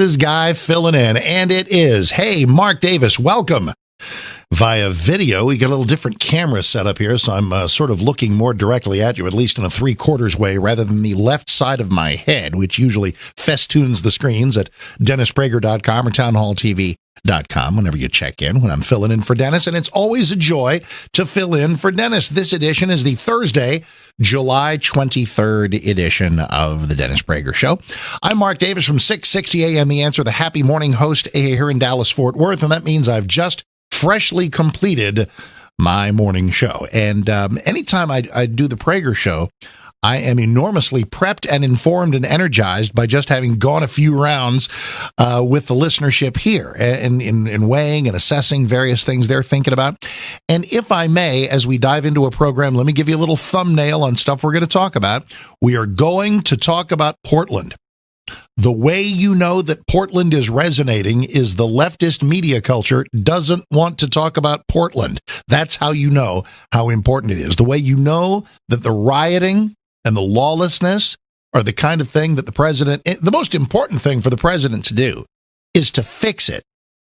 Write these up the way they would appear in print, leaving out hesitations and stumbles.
This guy filling in, and it is, hey, Mark Davis, welcome. Via video, we got a little different camera set up here, so I'm sort of looking more directly at you, at least in a three-quarters way, rather than the left side of my head, which usually festoons the screens at DennisPrager.com or TownHallTV.com whenever you check in when I'm filling in for Dennis, and it's always a joy to fill in for Dennis. This edition is the Thursday, July 23rd edition of the Dennis Prager Show. I'm Mark Davis from 660 AM The Answer, the happy morning host here in Dallas-Fort Worth, and that means I've just freshly completed my morning show. And anytime I do the Prager Show, I am enormously prepped and informed and energized by just having gone a few rounds with the listenership here and in weighing and assessing various things they're thinking about. And if I may, as we dive into a program, let me give you a little thumbnail on stuff we're going to talk about. We are going to talk about Portland. The way you know that Portland is resonating is the leftist media culture doesn't want to talk about Portland. That's how you know how important it is. The way you know that the rioting and the lawlessness are the kind of thing that the most important thing for the president to do is to fix it,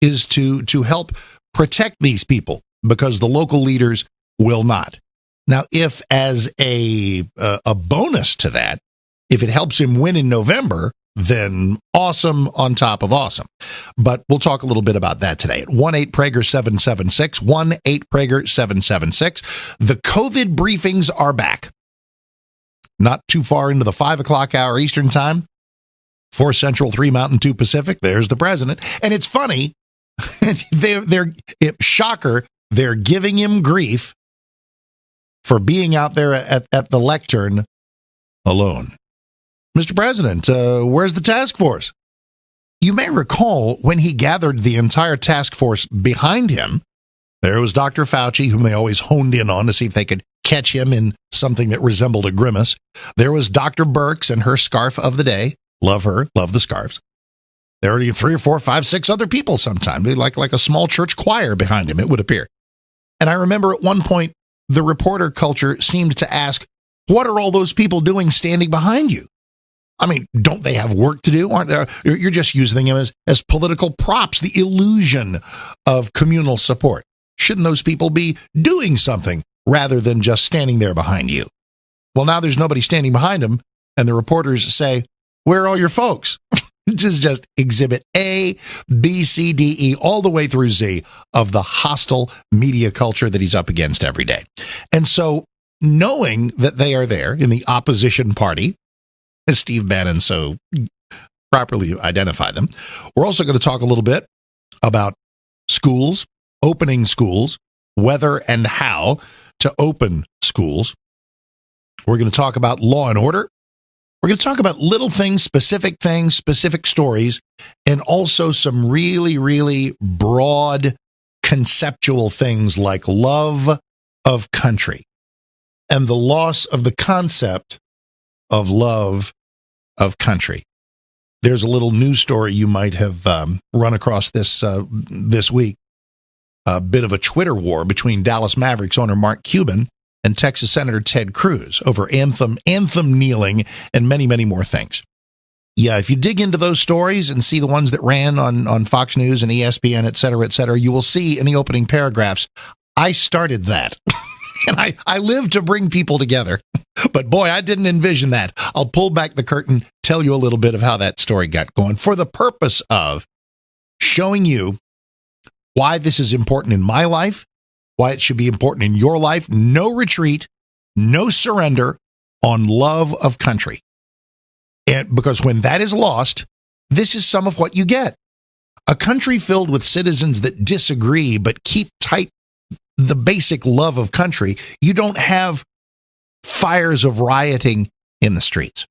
is to help protect these people, because the local leaders will not. Now, if as a bonus to that, if it helps him win in November, then awesome on top of awesome. But we'll talk a little bit about that today at 1-8-PRAGER-776, 1-8-PRAGER-776. The COVID briefings are back. Not too far into the 5 o'clock hour Eastern time, 4 Central, 3 Mountain, 2 Pacific. There's the president. And it's funny, shocker, they're giving him grief for being out there at the lectern alone. Mr. President, where's the task force? You may recall when he gathered the entire task force behind him, there was Dr. Fauci, whom they always honed in on to see if they could catch him in something that resembled a grimace. There was Dr. Birx and her scarf of the day. Love her, love the scarves. There were 3 or 4, 5, 6 other people sometimes, like a small church choir behind him, it would appear. And I remember at one point, the reporter culture seemed to ask, what are all those people doing standing behind you? I mean, don't they have work to do? You're just using them as political props, the illusion of communal support. Shouldn't those people be doing something rather than just standing there behind you? Well, now there's nobody standing behind them, and the reporters say, where are all your folks? This is just exhibit A, B, C, D, E, all the way through Z of the hostile media culture that he's up against every day. And so knowing that they are there in the opposition party, as Steve Bannon so properly identified them, we're also going to talk a little bit about schools, opening schools, whether and how to open schools. We're going to talk about law and order. We're going to talk about little things, specific stories, and also some really, really broad conceptual things like love of country and the loss of the concept of love of country. There's a little news story you might have run across this week. A bit of a Twitter war between Dallas Mavericks owner Mark Cuban and Texas Senator Ted Cruz over Anthem kneeling and many, many more things. Yeah, if you dig into those stories and see the ones that ran on Fox News and ESPN, et cetera, you will see in the opening paragraphs, I started that. And I live to bring people together. But boy, I didn't envision that. I'll pull back the curtain, tell you a little bit of how that story got going for the purpose of showing you why this is important in my life, why it should be important in your life. No retreat, no surrender on love of country. And because when that is lost, this is some of what you get. A country filled with citizens that disagree but keep tight the basic love of country, you don't have fires of rioting in the streets.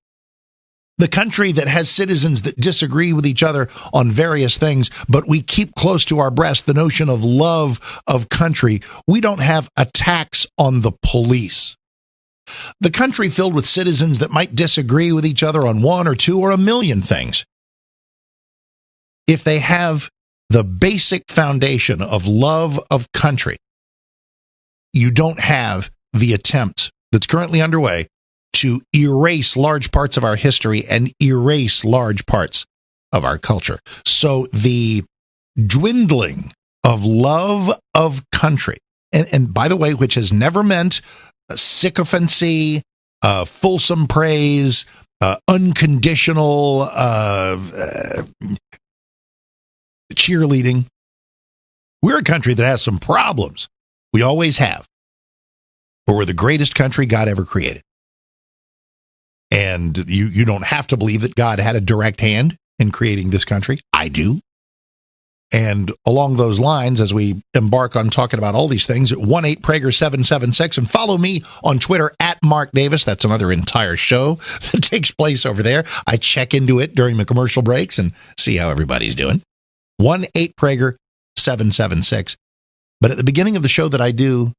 The country that has citizens that disagree with each other on various things, but we keep close to our breast the notion of love of country, we don't have attacks on the police. The country filled with citizens that might disagree with each other on 1 or 2 or a million things, if they have the basic foundation of love of country, you don't have the attempt that's currently underway to erase large parts of our history and erase large parts of our culture. So the dwindling of love of country, and by the way, which has never meant sycophancy, fulsome praise, unconditional cheerleading. We're a country that has some problems. We always have. But we're the greatest country God ever created. And you don't have to believe that God had a direct hand in creating this country. I do. And along those lines, as we embark on talking about all these things, 1-8-Prager-776, and follow me on Twitter at Mark Davis. That's another entire show that takes place over there. I check into it during the commercial breaks and see how everybody's doing. 1-8-Prager-776. But at the beginning of the show that I do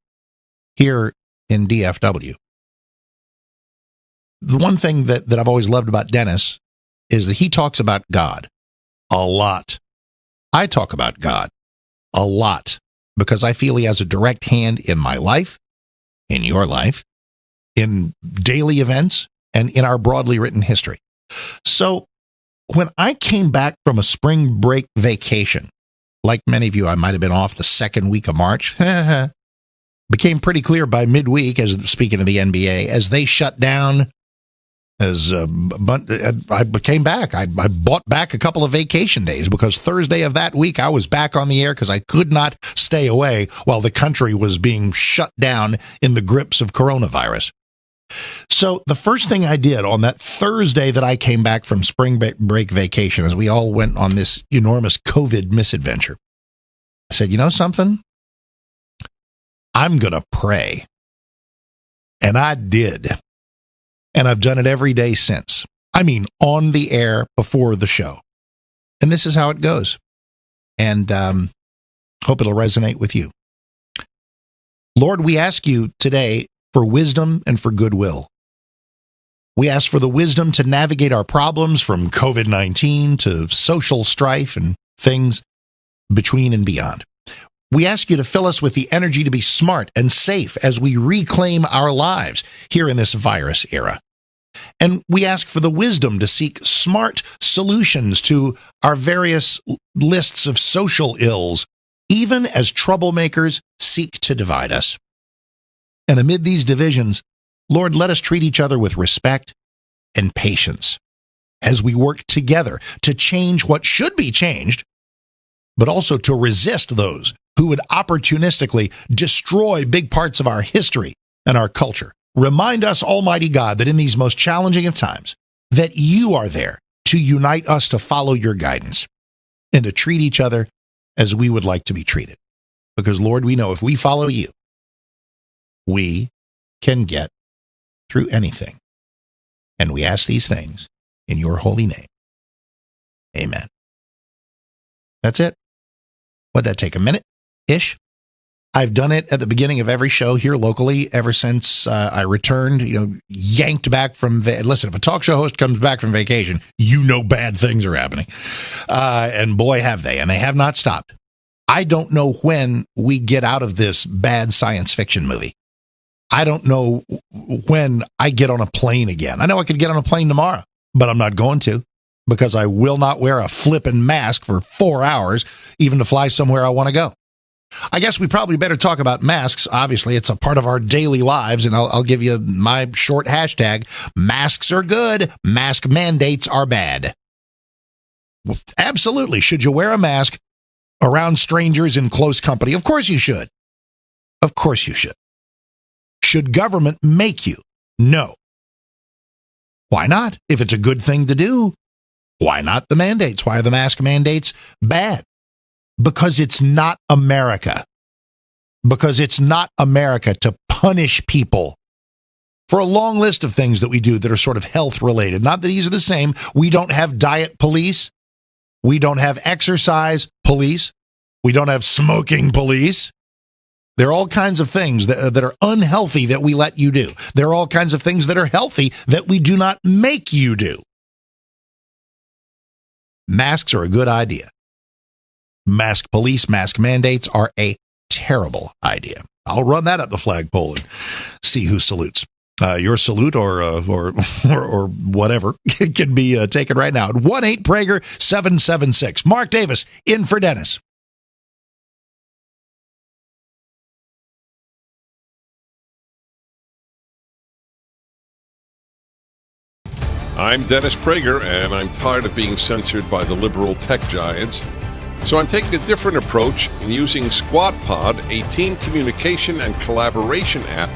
here in DFW, the one thing that I've always loved about Dennis is that he talks about God a lot. I talk about God a lot because I feel he has a direct hand in my life, in your life, in daily events, and in our broadly written history. So when I came back from a spring break vacation, like many of you, I might have been off the second week of March, became pretty clear by midweek, as speaking of the NBA, as they shut down, I came back. I bought back a couple of vacation days because Thursday of that week I was back on the air because I could not stay away while the country was being shut down in the grips of coronavirus. So the first thing I did on that Thursday that I came back from spring break vacation, as we all went on this enormous COVID misadventure, I said, you know something? I'm going to pray. And I did. And I've done it every day since. I mean, on the air before the show. And this is how it goes. And hope it'll resonate with you. Lord, we ask you today for wisdom and for goodwill. We ask for the wisdom to navigate our problems from COVID-19 to social strife and things between and beyond. We ask you to fill us with the energy to be smart and safe as we reclaim our lives here in this virus era. And we ask for the wisdom to seek smart solutions to our various lists of social ills, even as troublemakers seek to divide us. And amid these divisions, Lord, let us treat each other with respect and patience as we work together to change what should be changed, but also to resist those who would opportunistically destroy big parts of our history and our culture. Remind us, Almighty God, that in these most challenging of times, that you are there to unite us to follow your guidance and to treat each other as we would like to be treated. Because, Lord, we know if we follow you, we can get through anything. And we ask these things in your holy name. Amen. That's it. What'd that take, a minute-ish? I've done it at the beginning of every show here locally ever since I returned, yanked back from, listen, if a talk show host comes back from vacation, bad things are happening. And boy, have they, and they have not stopped. I don't know when we get out of this bad science fiction movie. I don't know when I get on a plane again. I know I could get on a plane tomorrow, but I'm not going to because I will not wear a flippin' mask for 4 hours, even to fly somewhere I want to go. I guess we probably better talk about masks. Obviously, it's a part of our daily lives, and I'll give you my short hashtag. Masks are good. Mask mandates are bad. Absolutely. Should you wear a mask around strangers in close company? Of course you should. Of course you should. Should government make you? No. Why not? If it's a good thing to do, why not the mandates? Why are the mask mandates bad? Because it's not America. Because it's not America to punish people for a long list of things that we do that are sort of health related. Not that these are the same. We don't have diet police. We don't have exercise police. We don't have smoking police. There are all kinds of things that are unhealthy that we let you do. There are all kinds of things that are healthy that we do not make you do. Masks are a good idea. Mask police, mask mandates are a terrible idea. I'll run that up the flagpole and see who salutes. Your salute or whatever can be taken right now at 1-8-Prager-776. Mark Davis in for Dennis. I'm Dennis Prager, and I'm tired of being censored by the liberal tech giants. So I'm taking a different approach and using Squad Pod, a team communication and collaboration app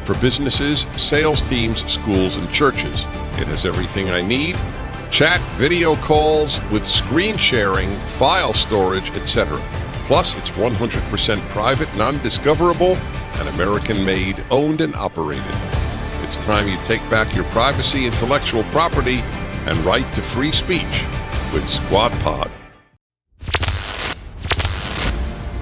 for businesses, sales teams, schools, and churches. It has everything I need: chat, video calls with screen sharing, file storage, etc. Plus, it's 100% private, non-discoverable, and American-made, owned and operated. It's time you take back your privacy, intellectual property, and right to free speech with Squad Pod.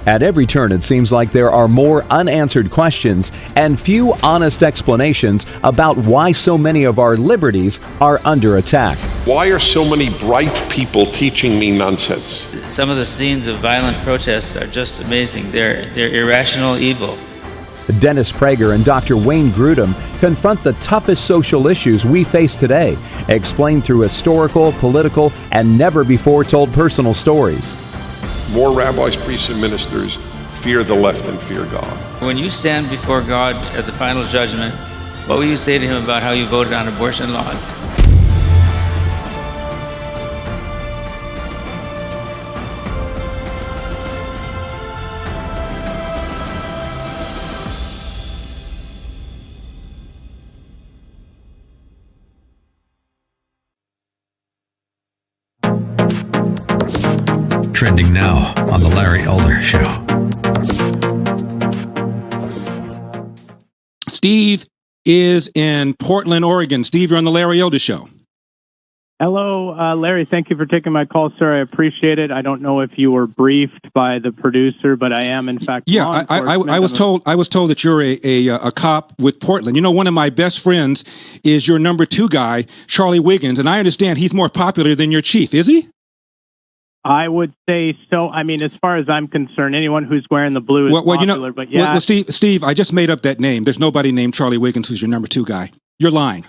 At every turn, it seems like there are more unanswered questions and few honest explanations about why so many of our liberties are under attack. Why are so many bright people teaching me nonsense? Some of the scenes of violent protests are just amazing. They're irrational evil. Dennis Prager and Dr. Wayne Grudem confront the toughest social issues we face today, explained through historical, political, and never-before-told personal stories. More rabbis, priests, and ministers fear the left and fear God. When you stand before God at the final judgment, what will you say to him about how you voted on abortion laws? Trending now on The Larry Elder Show. Steve is in Portland, Oregon. Steve, you're on The Larry Elder Show. Hello, Larry. Thank you for taking my call, sir. I appreciate it. I don't know if you were briefed by the producer, but I am, in fact, yeah. I was told that you're a cop with Portland. You know, one of my best friends is your number 2 guy, Charlie Wiggins, and I understand he's more popular than your chief. Is he? I would say so. I mean, as far as I'm concerned, anyone who's wearing the blue is popular. But yeah, Steve, I just made up that name. There's nobody named Charlie Wiggins who's your number 2 guy. You're lying.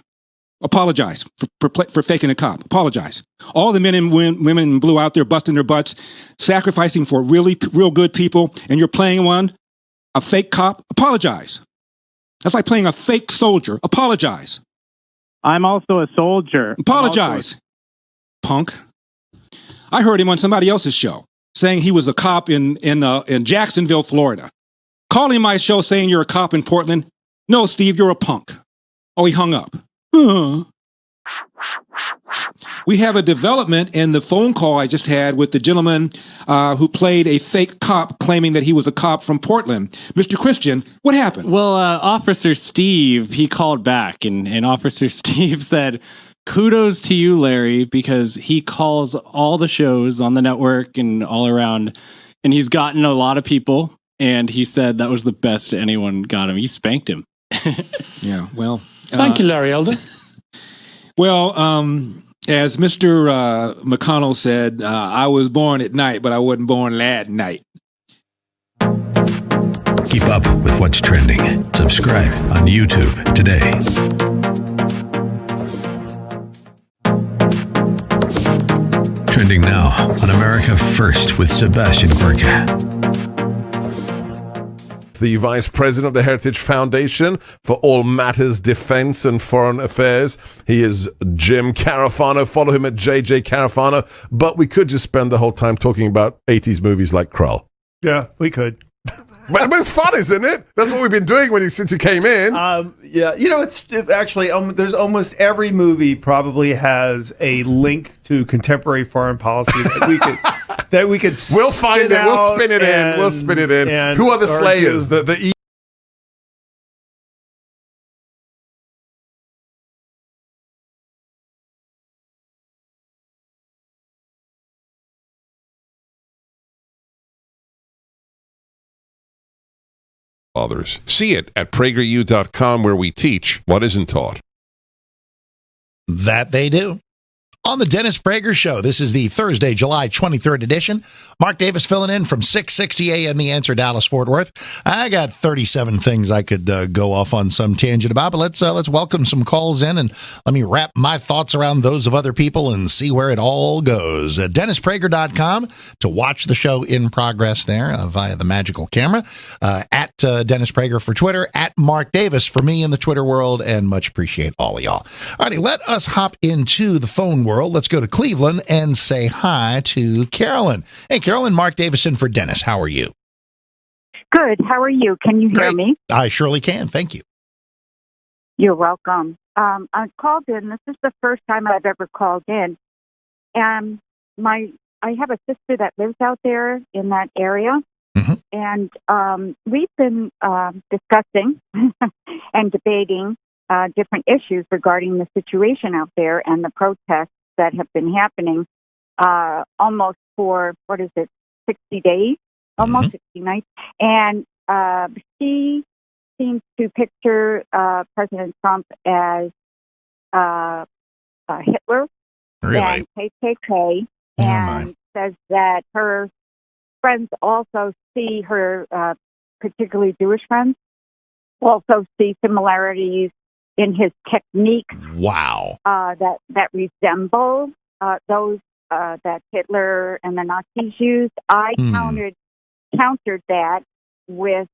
Apologize for faking a cop. Apologize. All the men and women in blue out there busting their butts, sacrificing for real good people, and you're playing a fake cop. Apologize. That's like playing a fake soldier. Apologize. I'm also a soldier. Apologize, punk. I heard him on somebody else's show saying he was a cop in Jacksonville, Florida. Calling my show saying you're a cop in Portland. No, Steve, you're a punk. Oh, he hung up. We have a development in the phone call I just had with the gentleman who played a fake cop claiming that he was a cop from Portland. Mr. Christian, what happened? Well, Officer Steve, he called back, and Officer Steve said, kudos to you, Larry, because he calls all the shows on the network and all around, and he's gotten a lot of people, and he said that was the best anyone got him. He spanked him. Yeah, well... Thank you, Larry Elder. Well, as Mr. McConnell said, I was born at night, but I wasn't born last night. Keep up with what's trending. Subscribe on YouTube today. Trending now on America First with Sebastian Gorka. The Vice President of the Heritage Foundation for All Matters Defense and Foreign Affairs. He is Jim Carafano. Follow him at JJ Carafano. But we could just spend the whole time talking about 80s movies like Krull. Yeah, we could. But it's fun, isn't it? That's what we've been doing since you came in. Yeah, you know, it's actually there's almost every movie probably has a link to contemporary foreign policy that we could. We'll find it. We'll spin it in. We'll spin it in. Who are the slayers? The Others. See it at prageru.com, where we teach what isn't taught. That they do. On the Dennis Prager Show, this is the Thursday, July 23rd edition. Mark Davis filling in from 660 a.m. The Answer, Dallas-Fort Worth. I got 37 things I could go off on some tangent about, but let's welcome some calls in and let me wrap my thoughts around those of other people and see where it all goes. DennisPrager.com to watch the show in progress there via the magical camera. At Dennis Prager for Twitter, at Mark Davis for me in the Twitter world, and much appreciate all of y'all. All righty, let us hop into the phone world. Let's go to Cleveland and say hi to Carolyn. Hey, Carolyn, Mark Davison for Dennis. How are you? Good. How are you? Can you hear me? I surely can. Thank you. You're welcome. I called in. This is the first time I've ever called in. And I have a sister that lives out there in that area. Mm-hmm. And we've been discussing and debating different issues regarding the situation out there and the protests that have been happening almost for, 60 days, almost 60 nights. And she seems to picture President Trump as Hitler really? and KKK, and says that her friends also see her, particularly Jewish friends, also see similarities in his techniques. Wow. That resemble those that Hitler and the Nazis used. I countered that with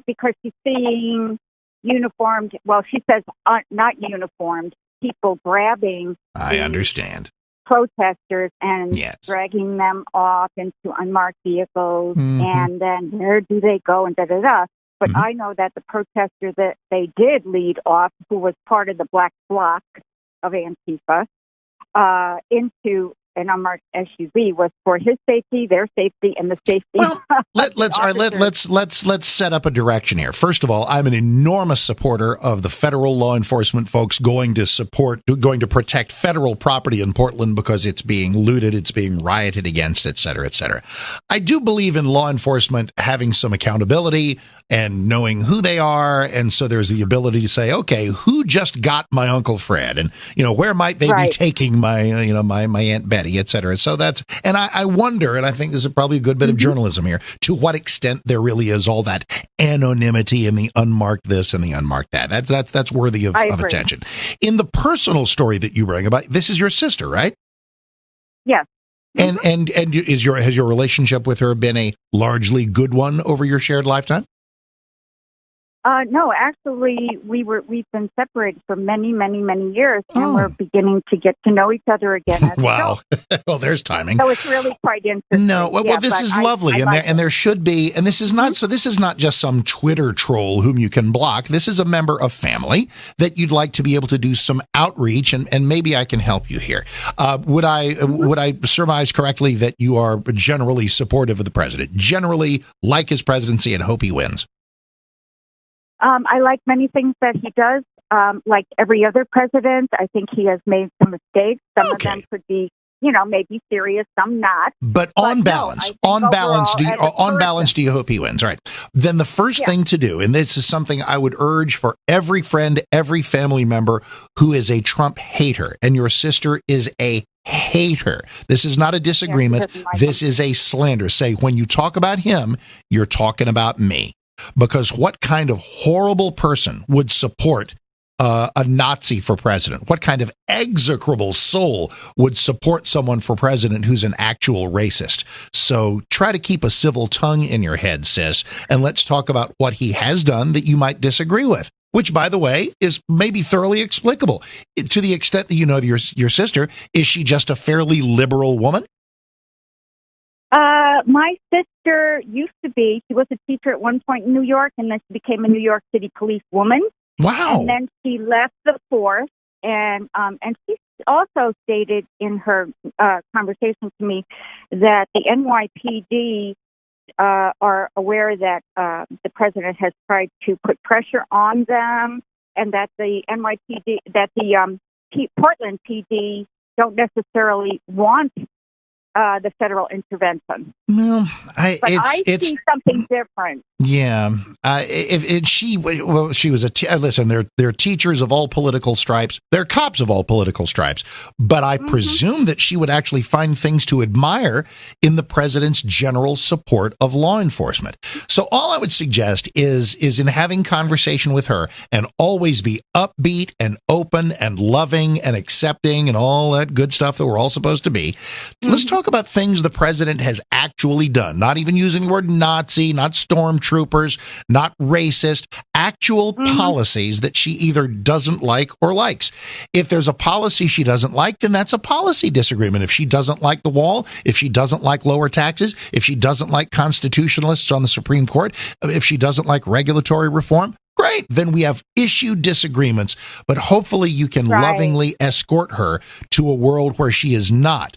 because she's seeing uniformed. Well, she says not uniformed people grabbing. I understand. Protesters and dragging them off into unmarked vehicles, and then where do they go and da da da. But I know that the protester that they did lead off, who was part of the black bloc of Antifa, into an unmarked SUV, was for his safety, their safety, and the safety. Well, let's set up a direction here. First of all, I'm an enormous supporter of the federal law enforcement folks going to protect federal property in Portland because it's being looted, it's being rioted against, et cetera, et cetera. I do believe in law enforcement having some accountability and knowing who they are, and so there's the ability to say, okay, who just got my Uncle Fred, and where might they be taking my my Aunt Betty, et cetera. So that's, and I wonder, and I think this is probably a good bit of journalism here, to what extent there really is all that anonymity and the unmarked this and the unmarked that. That's worthy of attention. In the personal story that you bring about, this is your sister, right? Yes. And has your relationship with her been a largely good one over your shared lifetime? No, actually, we've been separated for many, many, many years, and we're beginning to get to know each other again. Wow. Well, there's timing. So it's really quite interesting. No, well, this is lovely, and there should be, and this is not, so this is not just some Twitter troll whom you can block. This is a member of family that you'd like to be able to do some outreach, and maybe I can help you here. Would I surmise correctly that you are generally supportive of the president, generally like his presidency and hope he wins? I like many things that he does. Like every other president, I think he has made some mistakes. Some of them could be, maybe serious, some not. But on balance, do you hope he wins? All right. Then the first thing to do, and this is something I would urge for every friend, every family member who is a Trump hater, and your sister is a hater. This is not a disagreement. This is a slander. Say, when you talk about him, you're talking about me. Because what kind of horrible person would support a Nazi for president? What kind of execrable soul would support someone for president who's an actual racist? So try to keep a civil tongue in your head, sis, and let's talk about what he has done that you might disagree with, which, by the way, is maybe thoroughly explicable. To the extent that you know your sister, is she just a fairly liberal woman? My sister used to be, she was a teacher at one point in New York, and then she became a New York City police woman. Wow. And then she left the force, and she also stated in her conversation to me that the NYPD are aware that the president has tried to put pressure on them, and that the Portland PD don't necessarily want the federal intervention. Well, I see something different. Yeah, she was listen. They're teachers of all political stripes. They're cops of all political stripes. But I presume that she would actually find things to admire in the president's general support of law enforcement. So all I would suggest is in having conversation with her, and always be upbeat and open and loving and accepting and all that good stuff that we're all supposed to be. Let's talk about things the president has actually done. Not even using the word Nazi, not stormtroopers, not racist, actual policies that she either doesn't like or likes. If there's a policy she doesn't like, then that's a policy disagreement. If she doesn't like the wall, if she doesn't like lower taxes, if she doesn't like constitutionalists on the Supreme Court, if she doesn't like regulatory reform, great. Then we have issue disagreements, but hopefully you can lovingly escort her to a world where she is not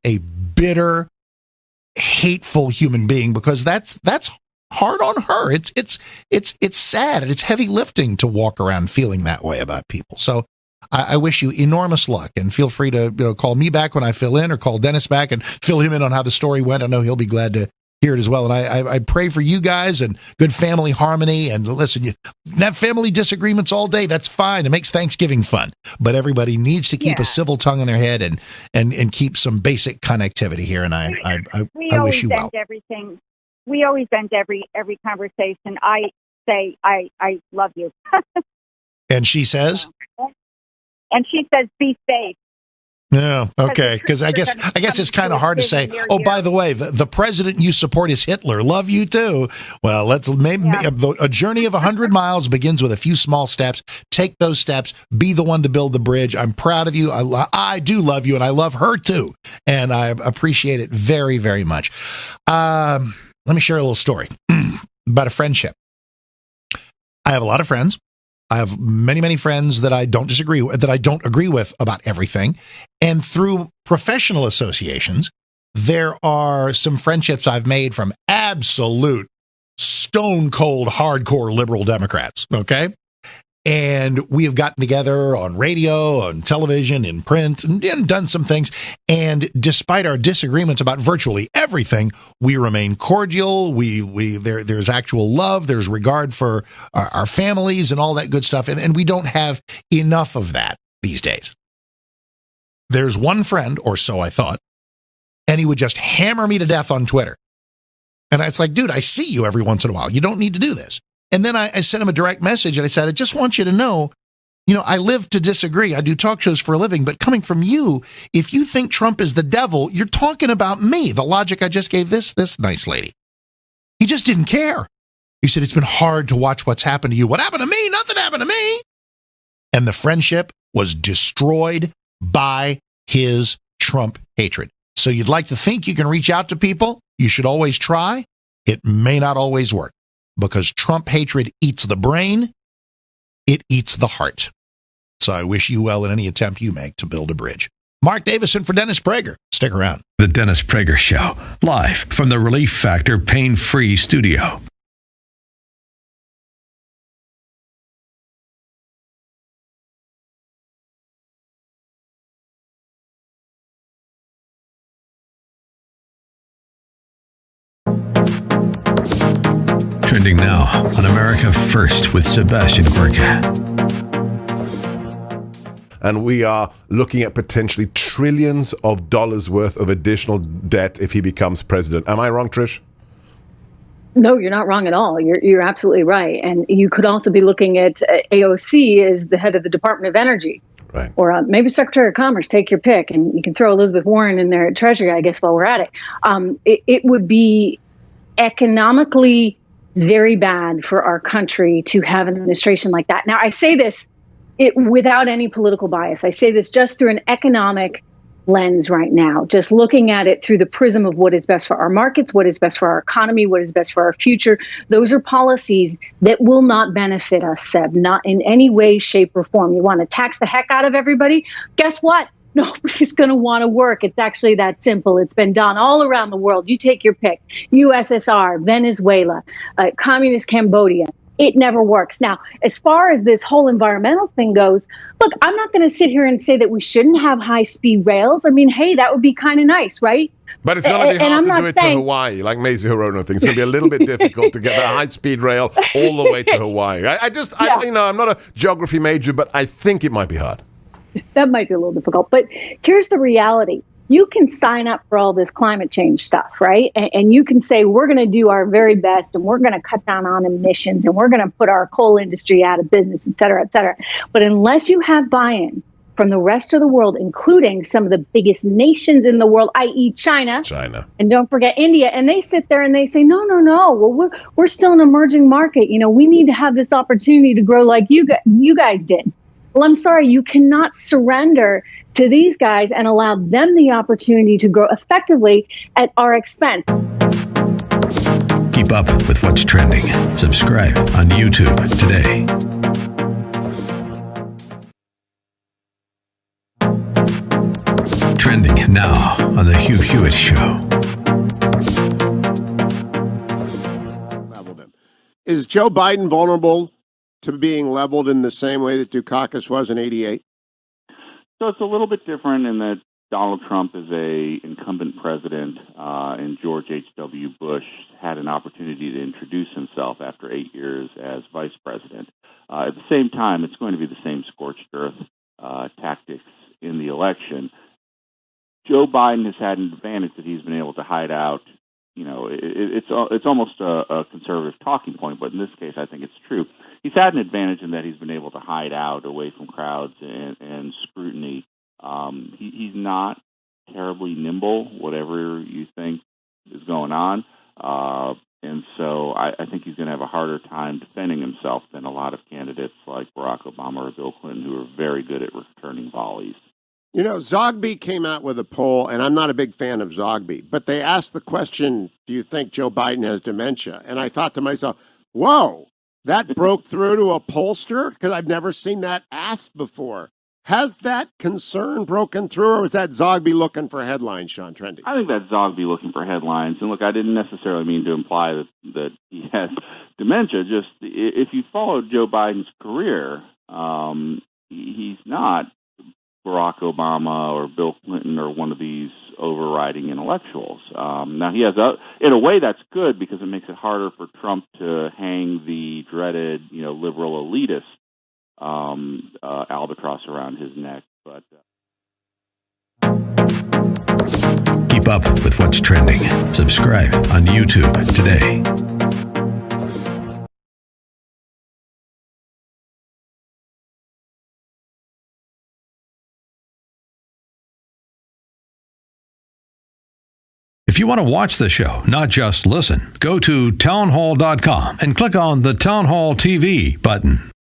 a bitter, hateful human being, because that's hard on her. It's sad, and it's heavy lifting to walk around feeling that way about people. So I wish you enormous luck, and feel free to call me back when I fill in, or call Dennis back and fill him in on how the story went. I know he'll be glad to hear it as well. And I pray for you guys and good family harmony. And listen, you have family disagreements all day. That's fine. It makes Thanksgiving fun. But everybody needs to keep a civil tongue in their head and keep some basic connectivity here. And I wish you well. We always end every conversation. I say, I love you. And she says? And she says, be safe. Yeah, okay. Because I guess it's kind of hard to say, oh, by the way, the president you support is Hitler. Love you too. Well, maybe a journey of 100 miles begins with a few small steps. Take those steps. Be the one to build the bridge. I'm proud of you. I do love you, and I love her too. And I appreciate it very, very much. Let me share a little story about a friendship. I have a lot of friends. I have many, many friends that I don't agree with about everything. And through professional associations, there are some friendships I've made from absolute stone cold, hardcore liberal Democrats. Okay. And we have gotten together on radio, on television, in print, and done some things. And despite our disagreements about virtually everything, we remain cordial. There's actual love. There's regard for our families and all that good stuff. And we don't have enough of that these days. There's one friend, or so I thought, and he would just hammer me to death on Twitter. And it's like, dude, I see you every once in a while. You don't need to do this. And then I sent him a direct message, and I said, I just want you to know, I live to disagree. I do talk shows for a living, but coming from you, if you think Trump is the devil, you're talking about me. The logic I just gave this nice lady. He just didn't care. He said, it's been hard to watch what's happened to you. What happened to me? Nothing happened to me. And the friendship was destroyed by his Trump hatred. So you'd like to think you can reach out to people. You should always try. It may not always work, because Trump hatred eats the brain. It eats the heart. So I wish you well in any attempt you make to build a bridge. Mark Davison for Dennis Prager. Stick around. The Dennis Prager Show, live from the Relief Factor Pain-Free Studio. Trending now on America First with Sebastian Gorka. And we are looking at potentially trillions of dollars worth of additional debt if he becomes president. Am I wrong, Trish? No, you're not wrong at all. You're absolutely right. And you could also be looking at AOC as the head of the Department of Energy. Right. Or maybe Secretary of Commerce, take your pick. And you can throw Elizabeth Warren in there at Treasury, I guess, while we're at it. It would be economically very bad for our country to have an administration like that. Now, I say this without any political bias. I say this just through an economic lens right now, just looking at it through the prism of what is best for our markets, what is best for our economy, what is best for our future. Those are policies that will not benefit us, Seb, not in any way, shape, or form. You want to tax the heck out of everybody? Guess what? Nobody's going to want to work. It's actually that simple. It's been done all around the world. You take your pick. USSR, Venezuela, communist Cambodia. it never works. Now, as far as this whole environmental thing goes, look, I'm not going to sit here and say that we shouldn't have high-speed rails. I mean, hey, that would be kind of nice, right? But it's going to be hard to do it to Hawaii, like Macy Hirono thinks. It's going to be a little bit difficult to get a high-speed rail all the way to Hawaii. I'm not a geography major, but I think it might be hard. That might be a little difficult. But here's the reality. You can sign up for all this climate change stuff, right? And you can say, we're going to do our very best, and we're going to cut down on emissions, and we're going to put our coal industry out of business, et cetera, et cetera. But unless you have buy-in from the rest of the world, including some of the biggest nations in the world, i.e. China, and don't forget India, and they sit there and they say, no, well, we're still an emerging market. You know, we need to have this opportunity to grow like you guys did. Well, I'm sorry, you cannot surrender to these guys and allow them the opportunity to grow effectively at our expense. Keep up with what's trending. Subscribe on YouTube today. Trending now on the Hugh Hewitt Show. Is Joe Biden vulnerable to being leveled in the same way that Dukakis was in '88? So it's a little bit different in that Donald Trump is a incumbent president, and George H.W. Bush had an opportunity to introduce himself after 8 years as vice president. At the same time, it's going to be the same scorched earth tactics in the election. Joe Biden has had an advantage that he's been able to hide out. You know, it's almost a conservative talking point, but in this case, I think it's true. He's had an advantage in that he's been able to hide out away from crowds and scrutiny. He's not terribly nimble, whatever you think is going on. And so I think he's going to have a harder time defending himself than a lot of candidates like Barack Obama or Bill Clinton, who are very good at returning volleys. You know, Zogby came out with a poll, and I'm not a big fan of Zogby, but they asked the question, do you think Joe Biden has dementia? And I thought to myself, whoa, that broke through to a pollster? Because I've never seen that asked before. Has that concern broken through, or was that Zogby looking for headlines, Sean Trendy? I think that's Zogby looking for headlines. And look, I didn't necessarily mean to imply that he has dementia. Just if you follow Joe Biden's career, he's not Barack Obama or Bill Clinton or one of these overriding intellectuals. Now, he has in a way that's good because it makes it harder for Trump to hang the dreaded, liberal elitist albatross around his neck. But keep up with what's trending. Subscribe on YouTube today. If you want to watch the show, not just listen, go to townhall.com and click on the Town Hall TV button.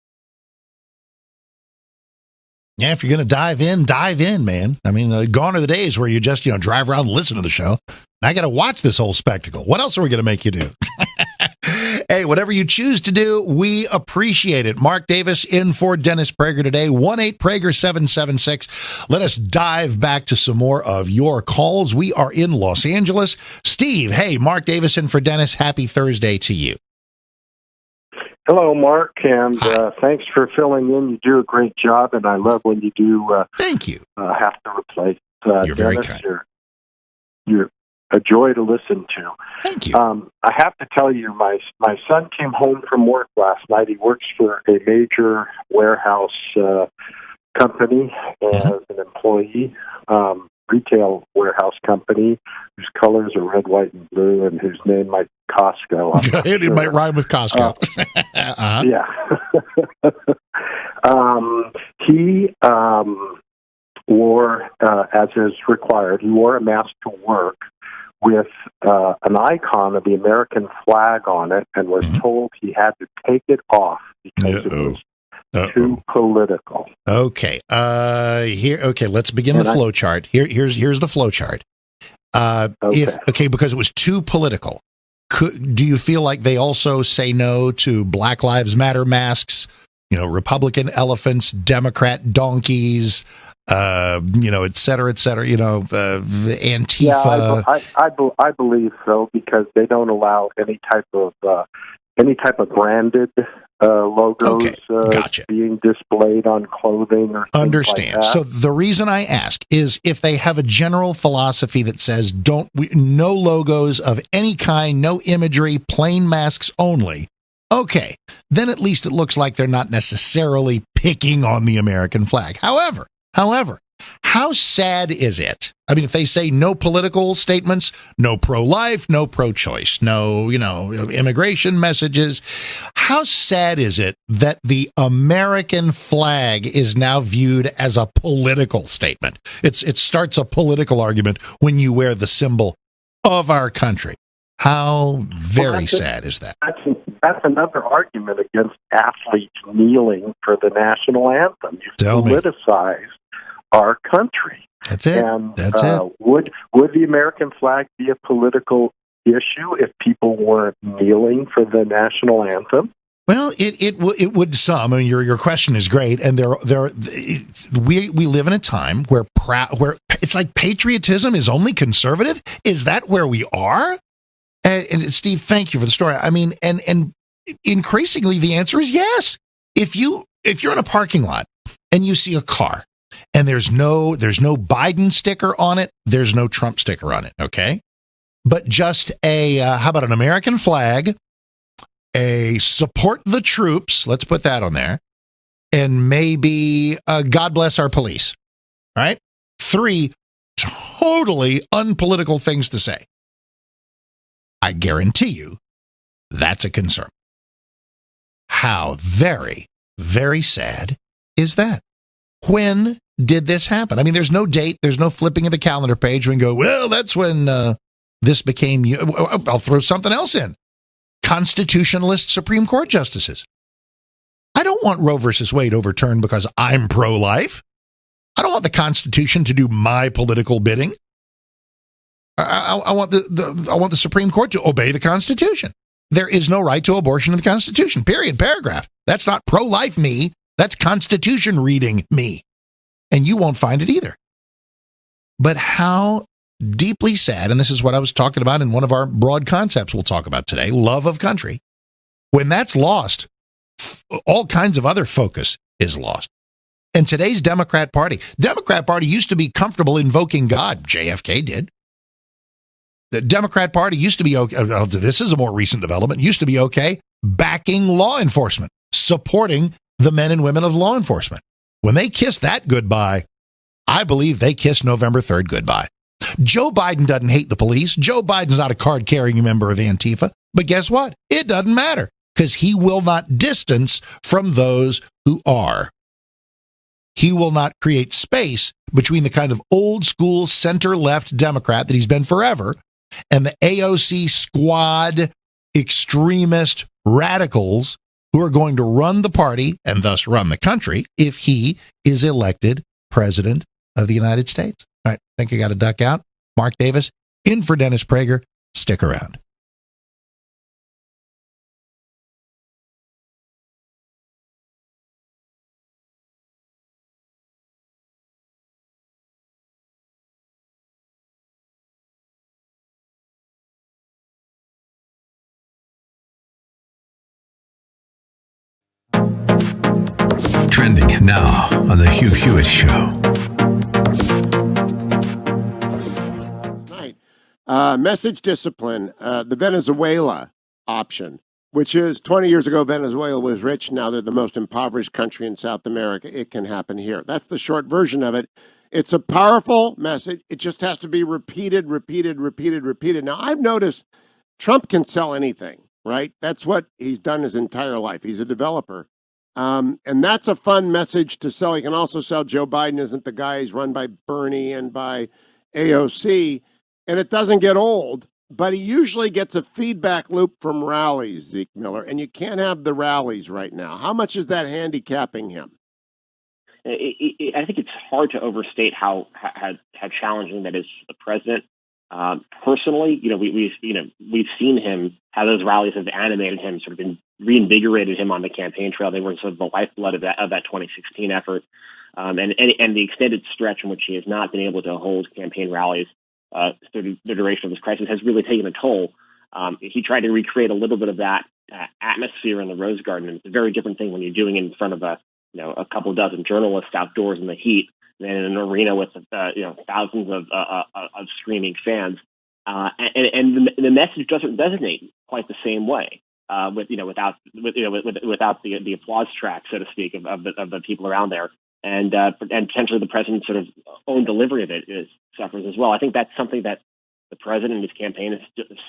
Yeah, if you're going to dive in, man. I mean, gone are the days where you just, drive around and listen to the show. I got to watch this whole spectacle. What else are we going to make you do? Hey, whatever you choose to do, we appreciate it. Mark Davis in for Dennis Prager today, 1-8-Prager-776. Let us dive back to some more of your calls. We are in Los Angeles. Steve, hey, Mark Davis in for Dennis. Happy Thursday to you. Hello, Mark, and thanks for filling in. You do a great job, and I love when you do. Thank you. Have to replace You're Dennis. very kind. You're a joy to listen to. Thank you. I have to tell you, my son came home from work last night. He works for a major warehouse company as an employee, retail warehouse company whose colors are red, white, and blue, and whose name might be Costco. It might rhyme with Costco. Yeah. He wore, as is required, he wore a mask to work with an icon of the American flag on it, and was told he had to take it off because it was too political. Okay. Let's begin the flow chart. Here's the flow chart. Because it was too political. Do you feel like they also say no to Black Lives Matter masks, Republican elephants, Democrat donkeys, et cetera, Antifa? Yeah, I believe so, because they don't allow any type of branded logos gotcha. being displayed on clothing or things Understand. like that. So the reason I ask is if they have a general philosophy that says no logos of any kind, no imagery, plain masks only. Okay, then at least it looks like they're not necessarily picking on the American flag. However, how sad is it? I mean, if they say no political statements, no pro-life, no pro-choice, no, immigration messages, how sad is it that the American flag is now viewed as a political statement? It starts a political argument when you wear the symbol of our country. How very sad is that? That's another argument against athletes kneeling for the national anthem. You politicize our country. That's it. And That's it. Would the American flag be a political issue if people weren't kneeling for the national anthem? Well, it would some. I mean, your question is great, and we live in a time where it's like patriotism is only conservative. Is that where we are? And Steve, thank you for the story. I mean, and increasingly the answer is yes. If you're in a parking lot and you see a car and there's no Biden sticker on it, there's no Trump sticker on it, okay? But just how about an American flag, a support the troops, let's put that on there, and maybe God bless our police, right? 3 totally unpolitical things to say. I guarantee you that's a concern. How very, very sad is that? When did this happen? I mean, there's no date. There's no flipping of the calendar page and go, well, that's when this became... I'll throw something else in. Constitutionalist Supreme Court justices. I don't want Roe versus Wade overturned because I'm pro-life. I don't want the Constitution to do my political bidding. I want the Supreme Court to obey the Constitution. There is no right to abortion in the Constitution, period, paragraph. That's not pro-life me. That's Constitution reading me. And you won't find it either. But how deeply sad, and this is what I was talking about in one of our broad concepts we'll talk about today, love of country. When that's lost, all kinds of other focus is lost. And today's Democrat Party used to be comfortable invoking God. JFK did. The Democrat Party used to be okay. This is a more recent development. Used to be okay backing law enforcement, supporting the men and women of law enforcement. When they kiss that goodbye, I believe they kiss November 3rd goodbye. Joe Biden doesn't hate the police. Joe Biden's not a card-carrying member of Antifa. But guess what? It doesn't matter because he will not distance from those who are. He will not create space between the kind of old-school center-left Democrat that he's been forever and the AOC squad extremist radicals who are going to run the party and thus run the country if he is elected president of the United States. All right, I think I got to duck out. Mark Davis, in for Dennis Prager. Stick around. Trending now on the Hugh Hewitt Show. Message discipline, the Venezuela option, which is 20 years ago, Venezuela was rich. Now they're the most impoverished country in South America. It can happen here. That's the short version of it. It's a powerful message. It just has to be repeated. Now, I've noticed Trump can sell anything, right? That's what he's done his entire life. He's a developer. And that's a fun message to sell. He can also sell Joe Biden isn't the guy. He's run by Bernie and by AOC. And it doesn't get old, but he usually gets a feedback loop from rallies, Zeke Miller, and you can't have the rallies right now. How much is that handicapping him? I think it's hard to overstate how challenging that is for the president. Personally, we've seen him, how those rallies have animated him, sort of reinvigorated him on the campaign trail. They were sort of the lifeblood of that 2016 effort. And the extended stretch in which he has not been able to hold campaign rallies through the duration of this crisis has really taken a toll He tried to recreate a little bit of that atmosphere in the Rose Garden. And it's a very different thing when you're doing it in front of a couple dozen journalists outdoors in the heat than in an arena with thousands of screaming fans. And the message doesn't resonate quite the same way without the applause track, so to speak, of the people around there, and potentially the president's sort of own delivery of it suffers as well. I think that's something that the president and his campaign is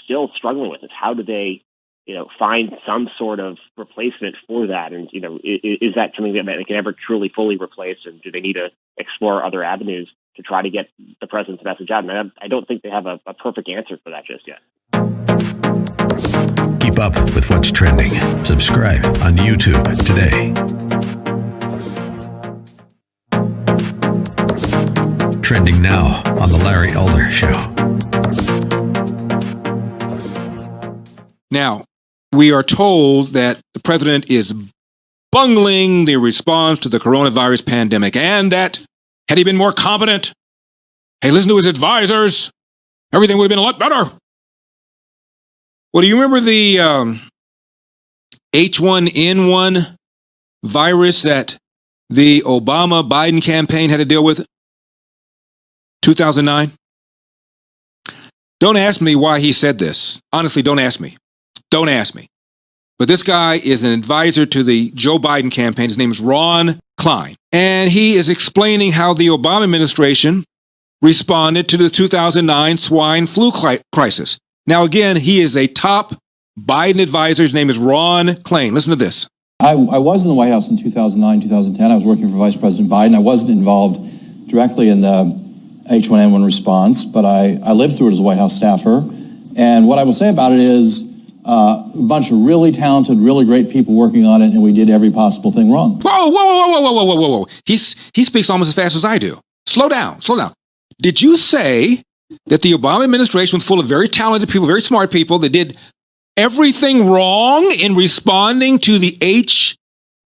still struggling with. Is how do they find some sort of replacement for that, and is that something that they can ever truly fully replace, and do they need to explore other avenues to try to get the president's message out? And I don't think they have a perfect answer for that just yet. Keep up with what's trending. Subscribe on YouTube today. Trending now on The Larry Elder Show. Now, we are told that the president is bungling the response to the coronavirus pandemic, and that had he been more competent, hey, listen to his advisors, everything would have been a lot better. Well, do you remember the H1N1 virus that the Obama-Biden campaign had to deal with? 2009? Don't ask me why he said this. Honestly, don't ask me. Don't ask me. But this guy is an advisor to the Joe Biden campaign. His name is Ron Klein. And he is explaining how the Obama administration responded to the 2009 swine flu crisis. Now, again, he is a top Biden advisor. His name is Ron Klein. Listen to this. I was in the White House in 2009, 2010. I was working for Vice President Biden. I wasn't involved directly in the H1N1 response, but I lived through it as a White House staffer. And what I will say about it is a bunch of really talented, really great people working on it, and we did every possible thing wrong. Whoa. He speaks almost as fast as I do. Slow down. Did you say that the Obama administration was full of very talented people, very smart people that did everything wrong in responding to the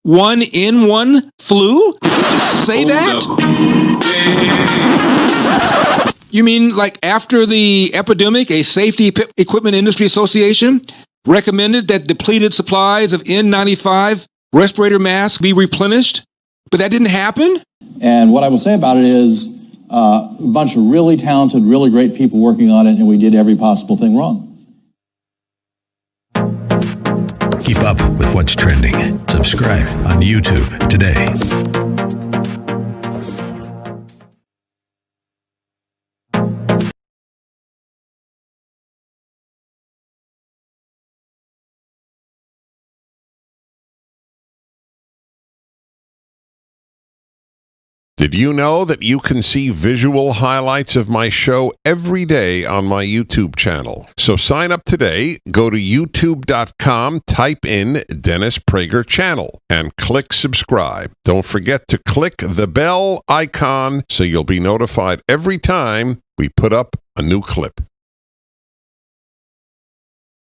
H1N1 flu? Did you just say that? You mean like after the epidemic, a Safety Equipment Industry Association recommended that depleted supplies of N95 respirator masks be replenished, but that didn't happen? And what I will say about it is a bunch of really talented, really great people working on it, and we did every possible thing wrong. Keep up with what's trending. Subscribe on YouTube today. Did you know that you can see visual highlights of my show every day on my YouTube channel? So sign up today, go to youtube.com, type in Dennis Prager channel, and click subscribe. Don't forget to click the bell icon so you'll be notified every time we put up a new clip.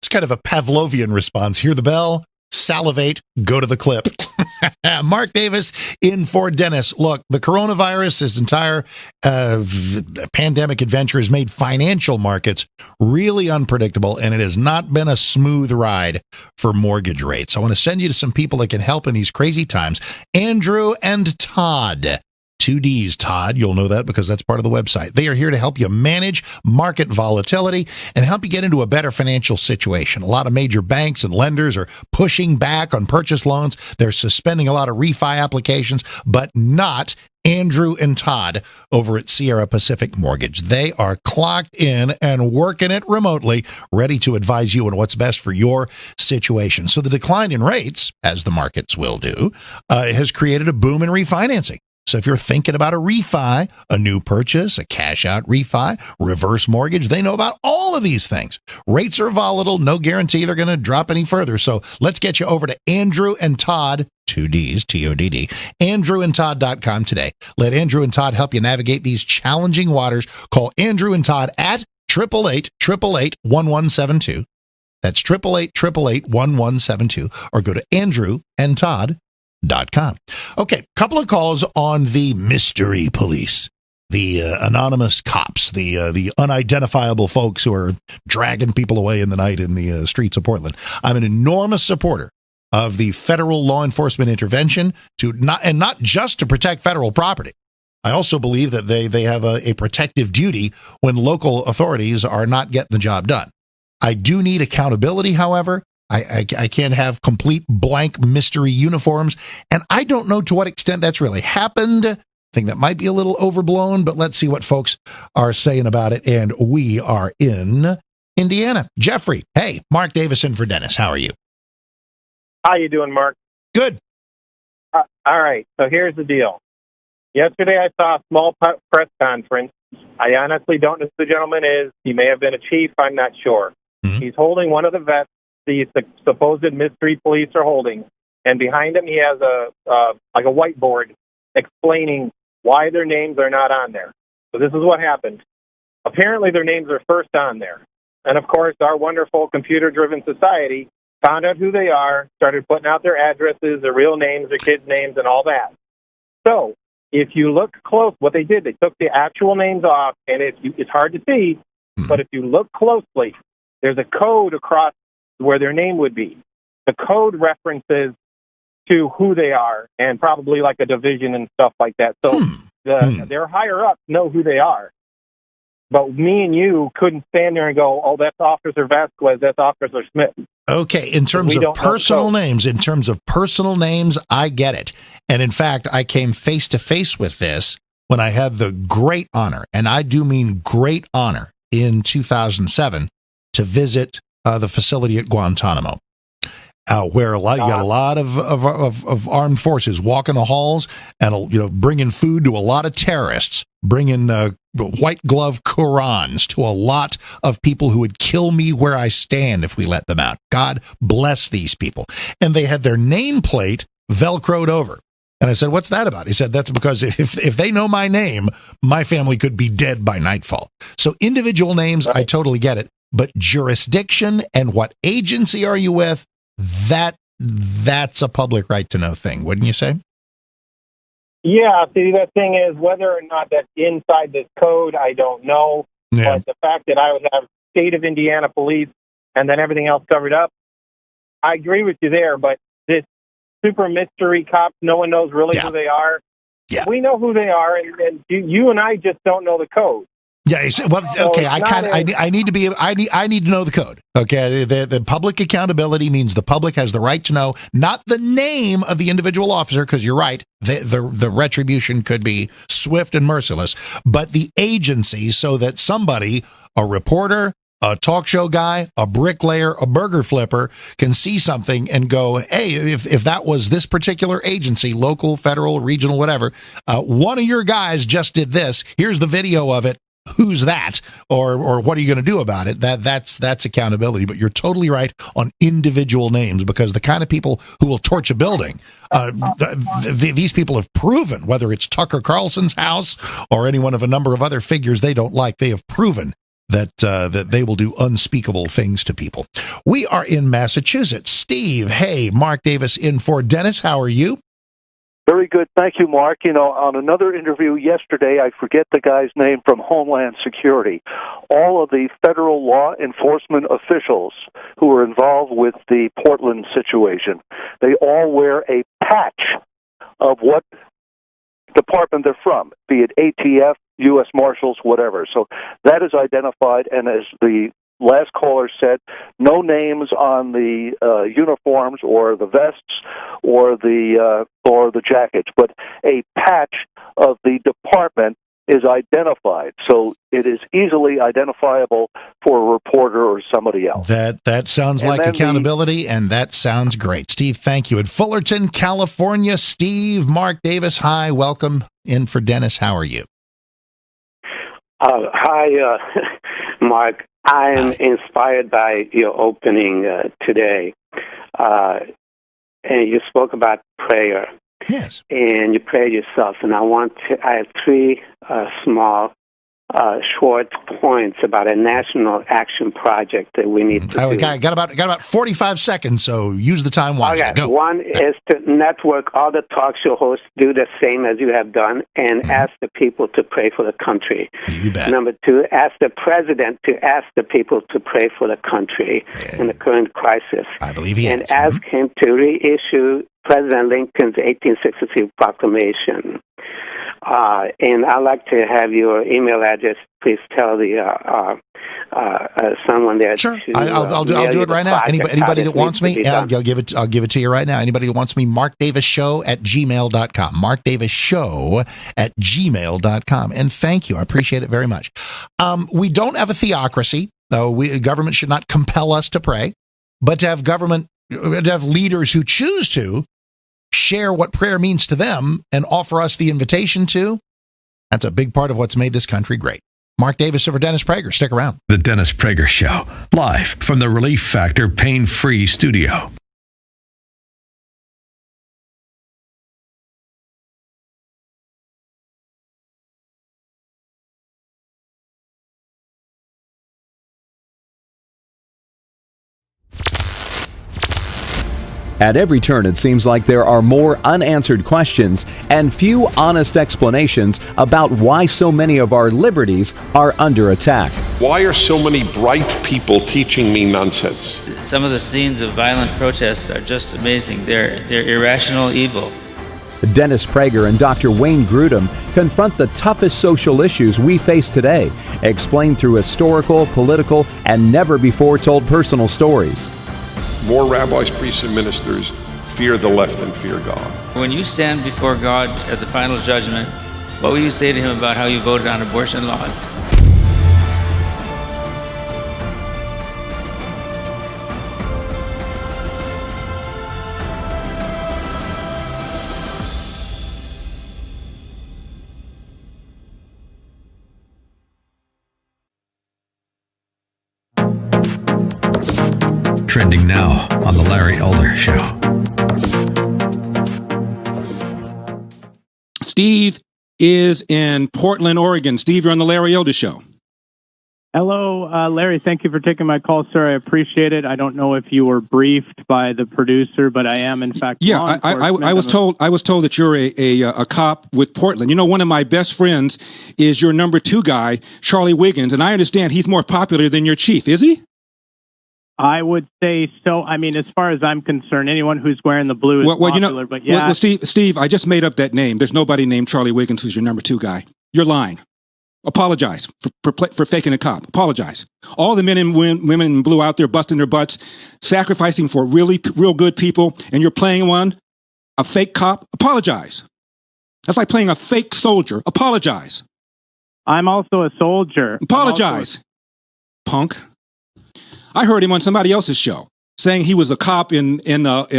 It's kind of a Pavlovian response. Hear the bell, salivate, go to the clip. Mark Davis in for Dennis. Look, the coronavirus, this entire pandemic adventure has made financial markets really unpredictable, and it has not been a smooth ride for mortgage rates. I want to send you to some people that can help in these crazy times. Andrew and Todd. 2 Ds, Todd. You'll know that because that's part of the website. They are here to help you manage market volatility and help you get into a better financial situation. A lot of major banks and lenders are pushing back on purchase loans. They're suspending a lot of refi applications, but not Andrew and Todd over at Sierra Pacific Mortgage. They are clocked in and working it remotely, ready to advise you on what's best for your situation. So the decline in rates, as the markets will do, has created a boom in refinancing. So if you're thinking about a refi, a new purchase, a cash out refi, reverse mortgage, they know about all of these things. Rates are volatile, no guarantee they're going to drop any further. So let's get you over to Andrew and Todd, 2 Ds, Todd, andrewandtodd.com today. Let Andrew and Todd help you navigate these challenging waters. Call Andrew and Todd at 888-888-1172. That's 888-888-1172, or go to andrewandtodd.com. Okay, couple of calls on the mystery police. the anonymous cops, the unidentifiable folks who are dragging people away in the night in the streets of Portland. I'm an enormous supporter of the federal law enforcement intervention not just to protect federal property. I also believe that they have a protective duty when local authorities are not getting the job done. I do need accountability, however. I can't have complete blank mystery uniforms, and I don't know to what extent that's really happened. I think that might be a little overblown, but let's see what folks are saying about it, and we are in Indiana. Jeffrey, hey, Mark Davison for Dennis. How are you? How you doing, Mark? Good. All right, so here's the deal. Yesterday I saw a small press conference. I honestly don't know who the gentleman is. He may have been a chief. I'm not sure. Mm-hmm. He's holding one of the vests the supposed mystery police are holding, and behind him he has a whiteboard explaining why their names are not on there. So this is what happened. Apparently their names are first on there. And of course, our wonderful computer-driven society found out who they are, started putting out their addresses, their real names, their kids' names, and all that. So if you look close, what they did, they took the actual names off, and it's hard to see, but if you look closely, there's a code across where their name would be. The code references to who they are, and probably like a division and stuff like that. So their higher ups know who they are. But me and you couldn't stand there and go, oh, that's Officer Vasquez, that's Officer Smith. Okay, in terms of personal names, I get it. And in fact, I came face to face with this when I had the great honor, and I do mean great honor, in 2007 to visit the facility at Guantanamo, where you got a lot of armed forces walking the halls and bringing food to a lot of terrorists, bringing white glove Qurans to a lot of people who would kill me where I stand if we let them out. God bless these people. And they had their nameplate Velcroed over. And I said, what's that about? He said, that's because if they know my name, my family could be dead by nightfall. So individual names, I totally get it. But jurisdiction and what agency are you with, that's a public right to know thing, wouldn't you say? Yeah, see, the thing is, whether or not that's inside this code, I don't know. Yeah. But the fact that I would have state of Indiana police and then everything else covered up, I agree with you there. But this super mystery cops, no one knows really who they are. Yeah. We know who they are, and you and I just don't know the code. Yeah, well, okay. I need to know the code. Okay, the public accountability means the public has the right to know not the name of the individual officer, because you're right, the retribution could be swift and merciless, but the agency, so that somebody, a reporter, a talk show guy, a bricklayer, a burger flipper, can see something and go, hey, if that was this particular agency, local, federal, regional, whatever, one of your guys just did this. Here's the video of it. Who's that, or what are you going to do about it? That's accountability. But you're totally right on individual names, because the kind of people who will torch a building, these people have proven, whether it's Tucker Carlson's house or any one of a number of other figures they don't like, they have proven that they will do unspeakable things to people. We are in Massachusetts. Steve, hey, Mark Davis in for Dennis. How are you? Very good. Thank you, Mark. On another interview yesterday, I forget the guy's name from Homeland Security, all of the federal law enforcement officials who were involved with the Portland situation, they all wear a patch of what department they're from, be it ATF, U.S. Marshals, whatever. So that is identified, and as the last caller said, no names on the uniforms or the vests or the jackets, but a patch of the department is identified, so it is easily identifiable for a reporter or somebody else. That sounds like accountability, and that sounds great. Steve, thank you. In Fullerton, California, Steve, Mark Davis, hi, welcome in for Dennis. How are you? Hi, Mark. I am inspired by your opening today. And you spoke about prayer. Yes. And you prayed yourself. And I have three small short points about a national action project that we need to do. Got about 45 seconds, so use the time wisely. Okay. Go. One is to network all the talk show hosts, do the same as you have done, and ask the people to pray for the country. You bet. Number two, ask the president to ask the people to pray for the country in the current crisis. I believe he and is. ask him to reissue President Lincoln's 1863 proclamation. And I'd like to have your email address. Please tell the someone there. Sure, to, I'll do it right now. Anybody that wants me, I'll give it to you right now. Anybody that wants me, markdavisshow@gmail.com. markdavisshow@gmail.com. And thank you, I appreciate it very much. We don't have a theocracy, though. Government should not compel us to pray, but to have leaders who choose to share what prayer means to them and offer us the invitation to. That's a big part of what's made this country great. Mark Davis for Dennis Prager. Stick around. The Dennis Prager Show, live from the Relief Factor Pain-Free Studio. At every turn, it seems like there are more unanswered questions and few honest explanations about why so many of our liberties are under attack. Why are so many bright people teaching me nonsense? Some of the scenes of violent protests are just amazing. They're irrational evil. Dennis Prager and Dr. Wayne Grudem confront the toughest social issues we face today, explained through historical, political, and never-before-told personal stories. More rabbis, priests, and ministers fear the left and fear God. When you stand before God at the final judgment, what will you say to him about how you voted on abortion laws? Trending now on The Larry Elder Show. Steve is in Portland, Oregon. Steve, you're on The Larry Elder Show. Hello, Larry. Thank you for taking my call, sir. I appreciate it. I don't know if you were briefed by the producer, but I am, in fact. Yeah, I was told that you're a cop with Portland. You know, one of my best friends is your number 2 guy, Charlie Wiggins, and I understand he's more popular than your chief. Is he? I would say so. I mean, as far as I'm concerned, anyone who's wearing the blue is popular. But yeah, well, Steve, I just made up that name. There's nobody named Charlie Wiggins who's your number 2 guy. You're lying. Apologize for faking a cop. Apologize. All the men and women in blue out there busting their butts, sacrificing for real good people, and you're playing a fake cop. Apologize. That's like playing a fake soldier. Apologize. I'm also a soldier. Apologize. Punk. I heard him on somebody else's show saying he was a cop in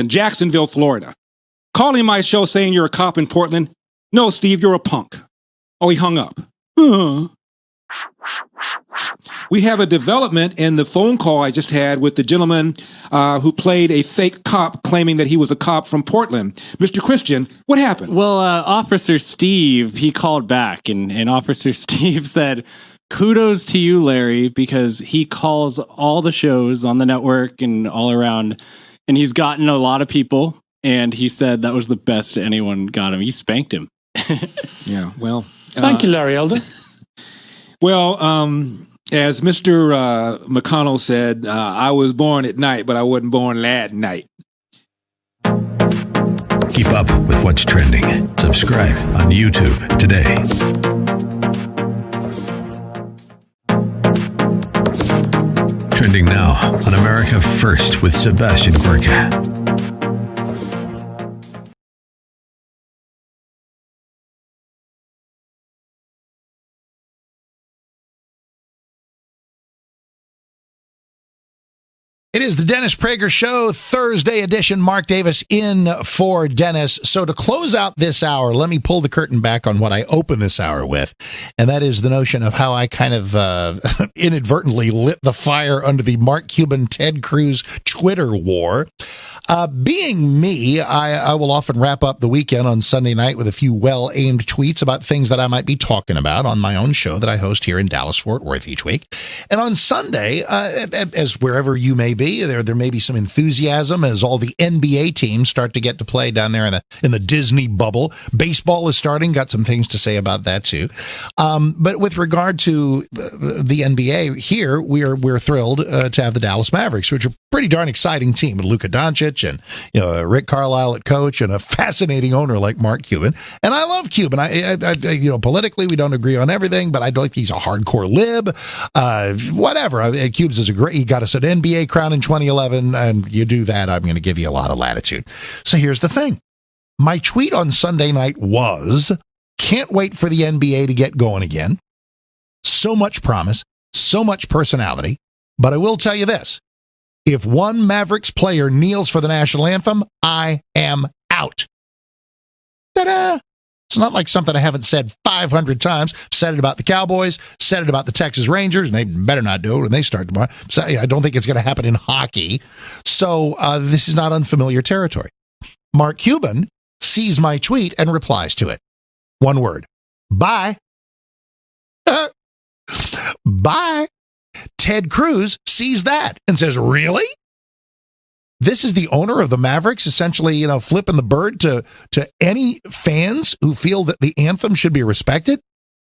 Jacksonville, Florida. Calling my show saying you're a cop in Portland. No, Steve, you're a punk. Oh, he hung up. We have a development in the phone call I just had with the gentleman who played a fake cop claiming that he was a cop from Portland. Mr. Christian, what happened? Well, Officer Steve, he called back, and Officer Steve said, kudos to you, Larry, because he calls all the shows on the network and all around, and he's gotten a lot of people, and he said that was the best anyone got him. He spanked him. Yeah, well... Thank you, Larry Elder. Well, as Mr. McConnell said, I was born at night, but I wasn't born last night. Keep up with what's trending. Subscribe on YouTube today. Trending now on America First with Sebastian Gorka. It is the Dennis Prager Show, Thursday edition. Mark Davis in for Dennis. So to close out this hour, let me pull the curtain back on what I open this hour with, and that is the notion of how I kind of inadvertently lit the fire under the Mark Cuban, Ted Cruz Twitter war. Being me, I will often wrap up the weekend on Sunday night with a few well-aimed tweets about things that I might be talking about on my own show that I host here in Dallas-Fort Worth each week. And on Sunday, as wherever you may be, there may be some enthusiasm as all the NBA teams start to get to play down there in the Disney bubble. Baseball is starting, got some things to say about that too. But with regard to the NBA here, we're thrilled to have the Dallas Mavericks, which are a pretty darn exciting team with Luka Doncic and Rick Carlisle at coach and a fascinating owner like Mark Cuban. And I love Cuban. I politically we don't agree on everything, but I don't think he's a hardcore lib. Whatever. Cuban's is he got us an NBA crown in 2011, and you do that, I'm going to give you a lot of latitude. So here's the thing. My tweet on Sunday night was, can't wait for the NBA to get going again. So much promise, so much personality. But I will tell you this. If one Mavericks player kneels for the national anthem, I am out. Ta-da! It's not like something I haven't said 500 times. Said it about the Cowboys, said it about the Texas Rangers, and they better not do it when they start tomorrow. So I don't think it's going to happen in hockey. So this is not unfamiliar territory. Mark Cuban sees my tweet and replies to it. One word. Bye. Bye. Ted Cruz sees that and says, really? This is the owner of the Mavericks essentially, flipping the bird to any fans who feel that the anthem should be respected?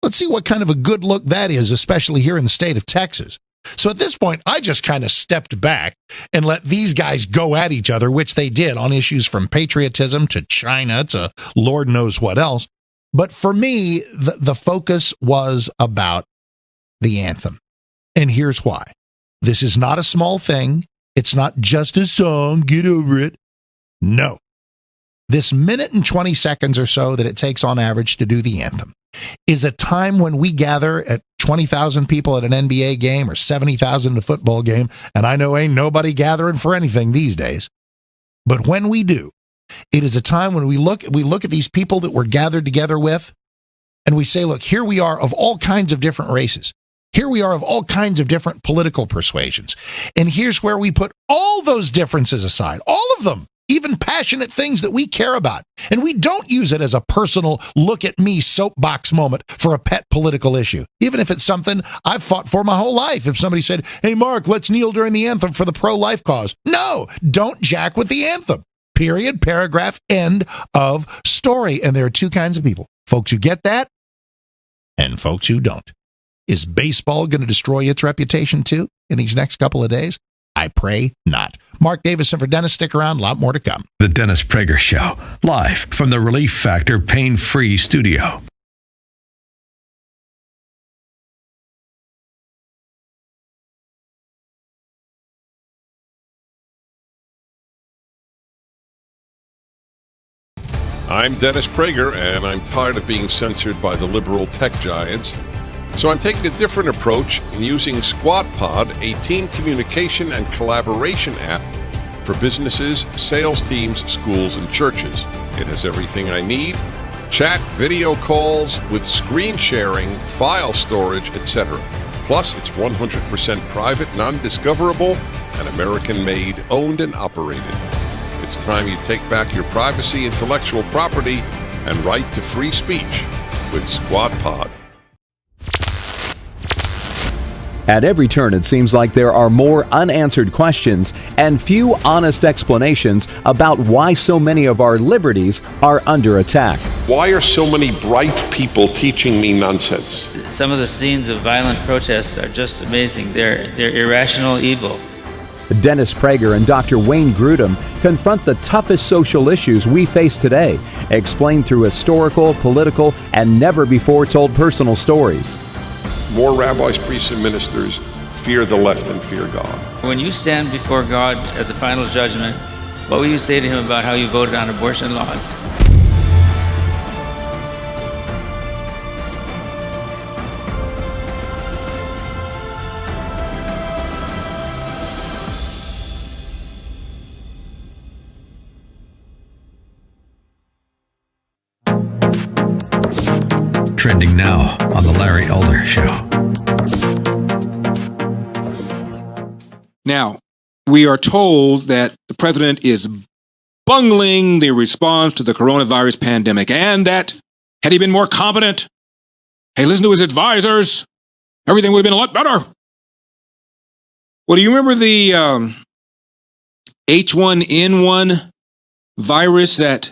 Let's see what kind of a good look that is, especially here in the state of Texas. So at this point, I just kind of stepped back and let these guys go at each other, which they did on issues from patriotism to China to Lord knows what else. But for me, the focus was about the anthem. And here's why. This is not a small thing. It's not just a song. Get over it. No. This minute and 20 seconds or so that it takes on average to do the anthem is a time when we gather at 20,000 people at an NBA game or 70,000 at a football game. And I know ain't nobody gathering for anything these days. But when we do, it is a time when we look at these people that we're gathered together with, and we say, look, here we are of all kinds of different races. Here we are of all kinds of different political persuasions. And here's where we put all those differences aside, all of them, even passionate things that we care about. And we don't use it as a personal look at me soapbox moment for a pet political issue, even if it's something I've fought for my whole life. If somebody said, hey, Mark, let's kneel during the anthem for the pro-life cause. No, don't jack with the anthem. Period, paragraph, end of story. And there are two kinds of people, folks who get that and folks who don't. Is baseball going to destroy its reputation too in these next couple of days? I pray not. Mark Davis and for Dennis, stick around. A lot more to come. The Dennis Prager Show, live from the Relief Factor Pain-Free Studio. I'm Dennis Prager, and I'm tired of being censored by the liberal tech giants. So I'm taking a different approach and using Squad Pod, a team communication and collaboration app for businesses, sales teams, schools, and churches. It has everything I need: chat, video calls with screen sharing, file storage, etc. Plus, it's 100% private, non-discoverable, and American-made, owned and operated. It's time you take back your privacy, intellectual property, and right to free speech with Squad Pod. At every turn, it seems like there are more unanswered questions and few honest explanations about why so many of our liberties are under attack. Why are so many bright people teaching me nonsense? Some of the scenes of violent protests are just amazing. They're irrational evil. Dennis Prager and Dr. Wayne Grudem confront the toughest social issues we face today, explained through historical, political, and never-before-told personal stories. More rabbis, priests, and ministers fear the left and fear God. When you stand before God at the final judgment, what will you say to him about how you voted on abortion laws? Trending now on The Larry Elder Show. Now, we are told that the president is bungling the response to the coronavirus pandemic, and that had he been more competent, hey, listen to his advisors, everything would have been a lot better. Well, do you remember the H1N1 virus that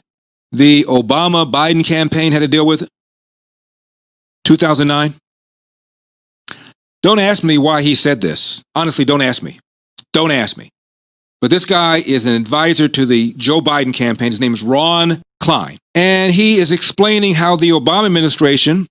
the Obama-Biden campaign had to deal with? 2009? Don't ask me why he said this. Honestly, don't ask me. Don't ask me. But this guy is an advisor to the Joe Biden campaign. His name is Ron Klein. And he is explaining how the Obama administration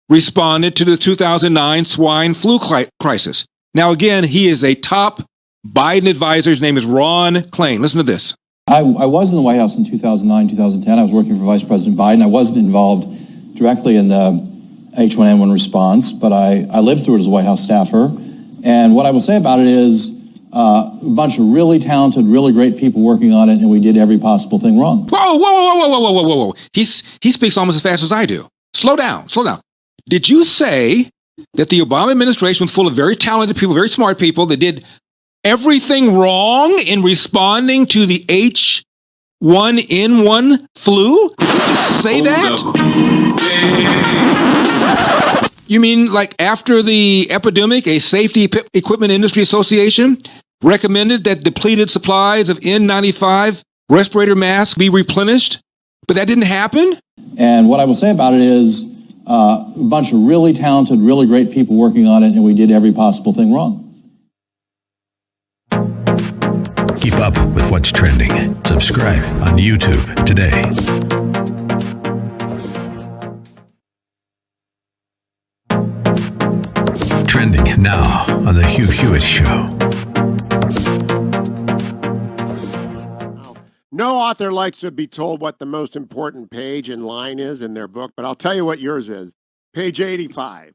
responded to the 2009 swine flu crisis. Now, again, he is a top Biden advisor. His name is Ron Klein. Listen to this. I was in the White House in 2009, 2010. I was working for Vice President Biden. I wasn't involved directly in the H1N1 response, but I lived through it as a White House staffer. And what I will say about it is a bunch of really talented, really great people working on it, and we did every possible thing wrong. Whoa. He speaks almost as fast as I do. Slow down. Did you say that the Obama administration was full of very talented people, very smart people that did everything wrong in responding to the H1N1 flu? Did you just say that? You mean like after the epidemic, a Safety Equipment Industry Association recommended that depleted supplies of N95 respirator masks be replenished, but that didn't happen? And what I will say about it is a bunch of really talented, really great people working on it, and we did every possible thing wrong. Keep up with what's trending. Subscribe on YouTube today. Trending now on The Hugh Hewitt Show. No author likes to be told what the most important page and line is in their book, but I'll tell you what yours is. Page 85.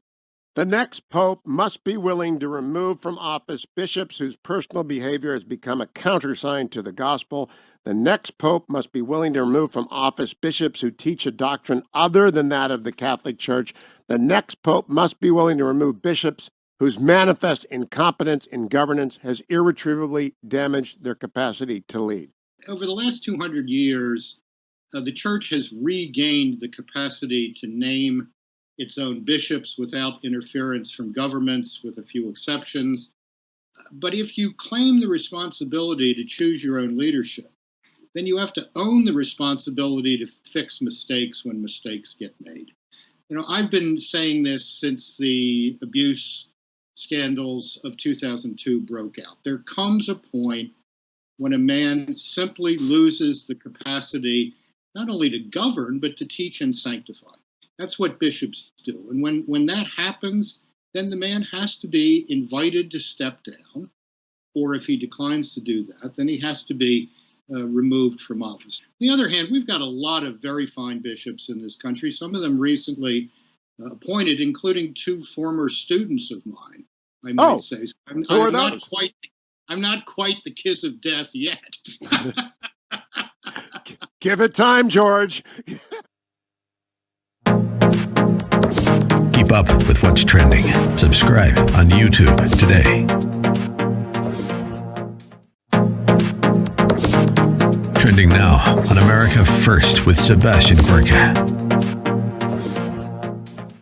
The next pope must be willing to remove from office bishops whose personal behavior has become a countersign to the gospel. The next pope must be willing to remove from office bishops who teach a doctrine other than that of the Catholic Church. The next pope must be willing to remove bishops whose manifest incompetence in governance has irretrievably damaged their capacity to lead. Over the last 200 years, the church has regained the capacity to name its own bishops without interference from governments, with a few exceptions. But if you claim the responsibility to choose your own leadership, then you have to own the responsibility to fix mistakes when mistakes get made. You know, I've been saying this since the abuse scandals of 2002 broke out. There comes a point when a man simply loses the capacity not only to govern, but to teach and sanctify. That's what bishops do. And when that happens, then the man has to be invited to step down, or if he declines to do that, then he has to be removed from office. On the other hand, we've got a lot of very fine bishops in this country, some of them recently appointed, including two former students of mine, I might say. I'm not quite the kiss of death yet. Give it time, George. Keep up with what's trending. Subscribe on YouTube today. Trending now on America First with Sebastian Gorka.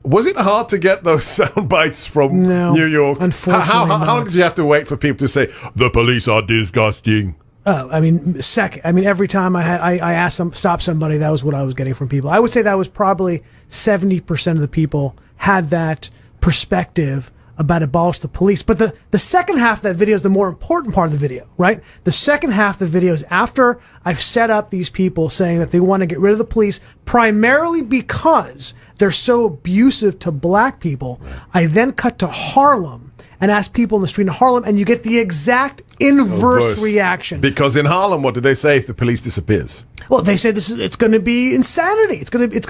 Was it hard to get those sound bites from New York? Unfortunately, how long did you have to wait for people to say, the police are disgusting? Every time I asked stop somebody, that was what I was getting from people. I would say that was probably 70% of the people had that perspective about abolish the police. But the second half of that video is the more important part of the video, right? The second half of the video is after I've set up these people saying that they want to get rid of the police primarily because they're so abusive to black people. I then cut to Harlem and ask people in the street in Harlem, and you get the exact inverse reaction. Because in Harlem, what do they say if the police disappears? Well, they say it's going to be insanity. It's going to be, it's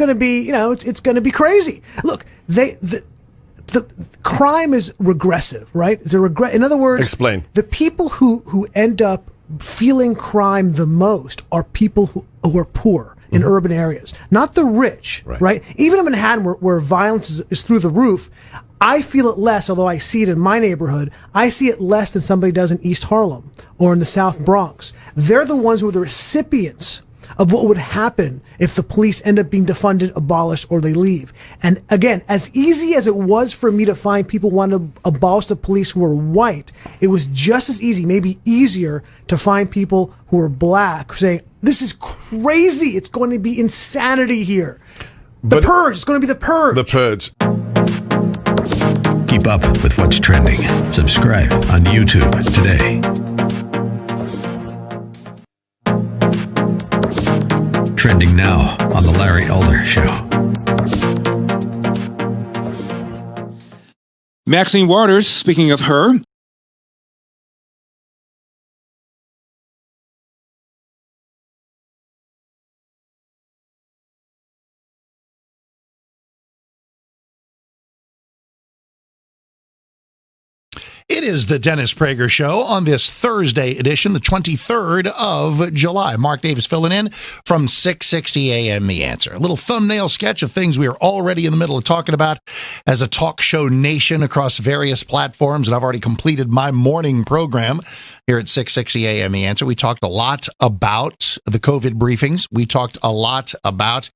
going to be crazy. Look, the crime is regressive, right? It's in other words, explain. The people who end up feeling crime the most are people who are poor. in urban areas, not the rich, right? Even in Manhattan, where violence is through the roof, I feel it less, although I see it in my neighborhood. I see it less than somebody does in East Harlem or in the South Bronx. They're the ones who are the recipients of what would happen if the police end up being defunded, abolished, or they leave. And again, as easy as it was for me to find people wanting to abolish the police who were white, it was just as easy, maybe easier, to find people who are black saying, this is crazy. It's going to be insanity here. The Purge. It's going to be the Purge. The Purge. Keep up with what's trending. Subscribe on YouTube today. Trending now on The Larry Elder Show. Maxine Waters, speaking of her, It is the Dennis Prager Show on this Thursday edition, the 23rd of July. Mark Davis filling in from 6:60 a.m. The Answer. A little thumbnail sketch of things we are already in the middle of talking about as a talk show nation across various platforms, and I've already completed my morning program here at 6:60 a.m. The Answer. We talked a lot about the COVID briefings. We talked a lot about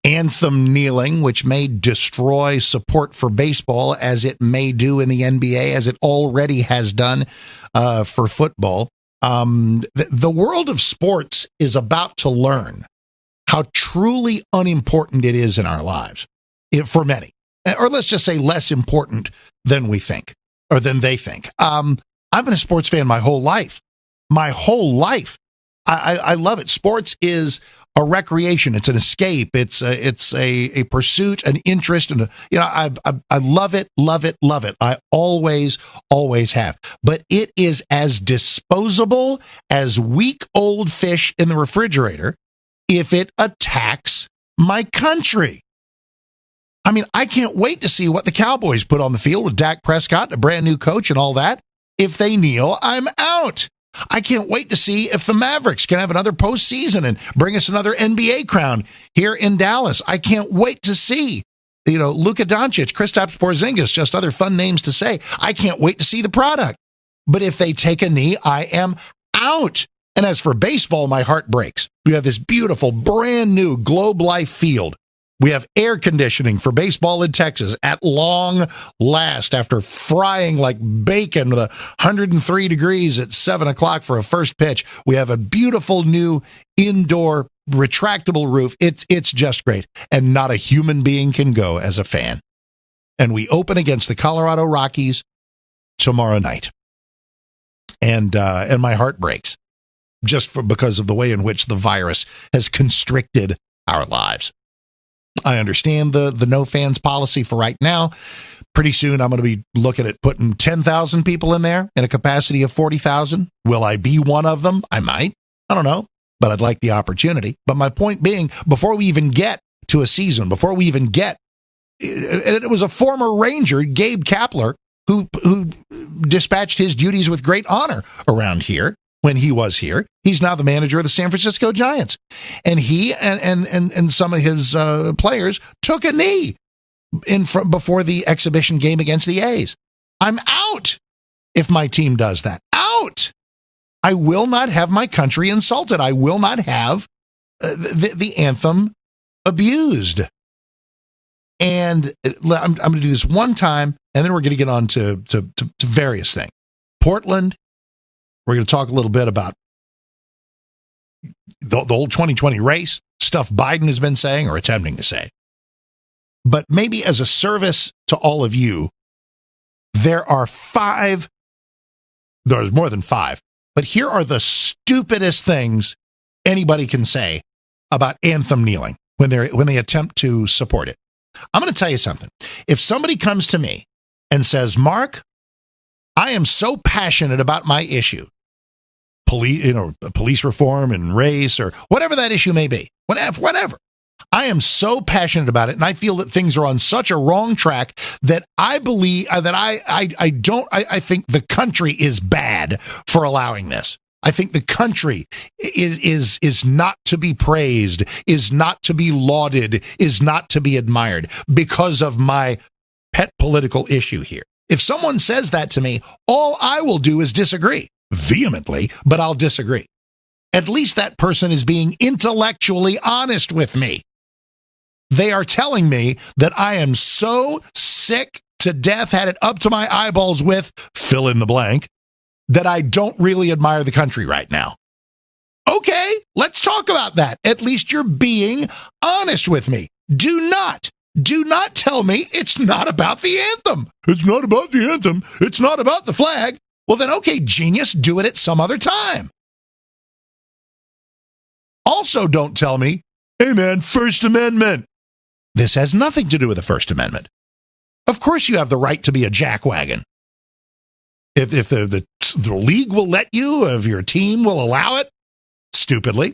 Anthem kneeling, which may destroy support for baseball as it may do in the NBA, as it already has done for football. The world of sports is about to learn how truly unimportant it is in our lives, for many, or let's just say less important than we think, or than they think. I've been a sports fan my whole life. I love it. Sports is a recreation. It's an escape. It's a pursuit, an interest, and I love it. I always have. But it is as disposable as week old fish in the refrigerator if it attacks my country. I mean, I can't wait to see what the Cowboys put on the field with Dak Prescott, a brand new coach, and all that. If they kneel, I'm out. I can't wait to see if the Mavericks can have another postseason and bring us another NBA crown here in Dallas. I can't wait to see, Luka Doncic, Kristaps Porzingis, just other fun names to say. I can't wait to see the product. But if they take a knee, I am out. And as for baseball, my heart breaks. We have this beautiful, brand new Globe Life field. We have air conditioning for baseball in Texas at long last after frying like bacon with 103 degrees at 7 o'clock for a first pitch. We have a beautiful new indoor retractable roof. It's just great. And not a human being can go as a fan. And we open against the Colorado Rockies tomorrow night. And my heart breaks just because of the way in which the virus has constricted our lives. I understand the no fans policy for right now. Pretty soon I'm going to be looking at putting 10,000 people in there in a capacity of 40,000. Will I be one of them? I might. I don't know, but I'd like the opportunity. But my point being, before we even get to a season, before we even get, it was a former Ranger, Gabe Kapler, who dispatched his duties with great honor around here. When he was here, he's now the manager of the San Francisco Giants, and he and some of his players took a knee before the exhibition game against the A's. I'm out if my team does that. Out. I will not have my country insulted. I will not have the anthem abused. And I'm going to do this one time, and then we're going to get on to various things. Portland. We're going to talk a little bit about the whole 2020 race, stuff Biden has been saying or attempting to say. But maybe as a service to all of you, there's more than 5, but here are the stupidest things anybody can say about Anthem kneeling when they attempt to support it. I'm going to tell you something. If somebody comes to me and says, Mark, I am so passionate about my issue, police reform and race or whatever that issue may be, whatever. I am so passionate about it, and I feel that things are on such a wrong track that I believe that I think the country is bad for allowing this. I think the country is not to be praised, is not to be lauded, is not to be admired because of my pet political issue here. If someone says that to me, all I will do is disagree vehemently, but I'll disagree. At least that person is being intellectually honest with me. They are telling me that I am so sick to death, had it up to my eyeballs with fill in the blank, that I don't really admire the country right now. Okay, let's talk about that. At least you're being honest with me. Do not tell me it's not about the anthem. It's not about the anthem. It's not about the flag. Well, then, okay, genius, do it at some other time. Also, don't tell me, hey, man, First Amendment. This has nothing to do with the First Amendment. Of course you have the right to be a jackwagon. If the league will let you, if your team will allow it, stupidly.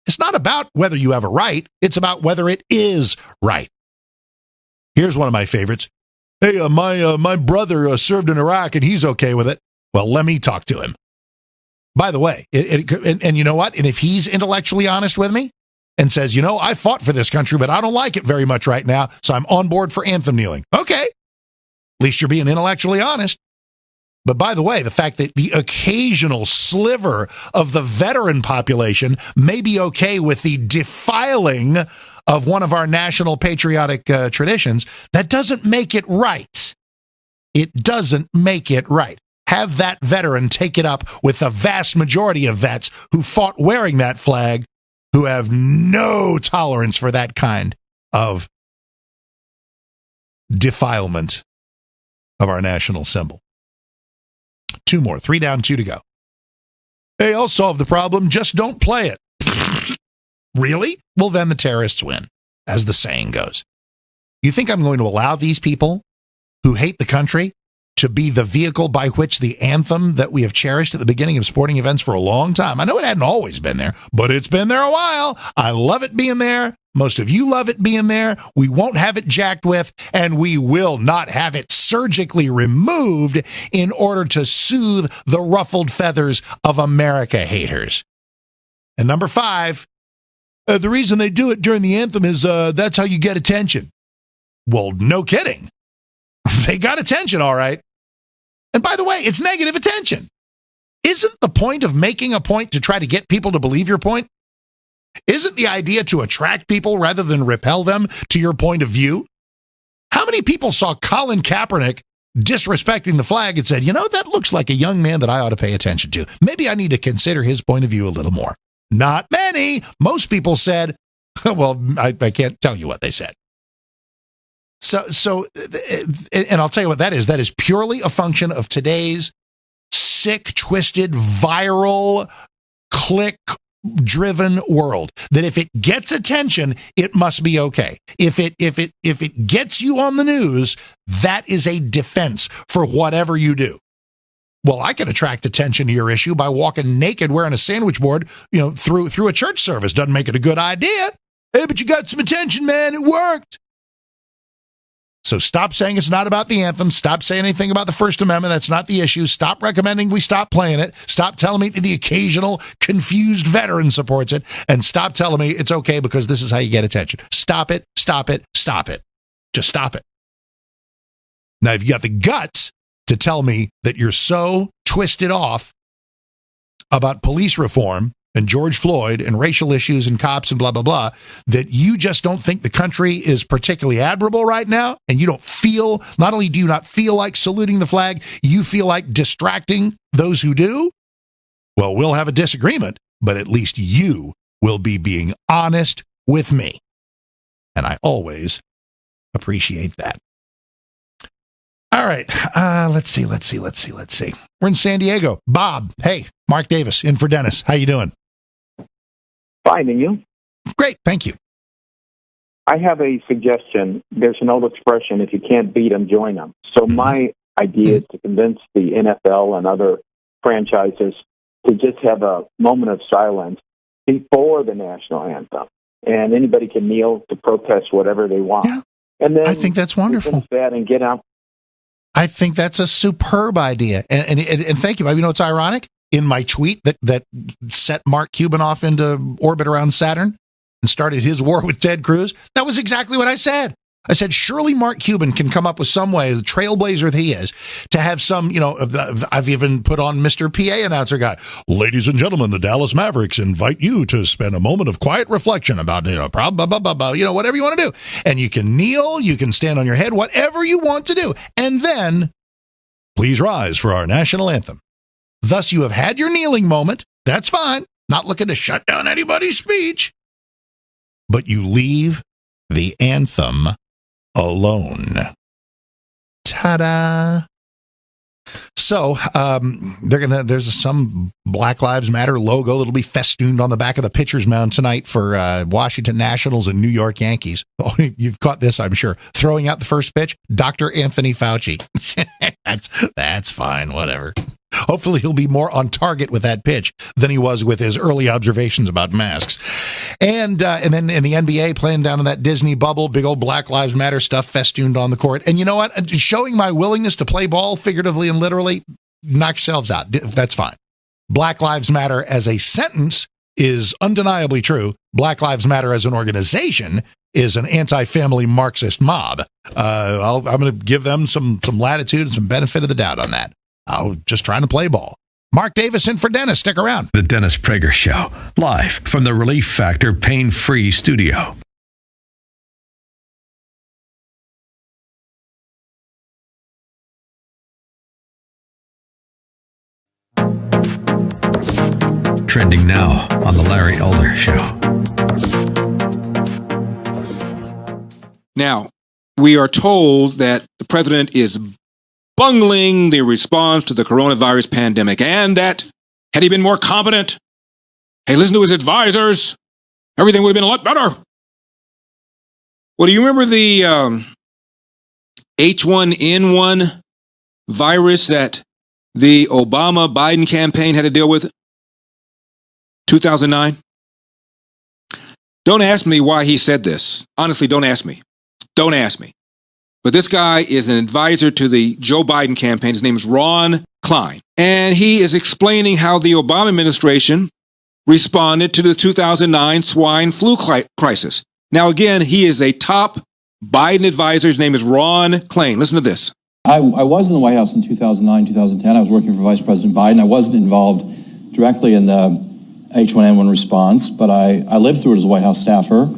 It's not about whether you have a right. It's about whether it is right. Here's one of my favorites. Hey, my brother served in Iraq and he's okay with it. Well, let me talk to him. By the way, and you know what? And if he's intellectually honest with me and says, I fought for this country, but I don't like it very much right now, so I'm on board for anthem kneeling. Okay. At least you're being intellectually honest. But by the way, the fact that the occasional sliver of the veteran population may be okay with the defiling of one of our national patriotic traditions, that doesn't make it right. It doesn't make it right. Have that veteran take it up with the vast majority of vets who fought wearing that flag, who have no tolerance for that kind of defilement of our national symbol. 2 more, 3 down, 2 to go. Hey, I'll solve the problem, just don't play it. Really? Well, then the terrorists win, as the saying goes. You think I'm going to allow these people who hate the country to be the vehicle by which the anthem that we have cherished at the beginning of sporting events for a long time? I know it hadn't always been there, but it's been there a while. I love it being there. Most of you love it being there. We won't have it jacked with, and we will not have it surgically removed in order to soothe the ruffled feathers of America haters. And number 5, the reason they do it during the anthem is that's how you get attention. Well, no kidding. They got attention, all right. And by the way, it's negative attention. Isn't the point of making a point to try to get people to believe your point? Isn't the idea to attract people rather than repel them to your point of view? How many people saw Colin Kaepernick disrespecting the flag and said, that looks like a young man that I ought to pay attention to. Maybe I need to consider his point of view a little more. Not many. Most people said, well, I can't tell you what they said. So, and I'll tell you what that is. That is purely a function of today's sick, twisted, viral, click-driven world. That if it gets attention, it must be okay. If it gets you on the news, that is a defense for whatever you do. Well, I can attract attention to your issue by walking naked wearing a sandwich board, through a church service. Doesn't make it a good idea. Hey, but you got some attention, man. It worked. So stop saying it's not about the anthem. Stop saying anything about the First Amendment. That's not the issue. Stop recommending we stop playing it. Stop telling me that the occasional confused veteran supports it. And stop telling me it's okay because this is how you get attention. Stop it, stop it, stop it. Just stop it. Now, if you got the guts to tell me that you're so twisted off about police reform and George Floyd and racial issues and cops and blah, blah, blah, that you just don't think the country is particularly admirable right now, and you don't feel, not only do you not feel like saluting the flag, you feel like distracting those who do, well, we'll have a disagreement, but at least you will be being honest with me. And I always appreciate that. All right, let's see. We're in San Diego. Bob, hey, Mark Davis, in for Dennis. How you doing? Fine, and you? Great, thank you. I have a suggestion. There's an old expression, if you can't beat them, join them. So my idea is to convince the NFL and other franchises to just have a moment of silence before the national anthem. And anybody can kneel to protest whatever they want. Yeah, and then I think that's wonderful. That and get out. I think that's a superb idea. And thank you. It's ironic. in my tweet that set Mark Cuban off into orbit around Saturn and started his war with Ted Cruz? That was exactly what I said. I said, surely Mark Cuban can come up with some way, the trailblazer that he is, to have some, I've even put on Mr. PA announcer guy. Ladies and gentlemen, the Dallas Mavericks invite you to spend a moment of quiet reflection about, whatever you want to do. And you can kneel, you can stand on your head, whatever you want to do. And then, please rise for our national anthem. Thus, you have had your kneeling moment. That's fine. Not looking to shut down anybody's speech. But you leave the anthem alone. Ta-da! So there's some Black Lives Matter logo that'll be festooned on the back of the pitcher's mound tonight for Washington Nationals and New York Yankees. Oh, you've caught this, I'm sure. Throwing out the first pitch, Dr. Anthony Fauci. That's fine, whatever. Hopefully he'll be more on target with that pitch than he was with his early observations about masks. And then in the NBA, playing down in that Disney bubble, big old Black Lives Matter stuff festooned on the court. And you know what? Showing my willingness to play ball figuratively and literally, knock yourselves out. That's fine. Black Lives Matter as a sentence is undeniably true. Black Lives Matter as an organization is an anti-family Marxist mob. I'm going to give them some latitude and some benefit of the doubt on that. Just trying to play ball. Mark Davis in for Dennis. Stick around. The Dennis Prager Show, live from the Relief Factor Pain-Free Studio. Trending now on the Larry Elder Show. Now, we are told that the president is bungling the response to the coronavirus pandemic, and that had he been more competent, hey, listen to his advisors, everything would have been a lot better. Well, do you remember the H1N1 virus that the Obama-Biden campaign had to deal with? 2009? Don't ask me why he said this. Honestly, don't ask me. Don't ask me. But this guy is an advisor to the Joe Biden campaign. His name is Ron Klein. And he is explaining how the Obama administration responded to the 2009 swine flu crisis. Now, again, he is a top Biden advisor. His name is Ron Klein. Listen to this. I was in the White House in 2009, 2010. I was working for Vice President Biden. I wasn't involved directly in the H1N1 response, but I lived through it as a White House staffer.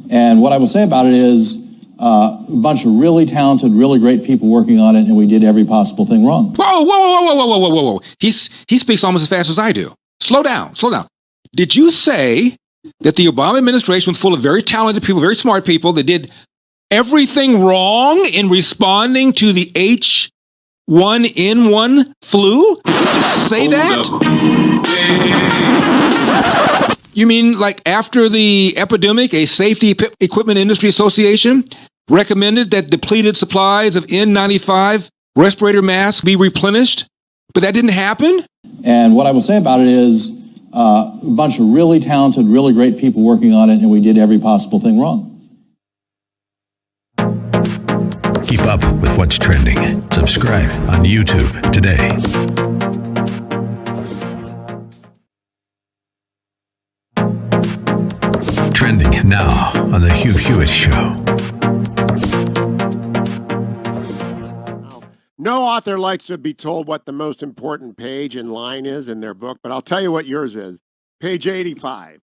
And what I will say about it is, a bunch of really talented, really great people working on it, and we did every possible thing wrong. Whoa. He speaks almost as fast as I do. Slow down. Did you say that the Obama administration was full of very talented people, very smart people that did everything wrong in responding to the H1N1 flu? Did you just say that? You mean like after the epidemic, a Safety Equipment Industry Association recommended that depleted supplies of N95 respirator masks be replenished, but that didn't happen? And what I will say about it is a bunch of really talented, really great people working on it, and we did every possible thing wrong. Keep up with what's trending. Subscribe on YouTube today. Trending now on the Hugh Hewitt Show. No author likes to be told what the most important page and line is in their book, but I'll tell you what yours is. Page 85.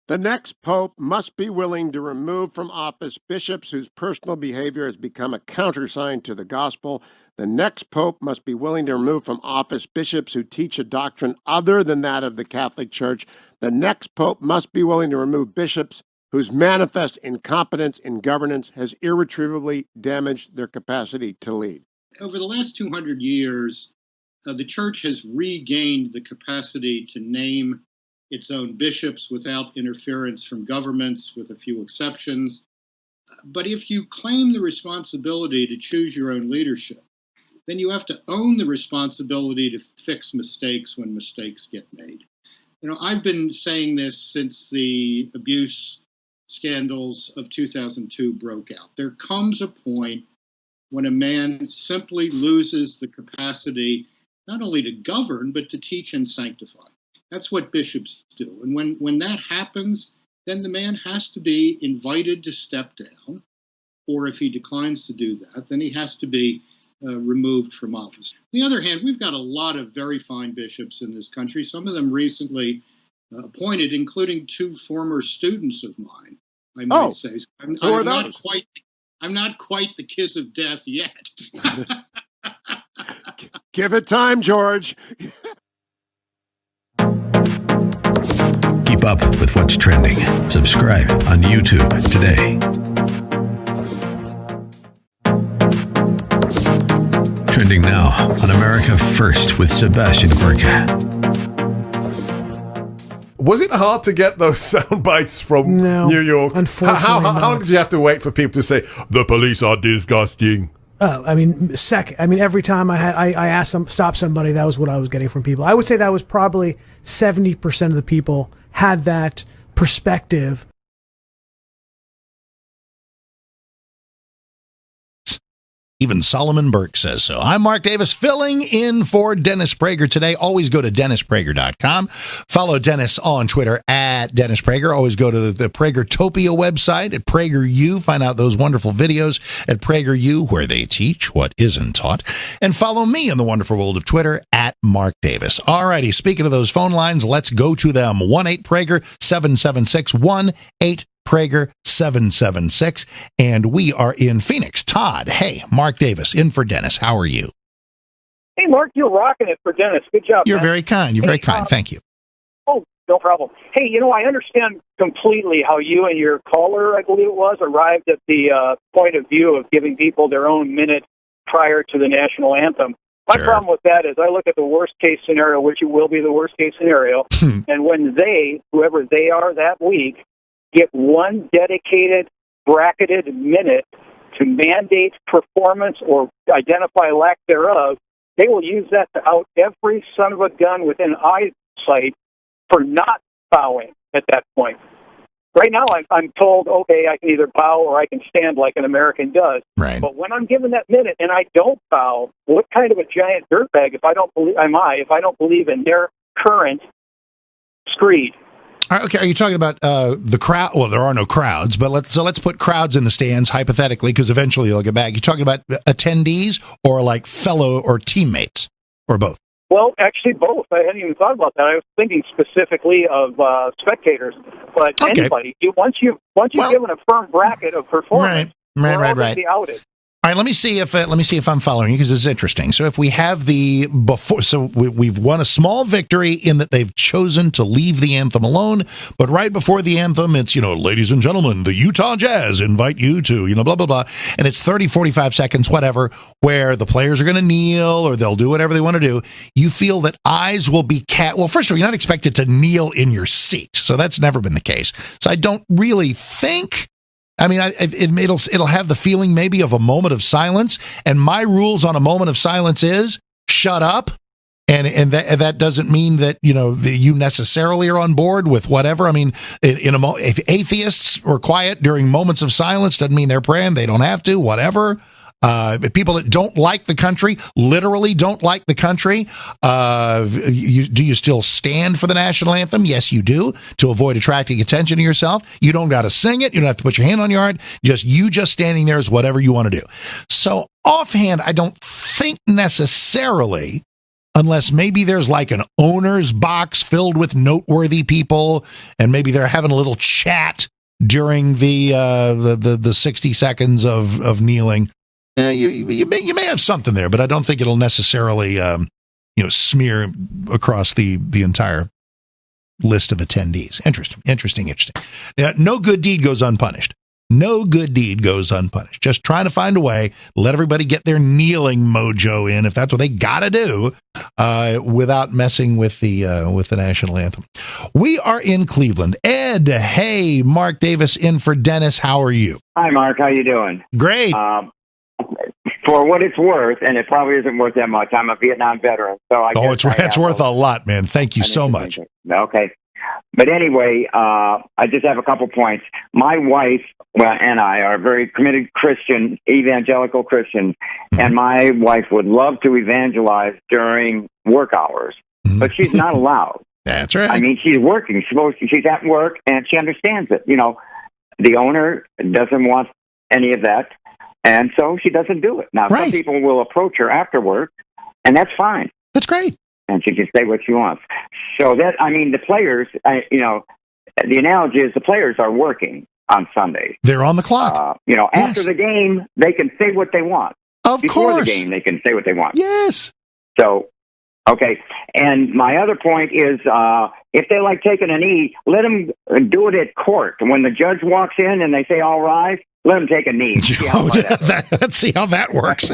The next pope must be willing to remove from office bishops whose personal behavior has become a countersign to the gospel. The next pope must be willing to remove from office bishops who teach a doctrine other than that of the Catholic Church. The next pope must be willing to remove bishops whose manifest incompetence in governance has irretrievably damaged their capacity to lead. Over the last 200 years, the church has regained the capacity to name its own bishops without interference from governments, with a few exceptions. But if you claim the responsibility to choose your own leadership, then you have to own the responsibility to fix mistakes when mistakes get made. You know, I've been saying this since the abuse scandals of 2002 broke out. There comes a point when a man simply loses the capacity not only to govern, but to teach and sanctify. That's what bishops do. And when that happens, then the man has to be invited to step down, or if he declines to do that, then he has to be removed from office. On the other hand, we've got a lot of very fine bishops in this country, some of them recently appointed, including 2 former students of mine, I might say. I'm not quite the kiss of death yet. Give it time, George. Keep up with what's trending. Subscribe on YouTube today. Trending now on America First with Sebastian Gorka. Was it hard to get those sound bites from New York? Unfortunately, how long did you have to wait for people to say, the police are disgusting? Oh, I mean, every time I asked stop somebody, that was what I was getting from people. I would say that was probably 70% of the people had that perspective. Even Solomon Burke says so. I'm Mark Davis, filling in for Dennis Prager today. Always go to DennisPrager.com. Follow Dennis on Twitter at Dennis Prager. Always go to the Pragertopia website at PragerU. Find out those wonderful videos at PragerU, where they teach what isn't taught. And follow me in the wonderful world of Twitter at Mark Davis. All righty, speaking of those phone lines, let's go to them. 1-8-Prager-776, 1-8-Prager 776, and we are in Phoenix. Todd, hey, Mark Davis, in for Dennis. How are you? Hey, Mark, you're rocking it for Dennis. Good job. You're man. very kind. You're very kind. Thank you. Oh, no problem. Hey, I understand completely how you and your caller, I believe it was, arrived at the point of view of giving people their own minute prior to the national anthem. My problem with that is I look at the worst case scenario, which it will be the worst case scenario, and when whoever they are that week, get one dedicated, bracketed minute to mandate performance or identify lack thereof, they will use that to out every son of a gun within eyesight for not bowing at that point. Right now, I'm told, okay, I can either bow or I can stand like an American does. Right. But when I'm given that minute and I don't bow, what kind of a giant dirtbag if I don't believe in their current screed? Okay, are you talking about the crowd? Well, there are no crowds, but let's put crowds in the stands hypothetically, because eventually they'll get back. You're talking about attendees or like fellow or teammates or both? Well, actually both. I hadn't even thought about that. I was thinking specifically of spectators, but anybody. Once you've given a firm bracket of performance, right. Be outed. All right, let me see if I'm following you, because this is interesting. So if we have we've won a small victory in that they've chosen to leave the anthem alone, but right before the anthem, it's, ladies and gentlemen, the Utah Jazz invite you to, blah, blah, blah. And it's 30, 45 seconds, whatever, where the players are going to kneel or they'll do whatever they want to do. You feel that eyes will be well, first of all, you're not expected to kneel in your seat. So that's never been the case. So I don't really think... it'll have the feeling maybe of a moment of silence, and my rules on a moment of silence is shut up, and that doesn't mean that you necessarily are on board with whatever. If atheists are quiet during moments of silence, doesn't mean they're praying. They don't have to. Whatever. People that don't like the country, literally don't like the country, do you still stand for the national anthem? Yes, you do, to avoid attracting attention to yourself. You don't got to sing it. You don't have to put your hand on your heart. Just standing there is whatever you want to do. So offhand, I don't think necessarily, unless maybe there's like an owner's box filled with noteworthy people, and maybe they're having a little chat during the 60 seconds of kneeling. You may have something there, but I don't think it'll necessarily smear across the entire list of attendees. Interesting. Now, no good deed goes unpunished. No good deed goes unpunished. Just trying to find a way, let everybody get their kneeling mojo in, if that's what they got to do, without messing with the national anthem. We are in Cleveland. Ed, hey, Mark Davis in for Dennis. How are you? Hi, Mark. How you doing? Great. For what it's worth, and it probably isn't worth that much, I'm a Vietnam veteran, so it's worth a lot, man. Thank you so much. Okay. But anyway, I just have a couple points. My wife and I are very committed Christian, evangelical Christians, and my wife would love to evangelize during work hours, but she's not allowed. That's right. I mean, she's working. She's at work, and she understands it. You know, the owner doesn't want any of that, and so she doesn't do it. Now, some people will approach her after work, and that's fine. That's great. And she can say what she wants. So that, I mean, the players, you know, the analogy is the players are working on Sunday. They're on the clock. You know, after the game, they can say what they want. Before the game, they can say what they want. Yes. So, okay. And my other point is, if they like taking a knee, let them do it at court. When the judge walks in and they say, all rise, let them take a knee. Let's see how that works.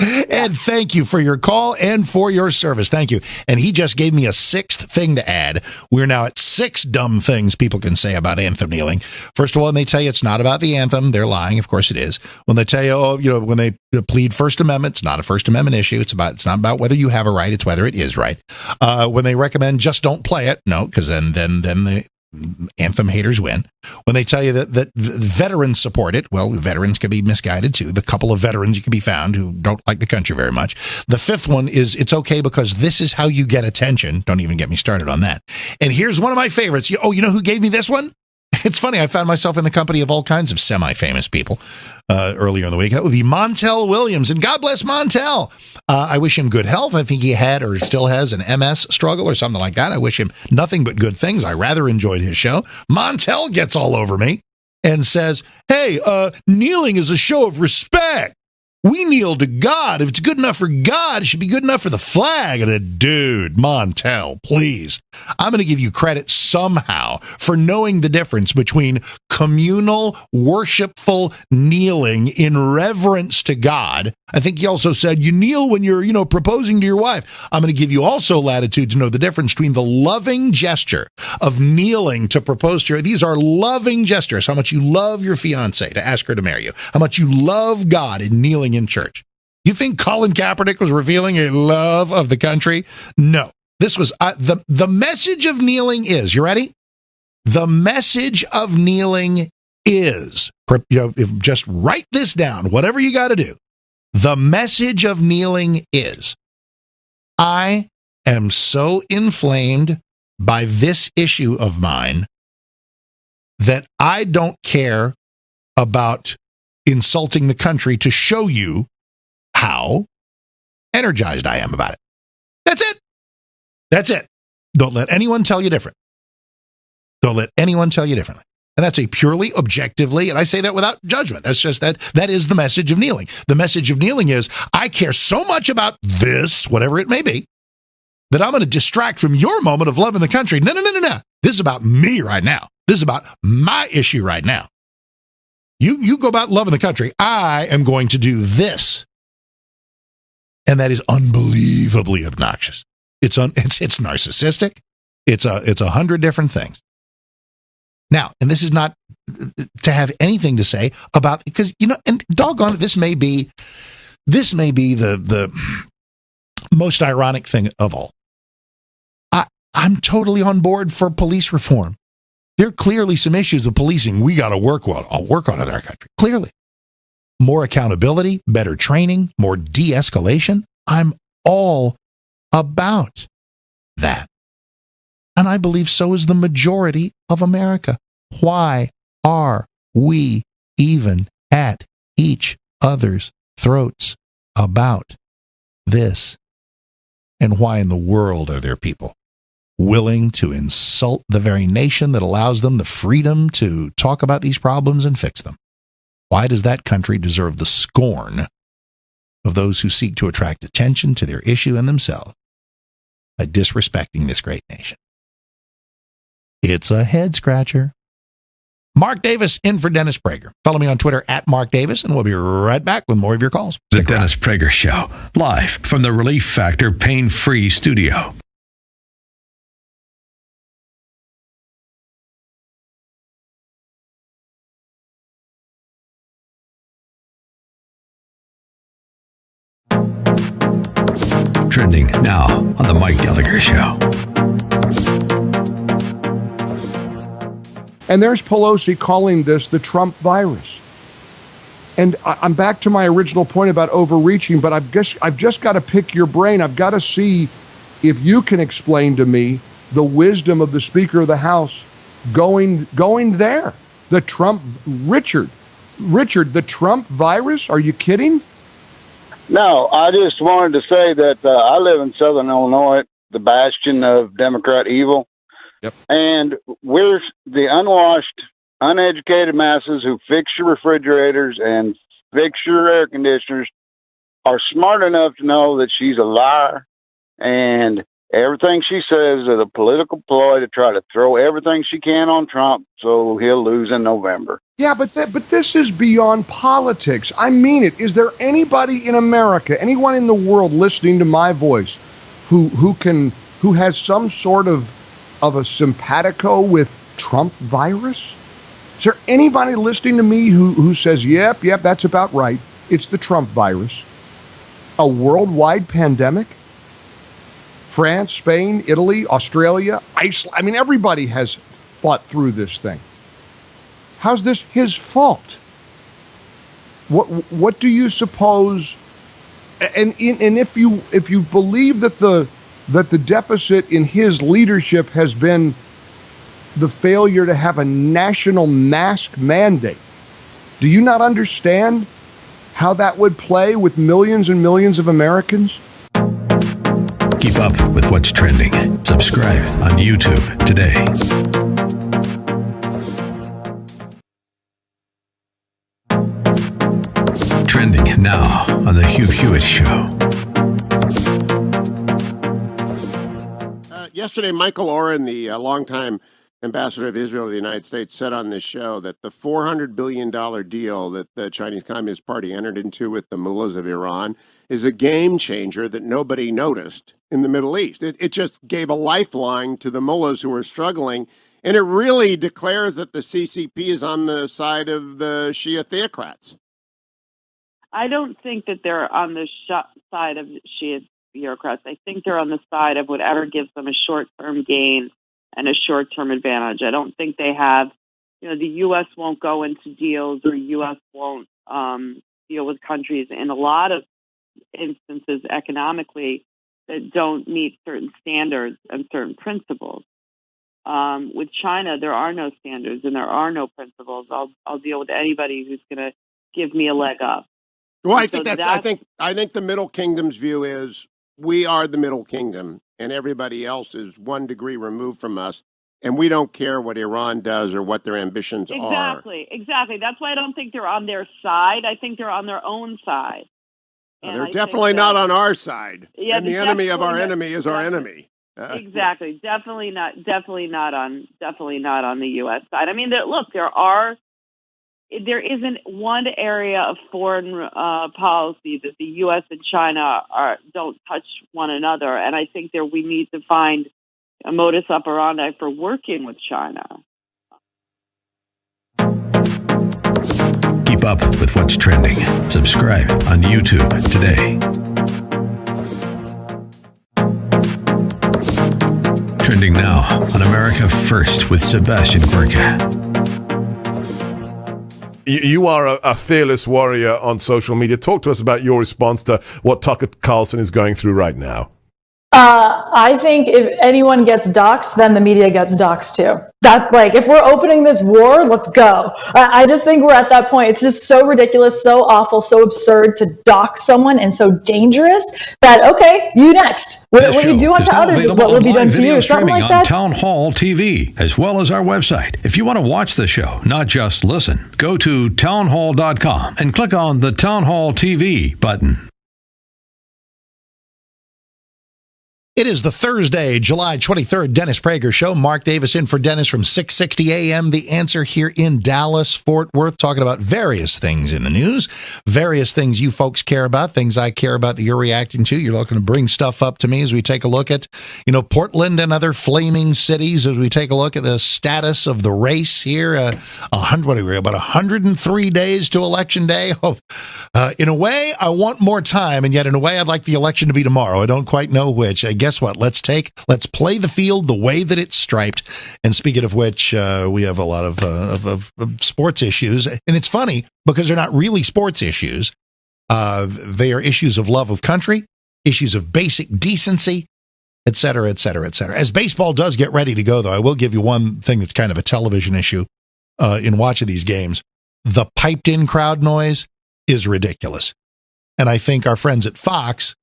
Ed, thank you for your call and for your service. Thank you. And he just gave me a sixth thing to add. We're now at 6 dumb things people can say about anthem kneeling. First of all, when they tell you it's not about the anthem, they're lying. Of course it is. When they tell you, when they plead First Amendment, it's not a First Amendment issue. It's not about whether you have a right. It's whether it is right. When they recommend just don't play it, no, because then the anthem haters win. When they tell you that veterans support it, well, veterans can be misguided too. The couple of veterans you can be found who don't like the country very much. The fifth one is it's okay because this is how you get attention. Don't even get me started on that. And here's one of my favorites. You know who gave me this one? It's funny. I found myself in the company of all kinds of semi-famous people earlier in the week. That would be Montel Williams. And God bless Montel. I wish him good health. I think he had or still has an MS struggle or something like that. I wish him nothing but good things. I rather enjoyed his show. Montel gets all over me and says, hey, kneeling is a show of respect. We kneel to God. If it's good enough for God, it should be good enough for the flag. And dude, Montel, please. I'm going to give you credit somehow for knowing the difference between communal, worshipful kneeling in reverence to God. I think he also said you kneel when you're, proposing to your wife. I'm going to give you also latitude to know the difference between the loving gesture of kneeling to propose to her. These are loving gestures. How much you love your fiance to ask her to marry you. How much you love God in kneeling in church. You think Colin Kaepernick was revealing a love of the country? No. This was the message of kneeling is, you ready? The message of kneeling is, just write this down, whatever you got to do. The message of kneeling is, I am so inflamed by this issue of mine that I don't care about insulting the country to show you how energized I am about it. That's it. That's it. Don't let anyone tell you different. Don't let anyone tell you differently. And that's a purely objectively, and I say that without judgment. That's just that is the message of kneeling. The message of kneeling is, I care so much about this, whatever it may be, that I'm going to distract from your moment of loving the country. No. This is about me right now. This is about my issue right now. You go about loving the country. I am going to do this. And that is unbelievably obnoxious. It's narcissistic. It's 100 different things. Now, and this is not to have anything to say about, because, and doggone it, this may be the most ironic thing of all. I'm totally on board for police reform. There are clearly some issues of policing we got to work on. I'll work on in our country. Clearly. More accountability, better training, more de-escalation. I'm all about that. And I believe so is the majority of America. Why are we even at each other's throats about this? And why in the world are there people willing to insult the very nation that allows them the freedom to talk about these problems and fix them? Why does that country deserve the scorn of those who seek to attract attention to their issue and themselves by disrespecting this great nation? It's a head scratcher. Mark Davis in for Dennis Prager. Follow me on Twitter at Mark Davis, and we'll be right back with more of your calls. The Dennis Prager Show, live from the Relief Factor Pain-Free Studio. Trending now on the Mike Gallagher Show. And there's Pelosi calling this the Trump virus. And I'm back to my original point about overreaching, but I've just got to pick your brain. I've got to see if you can explain to me the wisdom of the Speaker of the House going there. The Trump, Richard, the Trump virus? Are you kidding? No, I just wanted to say that I live in Southern Illinois, the bastion of Democrat evil. Yep. And we're the unwashed, uneducated masses who fix your refrigerators and fix your air conditioners are smart enough to know that she's a liar, and everything she says is a political ploy to try to throw everything she can on Trump so he'll lose in November. Yeah, but this is beyond politics. I mean it. Is there anybody in America, anyone in the world listening to my voice who has some sort of a simpatico with Trump virus? Is there anybody listening to me who says, yep, that's about right. It's the Trump virus. A worldwide pandemic? France, Spain, Italy, Australia, Iceland. I mean, everybody has fought through this thing. How's this his fault? What do you suppose? And if you believe that the deficit in his leadership has been the failure to have a national mask mandate, do you not understand how that would play with millions and millions of Americans? Keep up with what's trending. Subscribe on YouTube today. Trending now on The Hugh Hewitt Show. Yesterday, Michael Oren, the longtime ambassador of Israel to the United States, said on this show that the $400 billion deal that the Chinese Communist Party entered into with the mullahs of Iran is a game changer that nobody noticed in the Middle East. It just gave a lifeline to the mullahs who were struggling, and it really declares that the CCP is on the side of the Shia theocrats. I don't think that they're on the side of Shia bureaucrats. I think they're on the side of whatever gives them a short-term gain and a short-term advantage. I don't think they have, the U.S. won't go into deals, or U.S. won't deal with countries in a lot of instances economically that don't meet certain standards and certain principles. With China, there are no standards and there are no principles. I'll deal with anybody who's going to give me a leg up. Well, I think I think the Middle Kingdom's view is we are the Middle Kingdom, and everybody else is 1 degree removed from us, and we don't care what Iran does or what their ambitions are. Exactly. That's why I don't think they're on their side. I think they're on their own side. They're definitely not on our side. Yeah, and the enemy of our enemy is our enemy. Exactly. Definitely not on the U.S. side. I mean, there isn't one area of foreign policy that the U.S. and China don't touch one another, and I think we need to find a modus operandi for working with China. Keep up with what's trending. Subscribe on YouTube today. Trending now on America First with Sebastian Gorka. You are a fearless warrior on social media. Talk to us about your response to what Tucker Carlson is going through right now. I think if anyone gets doxxed, then the media gets doxxed too. That's if we're opening this war, let's go. I just think we're at that point. It's just so ridiculous, so awful, so absurd to dox someone and so dangerous that, okay, you next. What you do unto others is what will be done to you. Something like that. On Town Hall TV, as well as our website. If you want to watch the show, not just listen, go to townhall.com and click on the Town Hall TV button. It is the Thursday, July 23rd, Dennis Prager Show. Mark Davis in for Dennis from 6:60 a.m. The Answer here in Dallas, Fort Worth, talking about various things in the news, various things you folks care about, things I care about that you're reacting to. You're looking to bring stuff up to me as we take a look at, Portland and other flaming cities, as we take a look at the status of the race here. About 103 days to Election Day. In a way, I want more time, and yet in a way, I'd like the election to be tomorrow. I don't quite know which. I guess guess what? Let's play the field the way that it's striped. And speaking of which, we have a lot of sports issues. And it's funny because they're not really sports issues. They are issues of love of country, issues of basic decency, et cetera, et cetera, et cetera. As baseball does get ready to go, though, I will give you one thing that's kind of a television issue in watching these games. The piped-in crowd noise is ridiculous. And I think our friends at Fox,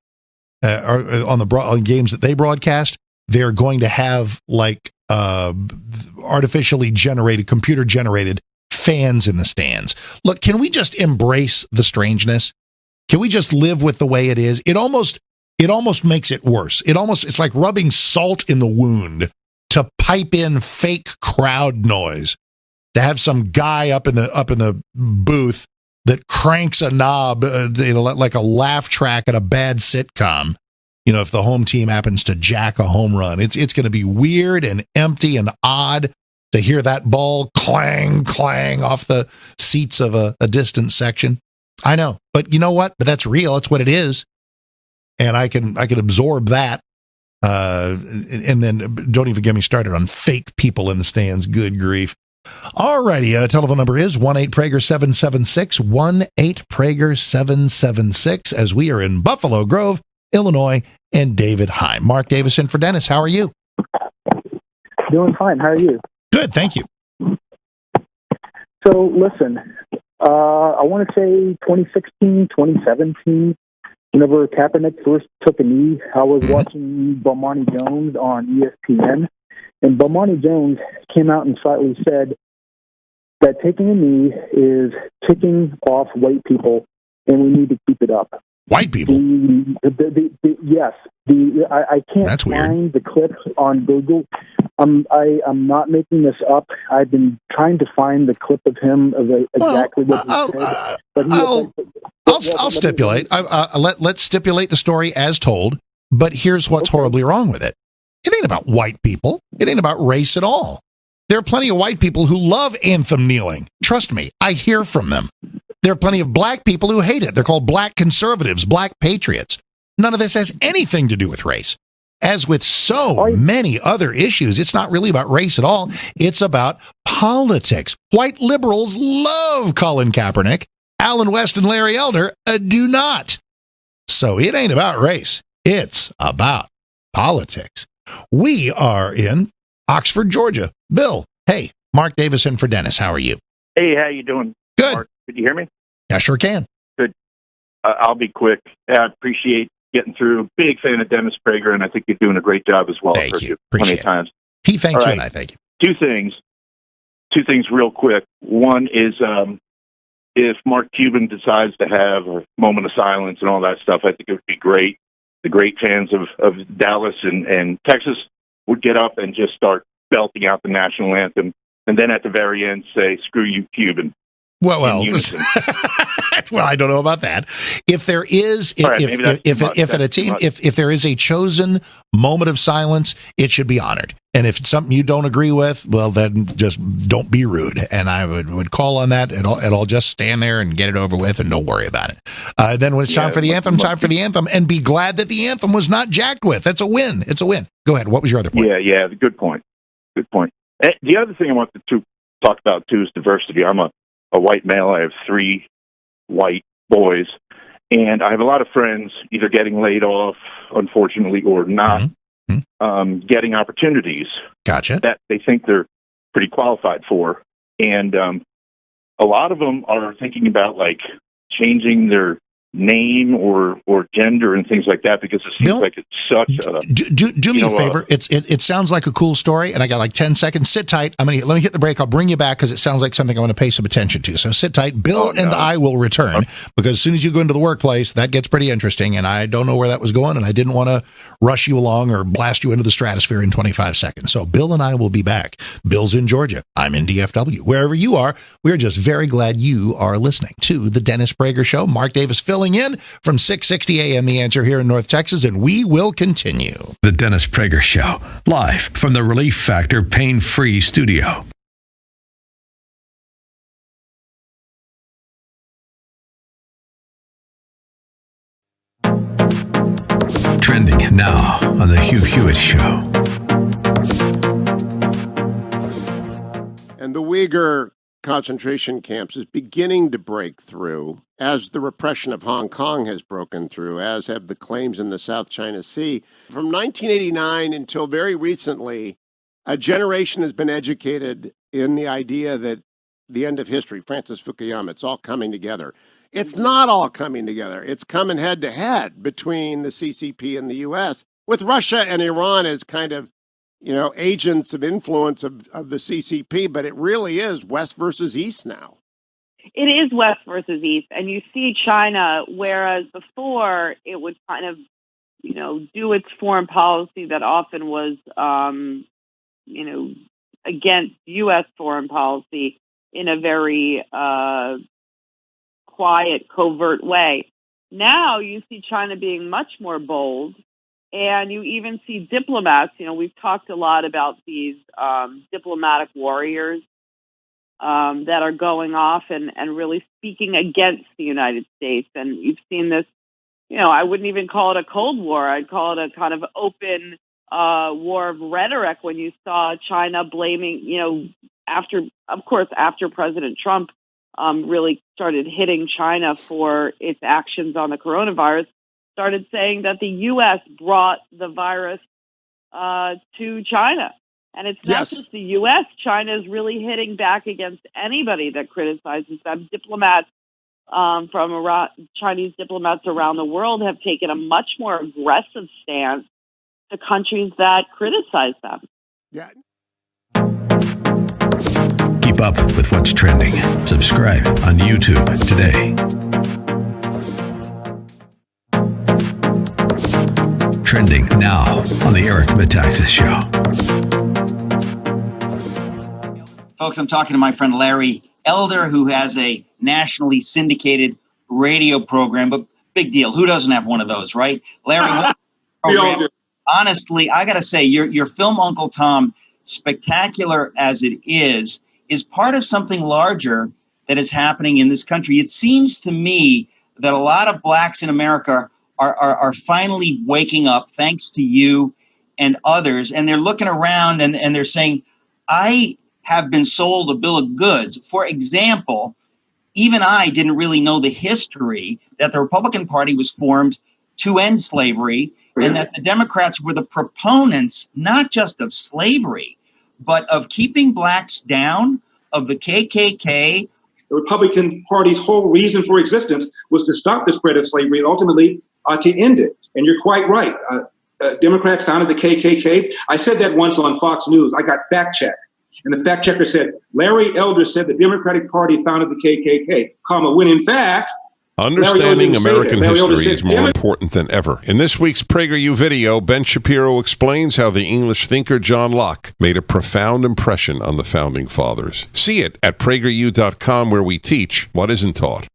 on games that they broadcast, they're going to have like artificially generated, computer-generated fans in the stands. Look, can we just embrace the strangeness? Can we just live with the way it is? It almost makes it worse. It's like rubbing salt in the wound to pipe in fake crowd noise, to have some guy up in the booth that cranks a knob, like a laugh track at a bad sitcom. If the home team happens to jack a home run, it's going to be weird and empty and odd to hear that ball clang, clang off the seats of a distant section. I know, but you know what? But that's real. It's what it is. And I can absorb that. And then don't even get me started on fake people in the stands. Good grief. All righty. Telephone number is 1-8-PRAGER-776, 1-8-PRAGER-776, as we are in Buffalo Grove, Illinois, and David Heim. Mark Davis in for Dennis. How are you? Doing fine. How are you? Good. Thank you. So, listen, I want to say 2016, 2017, whenever Kaepernick first took a knee, I was watching Bomani Jones on ESPN, and Bomani Jones came out and slightly said that taking a knee is ticking off white people, and we need to keep it up. White people? Yes. I can't find the clip on Google. I'm not making this up. I've been trying to find the clip of him of exactly what he said. But I'll stipulate. Let's stipulate the story as told. But here's what's horribly wrong with it. It ain't about white people. It ain't about race at all. There are plenty of white people who love anthem kneeling. Trust me, I hear from them. There are plenty of black people who hate it. They're called black conservatives, black patriots. None of this has anything to do with race. As with so many other issues, it's not really about race at all. It's about politics. White liberals love Colin Kaepernick. Alan West and Larry Elder do not. So it ain't about race. It's about politics. We are in Oxford, Georgia. Bill, hey, Mark Davis in for Dennis. How are you? Hey, how you doing? Good. Mark, could you hear me? I sure can. Good. I'll be quick. I appreciate getting through. Big fan of Dennis Prager, and I think you're doing a great job as well. Thank you. Plenty Appreciate of times. He thanks All you, right. and I thank you. Two things real quick. One is if Mark Cuban decides to have a moment of silence and all that stuff, I think it would be great. The great fans of Dallas and Texas would get up and just start belting out the national anthem, and then at the very end say, "Screw you, Cuban." Well, well, I don't know about that. If there is, if there is a chosen moment of silence, it should be honored. And if it's something you don't agree with, well, then just don't be rude. And I would call on that, and I'll just stand there and get it over with, and don't worry about it. Then when it's time for the anthem, and be glad that the anthem was not jacked with. That's a win. It's a win. Go ahead. What was your other point? Yeah, good point. Good point. The other thing I wanted to talk about too is diversity. I'm a white male. I have 3 white boys, and I have a lot of friends either getting laid off, unfortunately, or not getting opportunities that they think they're pretty qualified for. And a lot of them are thinking about like changing their name or gender and things like that, because it seems like it's such a do me a favor. It sounds like a cool story, and I got like 10 seconds. Sit tight. Let me hit the break. I'll bring you back because it sounds like something I want to pay some attention to. So sit tight. Bill and I will return, because as soon as you go into the workplace, that gets pretty interesting, and I don't know where that was going, and I didn't want to rush you along or blast you into the stratosphere in 25 seconds. So Bill and I will be back. Bill's in Georgia. I'm in DFW. Wherever you are, we're just very glad you are listening to the Dennis Prager Show. Mark Davis filling in from 660 AM The Answer here in North Texas, and we will continue. The Dennis Prager Show, live from the Relief Factor Pain-Free Studio. Trending now on The Hugh Hewitt Show. And the Uyghur concentration camps is beginning to break through as the repression of Hong Kong has broken through, as have the claims in the South China Sea. From 1989 until very recently, a generation has been educated in the idea that the end of history, Francis Fukuyama, it's all coming together. It's not all coming together. It's coming head to head between the CCP and the U.S., with Russia and Iran as kind of, agents of influence of the CCP, but it really is West versus East now. It is West versus East, and you see China, whereas before it would kind of, do its foreign policy that often was, against U.S. foreign policy in a very quiet, covert way. Now you see China being much more bold, and you even see diplomats. We've talked a lot about these diplomatic warriors that are going off and really speaking against the United States. And you've seen this, I wouldn't even call it a Cold War. I'd call it a kind of open war of rhetoric when you saw China blaming, after President Trump really started hitting China for its actions on the coronavirus, started saying that the U.S. brought the virus to China. And it's not just the U.S. China is really hitting back against anybody that criticizes them. Diplomats Chinese diplomats around the world have taken a much more aggressive stance to countries that criticize them. Yeah. Keep up with what's trending. Subscribe on YouTube today. Trending now on the Eric Metaxas Show. Folks, I'm talking to my friend Larry Elder, who has a nationally syndicated radio program, but big deal. Who doesn't have one of those, right? Larry, honestly, I got to say, your film Uncle Tom, spectacular as it is part of something larger that is happening in this country. It seems to me that a lot of blacks in America are finally waking up, thanks to you and others, and they're looking around and they're saying, I have been sold a bill of goods. For example, even I didn't really know the history that the Republican Party was formed to end slavery, and that the Democrats were the proponents, not just of slavery, but of keeping blacks down, of the KKK. The Republican Party's whole reason for existence was to stop the spread of slavery and ultimately to end it. And you're quite right. Democrats founded the KKK. I said that once on Fox News. I got fact-checked. And the fact checker said, Larry Elder said the Democratic Party founded the KKK, when in fact, understanding American history is more important than ever. In this week's PragerU video, Ben Shapiro explains how the English thinker John Locke made a profound impression on the Founding Fathers. See it at PragerU.com, where we teach what isn't taught.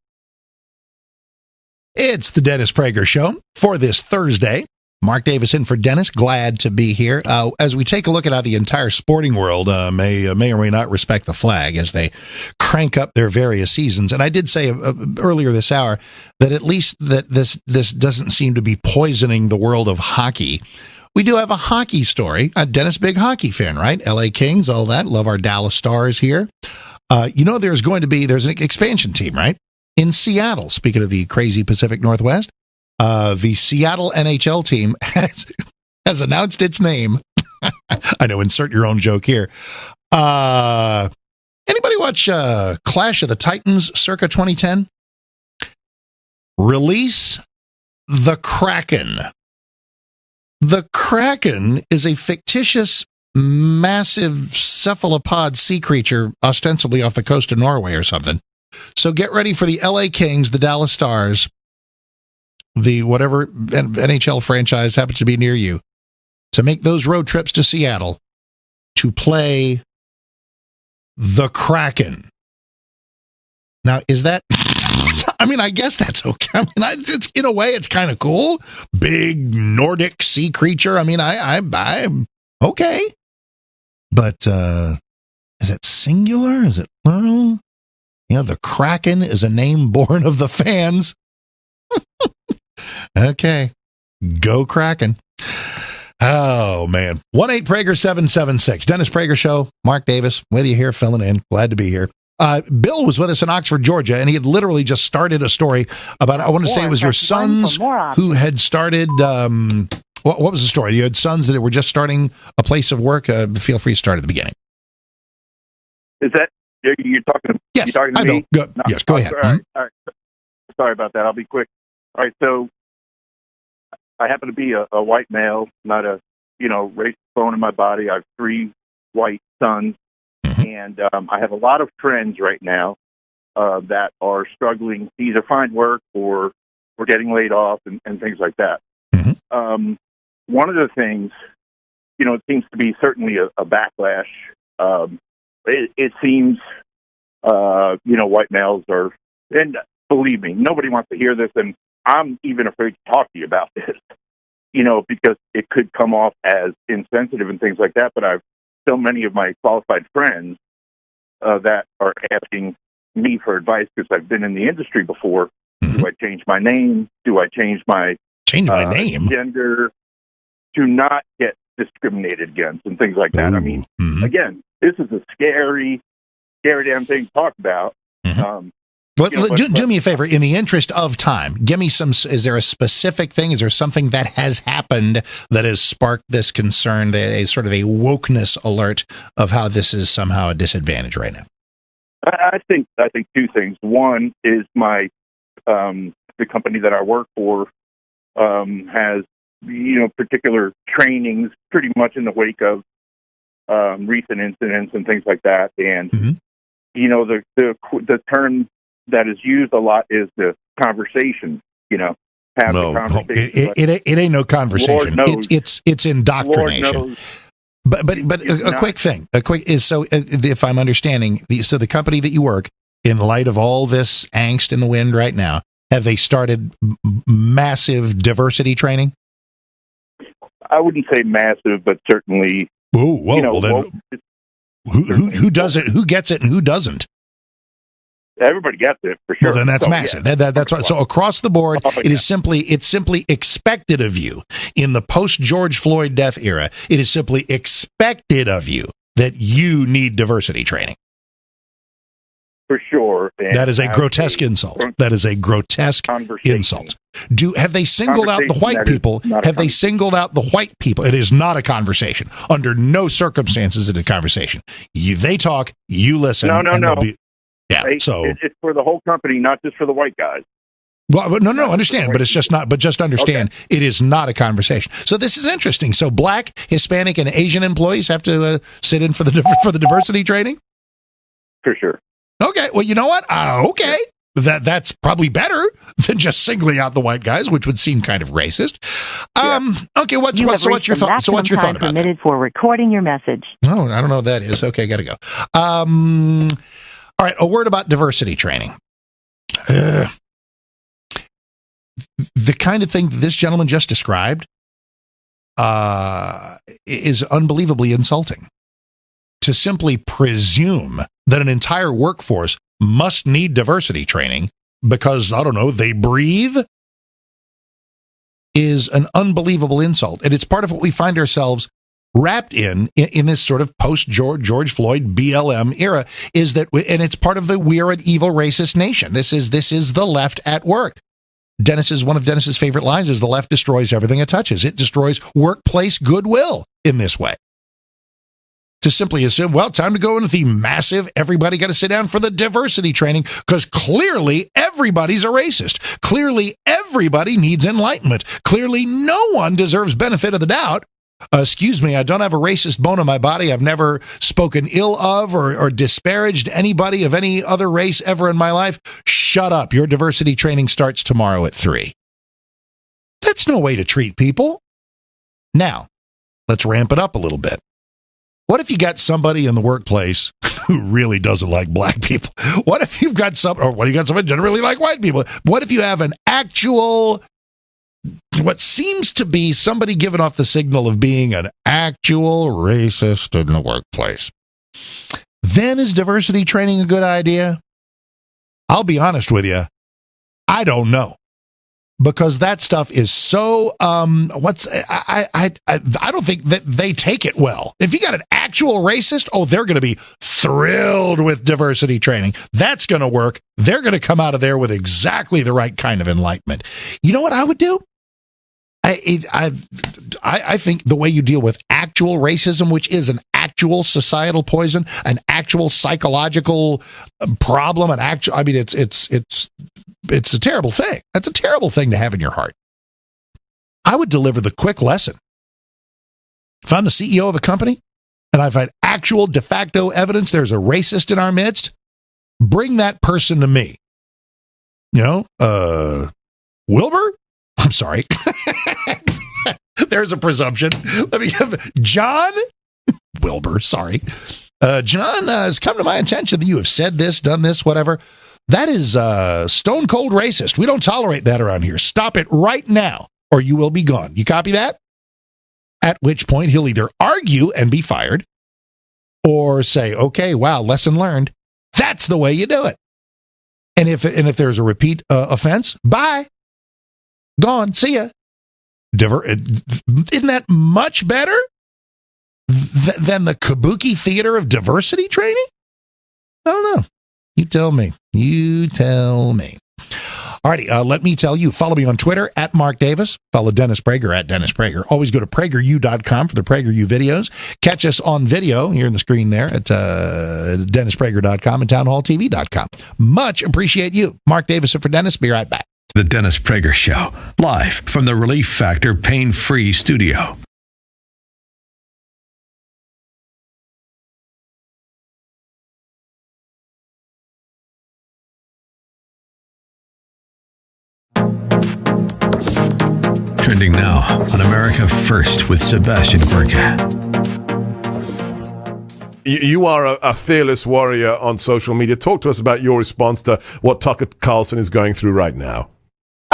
It's the Dennis Prager Show for this Thursday. Mark Davis in for Dennis. Glad to be here. As we take a look at how the entire sporting world may or may not respect the flag as they crank up their various seasons. And I did say earlier this hour that at least that this doesn't seem to be poisoning the world of hockey. We do have a hockey story. Dennis, big hockey fan, right? LA Kings, all that. Love our Dallas Stars here. There's an expansion team, right? In Seattle, speaking of the crazy Pacific Northwest. The Seattle NHL team has announced its name. I know, insert your own joke here. Anybody watch Clash of the Titans circa 2010? Release the Kraken. The Kraken is a fictitious, massive cephalopod sea creature, ostensibly off the coast of Norway or something. So get ready for the LA Kings, the Dallas Stars, the whatever NHL franchise happens to be near you, to make those road trips to Seattle to play the Kraken. Now, is that... I mean, I guess that's okay. I mean, it's in a way, it's kind of cool. Big Nordic sea creature. I mean, I'm okay. But is it singular? Is it plural? Yeah, the Kraken is a name born of the fans. Okay. Go Kraken. Oh, man. 1-8-Prager-776. Dennis Prager Show. Mark Davis with you here, filling in. Glad to be here. Bill was with us in Oxford, Georgia, and he had literally just started a story about, I want to say it was your sons who had started, what was the story? You had sons that were just starting a place of work. Feel free to start at the beginning. Is that, you're talking, yes. you're talking to me? Bill. No, yes, go ahead. All right. Sorry about that. I'll be quick. All right, so I happen to be a white male, not a, racist bone in my body. I have 3 white sons. And I have a lot of friends right now that are struggling to either find work or getting laid off and things like that. One of the things, it seems to be certainly a backlash. It seems, white males are, and believe me, nobody wants to hear this, and I'm even afraid to talk to you about this, because it could come off as insensitive and things like that, but I've so many of my qualified friends that are asking me for advice because I've been in the industry before. Do I change my name? Do I change my name? Gender to not get discriminated against and things like that? I mean, again, this is a scary damn thing to talk about. Do me a favor, in the interest of time, give me is there a specific thing? Is there something that has happened that has sparked this concern, a sort of a wokeness alert of how this is somehow a disadvantage right now? I think 2 things. One is the company that I work for has, particular trainings pretty much in the wake of recent incidents and things like that. And, the term that is used a lot is the conversation, the conversation. It ain't no conversation. It's indoctrination. But a quick thing. If I'm understanding, so the company that you work, in light of all this angst in the wind right now, have they started massive diversity training? I wouldn't say massive, but certainly. Well then, who does it? Who gets it, and who doesn't? Everybody gets it for sure. Well, then that's massive. Yeah. That's right. So across the board, it's simply expected of you in the post George Floyd death era. It is simply expected of you that you need diversity training. For sure. And that is a grotesque insult. That is a grotesque insult. Have they singled out the white people? Have they singled out the white people? It is not a conversation. Under no circumstances is it a conversation. They talk, you listen. No. Yeah, so it's for the whole company, not just for the white guys. Well, no, understand, but it's just not. But just understand, It is not a conversation. So this is interesting. So Black, Hispanic, and Asian employees have to sit in for the diversity training. For sure. Okay. Well, you know what? Okay. That's probably better than just singling out the white guys, which would seem kind of racist. Okay. What's your thought? So what's your thought about that? For recording your message. No, I don't know what that is. Okay, got to go. All right, a word about diversity training. The kind of thing this gentleman just described is unbelievably insulting. To simply presume that an entire workforce must need diversity training because, I don't know, they breathe is an unbelievable insult. And it's part of what we find ourselves wrapped in this sort of post-George Floyd BLM era, is that, and it's part of the we're an evil racist nation. This is the left at work. One of Dennis's favorite lines is the left destroys everything it touches. It destroys workplace goodwill in this way. To simply assume, well, time to go into the massive, everybody got to sit down for the diversity training because clearly everybody's a racist. Clearly everybody needs enlightenment. Clearly no one deserves benefit of the doubt. Excuse me, I don't have a racist bone in my body. I've never spoken ill of or disparaged anybody of any other race ever in my life. Shut up. Your diversity training starts tomorrow at 3. That's no way to treat people. Now, let's ramp it up a little bit. What if you got somebody in the workplace who really doesn't like black people? What if you've got somebody who doesn't really like white people? What if you have an actual, what seems to be somebody giving off the signal of being an actual racist in the workplace? Then is diversity training a good idea? I'll be honest with you, I don't know. because that stuff is so I don't think that they take it well. If you got an actual racist, they're going to be thrilled with diversity training. That's going to work. They're going to come out of there with exactly the right kind of enlightenment. You know what I would do? I think the way you deal with actual racism, which is an actual societal poison, an actual psychological problem, it's a terrible thing. That's a terrible thing to have in your heart. I would deliver the quick lesson. If I'm the CEO of a company and I've had actual de facto evidence there's a racist in our midst, bring that person to me. Wilbur? I'm sorry. There's a presumption. Let me have John Wilbur. Sorry. John has come to my attention that you have said this, done this, whatever. That is stone cold racist. We don't tolerate that around here. Stop it right now, or you will be gone. You copy that? At which point he'll either argue and be fired, or say, okay, wow, lesson learned. That's the way you do it. And if there's a repeat offense, bye. Gone. See ya. Isn't that much better than the kabuki theater of diversity training? I don't know. You tell me. You tell me. Alrighty, let me tell you. Follow me on Twitter at Mark Davis. Follow Dennis Prager at Dennis Prager. Always go to PragerU.com for the PragerU videos. Catch us on video here on the screen there at DennisPrager.com and TownHallTV.com. Much appreciate you. Mark Davis for Dennis. Be right back. The Dennis Prager Show, live from the Relief Factor Pain-Free Studio. Trending now on America First with Sebastian Gorka. You are a fearless warrior on social media. Talk to us about your response to what Tucker Carlson is going through right now.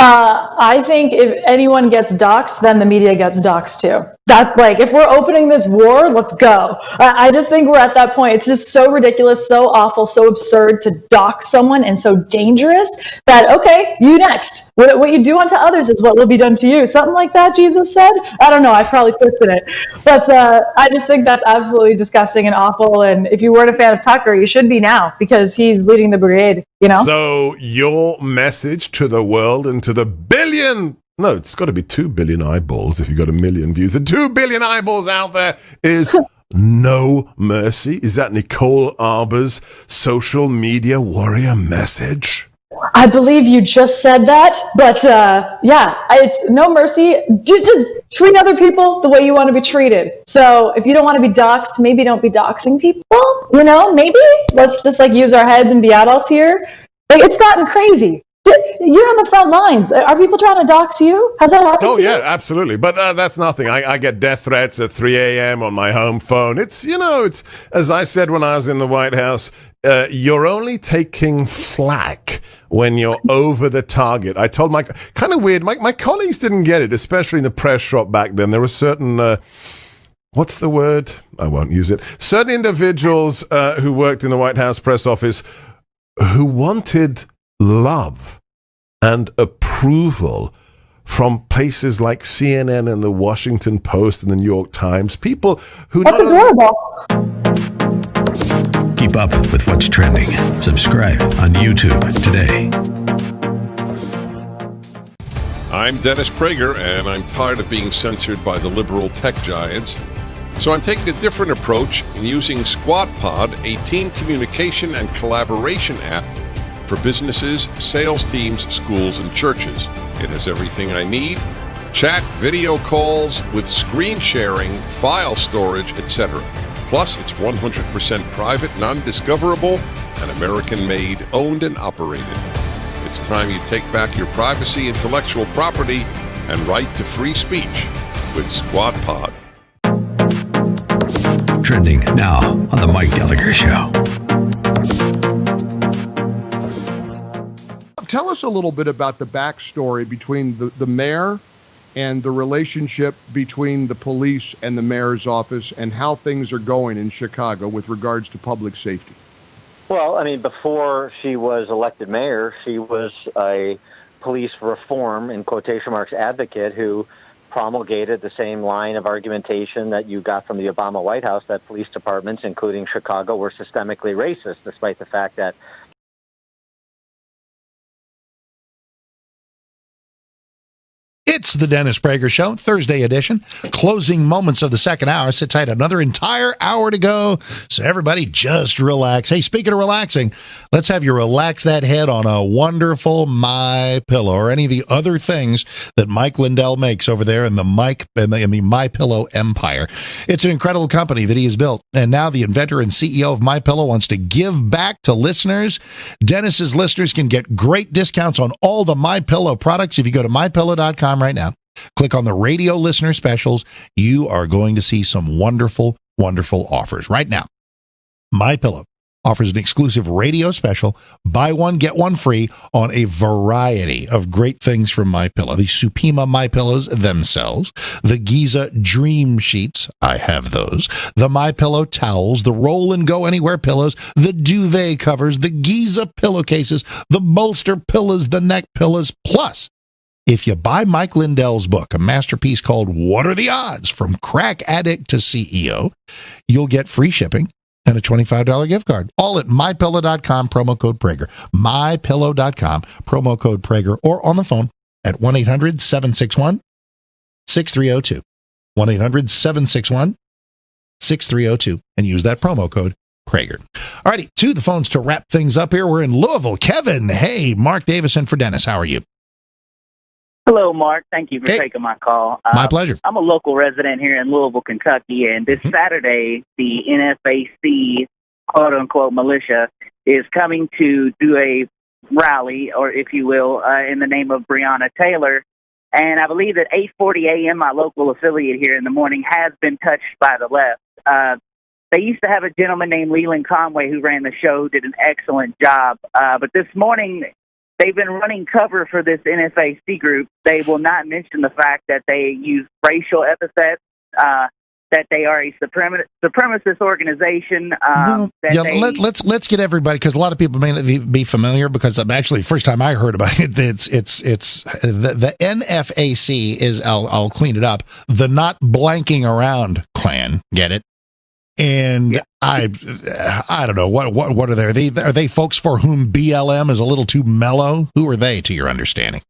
I think if anyone gets doxxed, then the media gets doxxed too. That's like, if we're opening this war, let's go. I just think we're at that point. It's just so ridiculous, so awful, so absurd to dox someone and so dangerous that, okay, you next. What you do unto others is what will be done to you. Something like that, Jesus said. I don't know. I probably twisted it. But I just think that's absolutely disgusting and awful. And if you weren't a fan of Tucker, you should be now because he's leading the brigade, So your message to the world and to the billion... No, it's got to be 2 billion eyeballs if you've got a million views. And 2 billion eyeballs out there is no mercy. Is that Nicole Arbour's social media warrior message? I believe you just said that, but it's no mercy. Just treat other people the way you want to be treated. So if you don't want to be doxxed, maybe don't be doxing people. Maybe let's just use our heads and be adults here. It's gotten crazy. You're on the front lines. Are people trying to dox you? Has that happened to you? Yeah, absolutely. But that's nothing. I get death threats at 3 a.m. on my home phone. It's as I said when I was in the White House, you're only taking flack when you're over the target. I told kind of weird, my colleagues didn't get it, especially in the press shop back then. There were certain... what's the word? I won't use it. Certain individuals who worked in the White House press office who wanted love and approval from places like CNN and the Washington Post and the New York Times. People who... That's adorable. Keep up with what's trending. Subscribe on YouTube today. I'm Dennis Prager, and I'm tired of being censored by the liberal tech giants. So I'm taking a different approach and using Squad Pod, a team communication and collaboration app for businesses, sales teams, schools, and churches. It has everything I need: chat, video calls with screen sharing, file storage, etc. Plus, it's 100% private, non-discoverable, and American-made, owned and operated. It's time you take back your privacy, intellectual property, and right to free speech with Squad Pod. Trending now on the Mike Gallagher Show. Tell us a little bit about the backstory between the mayor and the relationship between the police and the mayor's office and how things are going in Chicago with regards to public safety. Well, before she was elected mayor, she was a police reform, in quotation marks, advocate who promulgated the same line of argumentation that you got from the Obama White House, that police departments, including Chicago, were systemically racist, despite the fact that It's the Dennis Prager Show, Thursday edition. Closing moments of the second hour. Sit tight, another entire hour to go. So everybody just relax. Hey, speaking of relaxing, let's have you relax that head on a wonderful MyPillow or any of the other things that Mike Lindell makes over there in the MyPillow empire. It's an incredible company that he has built. And now the inventor and CEO of MyPillow wants to give back to listeners. Dennis's listeners can get great discounts on all the MyPillow products if you go to MyPillow.com right now. Click on the radio listener specials. You are going to see some wonderful, wonderful offers right now. MyPillow offers an exclusive radio special, buy one, get one free on a variety of great things from MyPillow. The Supima MyPillows themselves, the Giza Dream Sheets, I have those, the MyPillow towels, the Roll and Go Anywhere pillows, the duvet covers, the Giza pillowcases, the bolster pillows, the neck pillows, plus if you buy Mike Lindell's book, a masterpiece called What Are the Odds? From Crack Addict to CEO, you'll get free shipping and a $25 gift card. All at MyPillow.com, promo code Prager. MyPillow.com, promo code Prager, or on the phone at 1-800-761-6302. 1-800-761-6302, and use that promo code Prager. All righty, to the phones to wrap things up here. We're in Louisville. Kevin, hey, Mark Davison for Dennis. How are you? Hello, Mark. Thank you for taking my call. My pleasure. I'm a local resident here in Louisville, Kentucky, and this Saturday, the NFAC, quote-unquote, militia, is coming to do a rally, or if you will, in the name of Breonna Taylor. And I believe that 8:40 a.m., my local affiliate here in the morning, has been touched by the left. They used to have a gentleman named Leland Conway who ran the show, did an excellent job. But this morning, they've been running cover for this NFAC group. They will not mention the fact that they use racial epithets, that they are a supremacist organization. Let's get everybody, because a lot of people may not be familiar, because I'm actually, first time I heard about it, it's the NFAC is, I'll clean it up, the Not Blanking Around Clan. Get it? And yeah. I don't know what are they? Are they folks for whom BLM is a little too mellow? Who are they, to your understanding?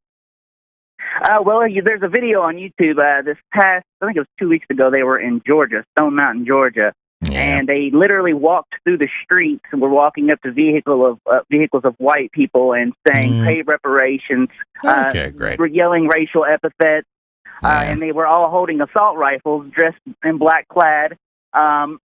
Well, there's a video on YouTube. This past, I think it was 2 weeks ago. They were in Georgia, Stone Mountain, Georgia, and they literally walked through the streets and were walking up to vehicles of white people and saying, "Pay reparations." Okay, great. Were yelling racial epithets, and they were all holding assault rifles, dressed in black clad. And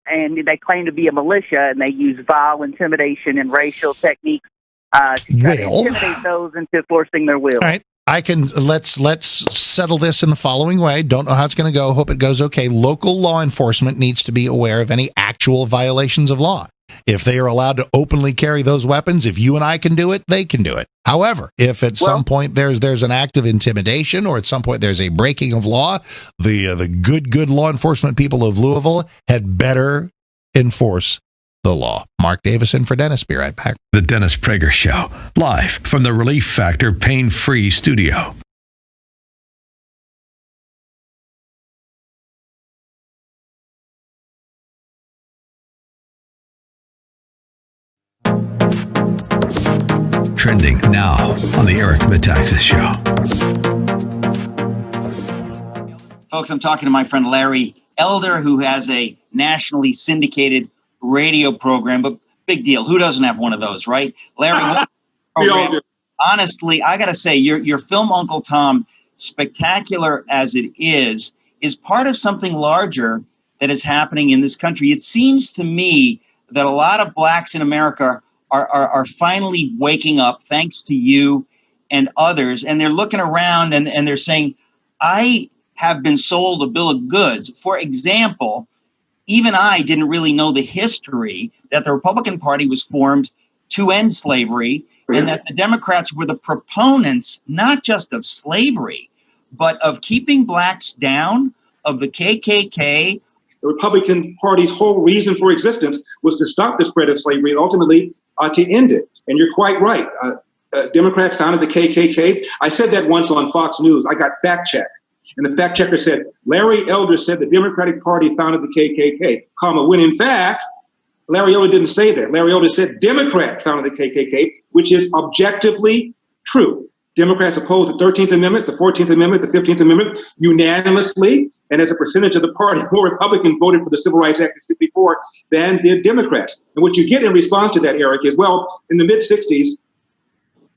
they claim to be a militia, and they use vile intimidation and racial techniques to try to intimidate those into forcing their will. All right. Let's settle this in the following way. Don't know how it's going to go. Hope it goes okay. Local law enforcement needs to be aware of any actual violations of law. If they are allowed to openly carry those weapons, if you and I can do it, they can do it. However, if at some point there's an act of intimidation, or at some point there's a breaking of law, the good law enforcement people of Louisville had better enforce the law. Mark Davison for Dennis. Be right back. The Dennis Prager Show, live from the Relief Factor Pain-Free Studio. Trending now on the Eric Metaxas Show. Folks, I'm talking to my friend Larry Elder, who has a nationally syndicated radio program, but big deal. Who doesn't have one of those, right? Larry, we all do. Honestly, I got to say, your film, Uncle Tom, spectacular as it is part of something larger that is happening in this country. It seems to me that a lot of blacks in America are finally waking up, thanks to you and others, and they're looking around and they're saying, I have been sold a bill of goods. For example, even I didn't really know the history that the Republican Party was formed to end slavery, and that the Democrats were the proponents not just of slavery, but of keeping blacks down, of the KKK. The Republican Party's whole reason for existence was to stop the spread of slavery and ultimately to end it. And you're quite right. Democrats founded the KKK? I said that once on Fox News. I got fact checked. And the fact checker said, Larry Elder said the Democratic Party founded the KKK, when in fact, Larry Elder didn't say that. Larry Elder said Democrats founded the KKK, which is objectively true. Democrats opposed the 13th Amendment, the 14th Amendment, the 15th Amendment unanimously, and as a percentage of the party, more Republicans voted for the Civil Rights Act in '64 than did Democrats. And what you get in response to that, Eric, is, well, in the mid-'60s,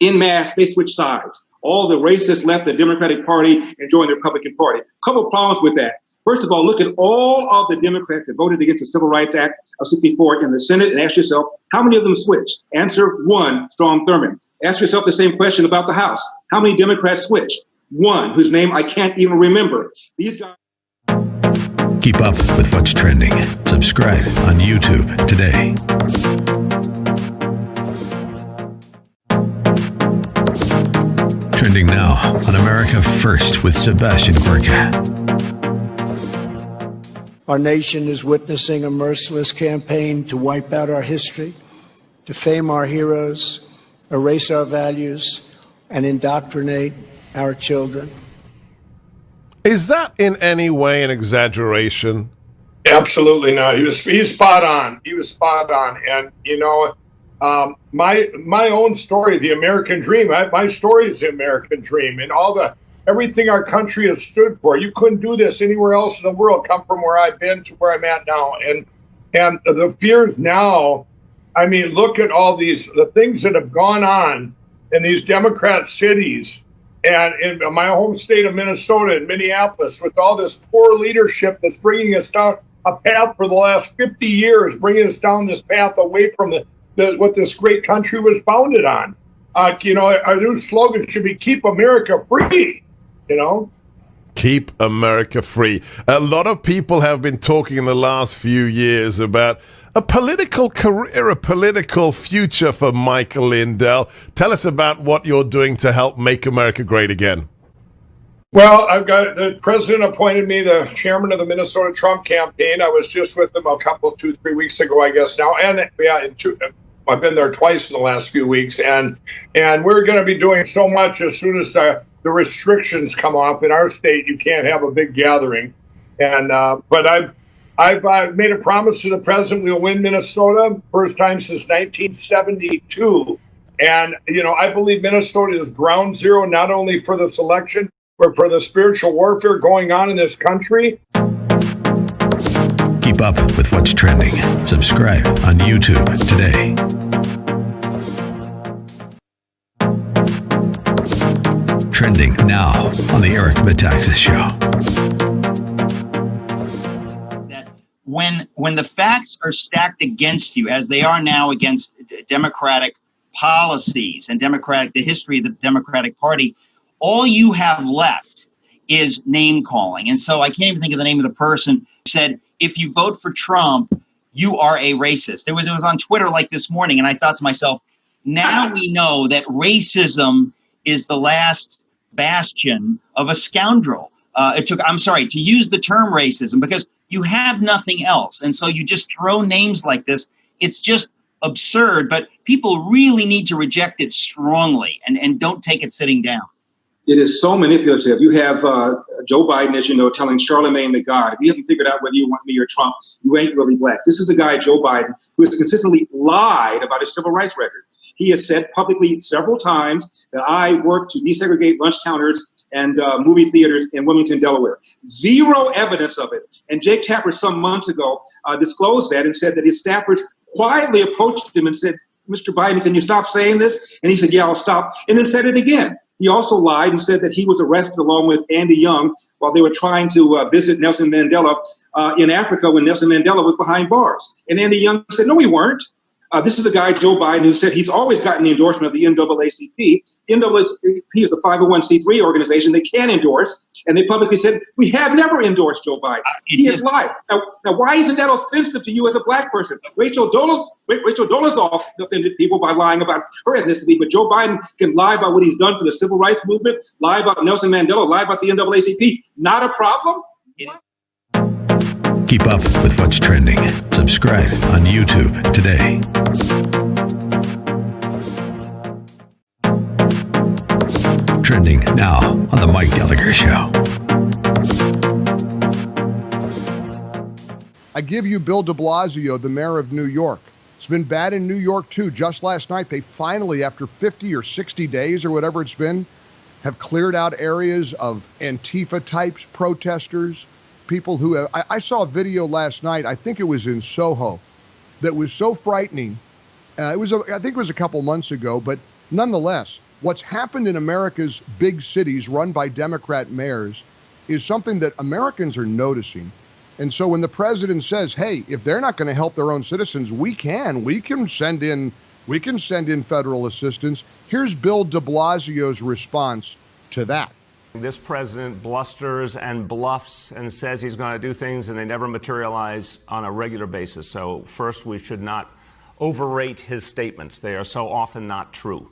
in mass, they switched sides. All the racists left the Democratic Party and joined the Republican Party. A couple problems with that. First of all, look at all of the Democrats that voted against the Civil Rights Act of '64 in the Senate and ask yourself, how many of them switched? Answer 1, Strom Thurmond. Ask yourself the same question about the House. How many Democrats switched? 1, whose name I can't even remember. These guys. Keep up with what's trending. Subscribe on YouTube today. Trending now on America First with Sebastian Gorka. Our nation is witnessing a merciless campaign to wipe out our history, defame our heroes, erase our values, and indoctrinate our children. Is that in any way an exaggeration? Absolutely not. He's spot on. He was spot on. And, you know, my own story, the American dream, my story is the American dream, and everything our country has stood for. You couldn't do this anywhere else in the world, come from where I've been to where I'm at now. And the fears now, I mean, look at all the things that have gone on in these Democrat cities and in my home state of Minnesota and Minneapolis, with all this poor leadership that's bringing us down a path for the last 50 years, bringing us down this path away from what this great country was founded on. You know, our new slogan should be "Keep America Free." You know, keep America free. A lot of people have been talking in the last few years about a political career, a political future for Michael Lindell. Tell us about what you're doing to help make America great again. Well, I've got the president appointed me the chairman of the Minnesota Trump campaign. I was just with them 2-3 weeks ago, I guess now, and I've been there twice in the last few weeks, and we're going to be doing so much as soon as the restrictions come off. In our state, you can't have a big gathering, and but I've made a promise to the president we'll win Minnesota, first time since 1972, and you know I believe Minnesota is ground zero not only for this election but for the spiritual warfare going on in this country. Keep up with what's trending. Subscribe on YouTube today. Trending now on the Eric Metaxas Show. When the facts are stacked against you, as they are now against Democratic policies and the history of the Democratic Party, all you have left is name calling. And so I can't even think of the name of the person who said, if you vote for Trump, you are a racist. It was on Twitter like this morning, and I thought to myself, now we know that racism is the last bastion of a scoundrel. To use the term racism, because you have nothing else. And so you just throw names like this. It's just absurd, but people really need to reject it strongly and don't take it sitting down. It is so manipulative. You have Joe Biden, as you know, telling Charlemagne the God, if you haven't figured out whether you want me or Trump, you ain't really black. This is a guy, Joe Biden, who has consistently lied about his civil rights record. He has said publicly several times that I worked to desegregate lunch counters and movie theaters in Wilmington, Delaware. Zero evidence of it. And Jake Tapper some months ago disclosed that and said that his staffers quietly approached him and said, Mr. Biden, can you stop saying this? And he said, yeah, I'll stop. And then said it again. He also lied and said that he was arrested along with Andy Young while they were trying to visit Nelson Mandela in Africa when Nelson Mandela was behind bars. And Andy Young said, no, we weren't. This is the guy, Joe Biden, who said he's always gotten the endorsement of the NAACP. NAACP is a 501c3 organization they can endorse, and they publicly said, we have never endorsed Joe Biden. He has lied. Now, why isn't that offensive to you as a black person? Rachel Dolezal offended people by lying about her ethnicity, but Joe Biden can lie about what he's done for the civil rights movement, lie about Nelson Mandela, lie about the NAACP. Not a problem? Keep up with what's trending. Subscribe on YouTube today. Trending now on The Mike Gallagher Show. I give you Bill de Blasio, the mayor of New York. It's been bad in New York, too. Just last night, they finally, after 50 or 60 days or whatever it's been, have cleared out areas of Antifa types, protesters, people who have. I saw a video last night, I think it was in Soho, that was so frightening. I think it was a couple months ago, but nonetheless, what's happened in America's big cities run by Democrat mayors is something that Americans are noticing. And so when the president says, hey, if they're not going to help their own citizens, we can send in federal assistance. Here's Bill de Blasio's response to that. This president blusters and bluffs and says he's going to do things and they never materialize on a regular basis. So first, we should not overrate his statements. They are so often not true.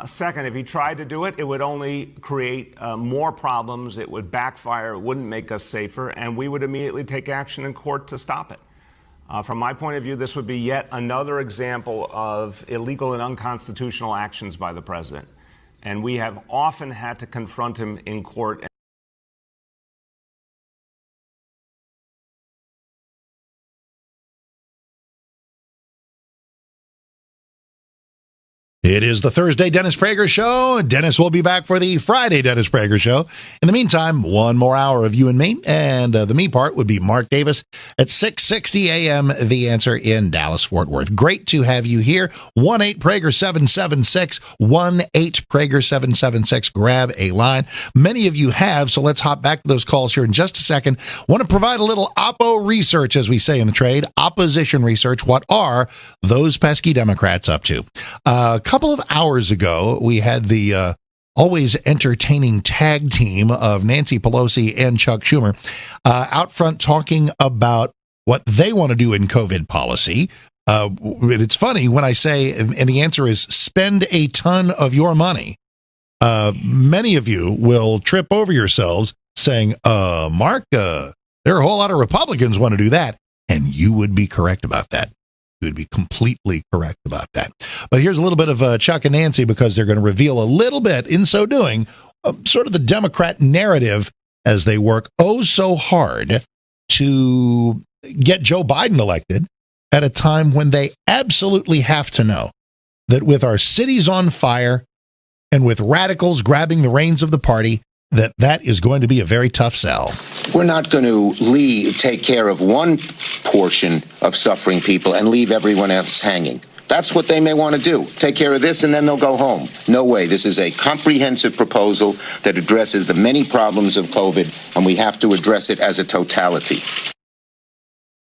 Second, if he tried to do it, it would only create more problems. It would backfire. It wouldn't make us safer. And we would immediately take action in court to stop it. From my point of view, this would be yet another example of illegal and unconstitutional actions by the president. And we have often had to confront him in court. It is the Thursday Dennis Prager Show. Dennis will be back for the Friday Dennis Prager Show. In the meantime, one more hour of you and me, and the me part would be Mark Davis at 6:60 a.m. The Answer in Dallas-Fort Worth. Great to have you here. 1-8-PRAGER-776, 1-8-PRAGER-776. Grab a line. Many of you have, so let's hop back to those calls here in just a second. Want to provide a little oppo research, as we say in the trade, opposition research. What are those pesky Democrats up to? A couple of hours ago, we had the always entertaining tag team of Nancy Pelosi and Chuck Schumer out front talking about what they want to do in COVID policy. It's funny when I say, and the answer is spend a ton of your money. Many of you will trip over yourselves saying, Mark, there are a whole lot of Republicans want to do that. And you would be correct about that. You would be completely correct about that. But here's a little bit of Chuck and Nancy, because they're going to reveal a little bit, in so doing, sort of the Democrat narrative as they work so hard to get Joe Biden elected at a time when they absolutely have to know that with our cities on fire and with radicals grabbing the reins of the party, that is going to be a very tough sell. We're not going to take care of one portion of suffering people and leave everyone else hanging. That's what they may want to do. Take care of this and then they'll go home. No way. This is a comprehensive proposal that addresses the many problems of COVID, and we have to address it as a totality.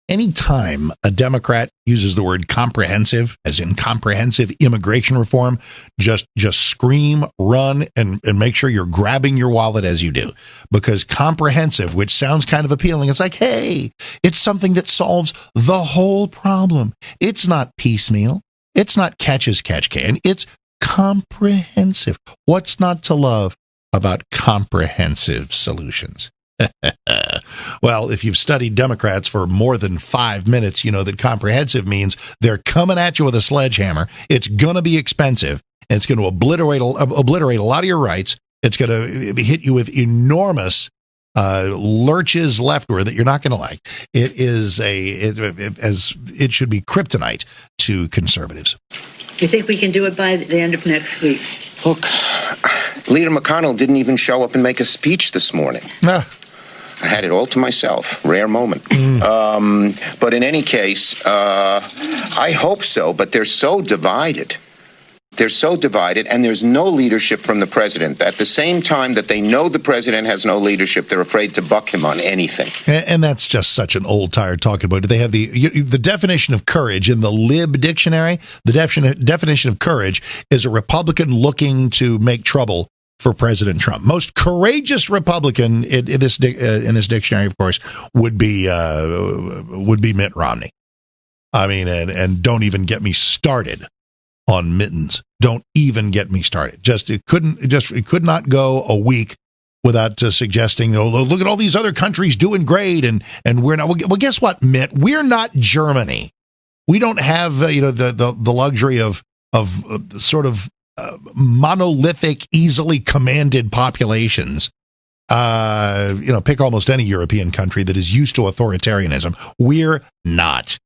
Anytime a Democrat uses the word comprehensive, as in comprehensive immigration reform, just scream, run, and make sure you're grabbing your wallet as you do. Because comprehensive, which sounds kind of appealing, it's like, hey, it's something that solves the whole problem. It's not piecemeal. It's not catch as catch can. It's comprehensive. What's not to love about comprehensive solutions? Well, if you've studied Democrats for more than 5 minutes, you know that comprehensive means they're coming at you with a sledgehammer. It's going to be expensive. And it's going to obliterate a lot of your rights. It's going to hit you with enormous lurches leftward that you're not going to like. It should be kryptonite to conservatives. You think we can do it by the end of next week? Look, Leader McConnell didn't even show up and make a speech this morning. I had it all to myself. Rare moment. But in any case, I hope so, but they're so divided. They're so divided, and there's no leadership from the president. At the same time that they know the president has no leadership, they're afraid to buck him on anything. And that's just such an old tired talking about it. They have the definition of courage in the Lib dictionary. The definition of courage is a Republican looking to make trouble for President Trump. Most courageous Republican in this dictionary, of course, would be Mitt Romney. I mean, and don't even get me started on Mittens. Don't even get me started. It could not go a week without suggesting, oh, look at all these other countries doing great, and we're not. Well, guess what, Mitt? We're not Germany. We don't have the luxury of sort of monolithic, easily commanded populations. Pick almost any European country that is used to authoritarianism. We're not.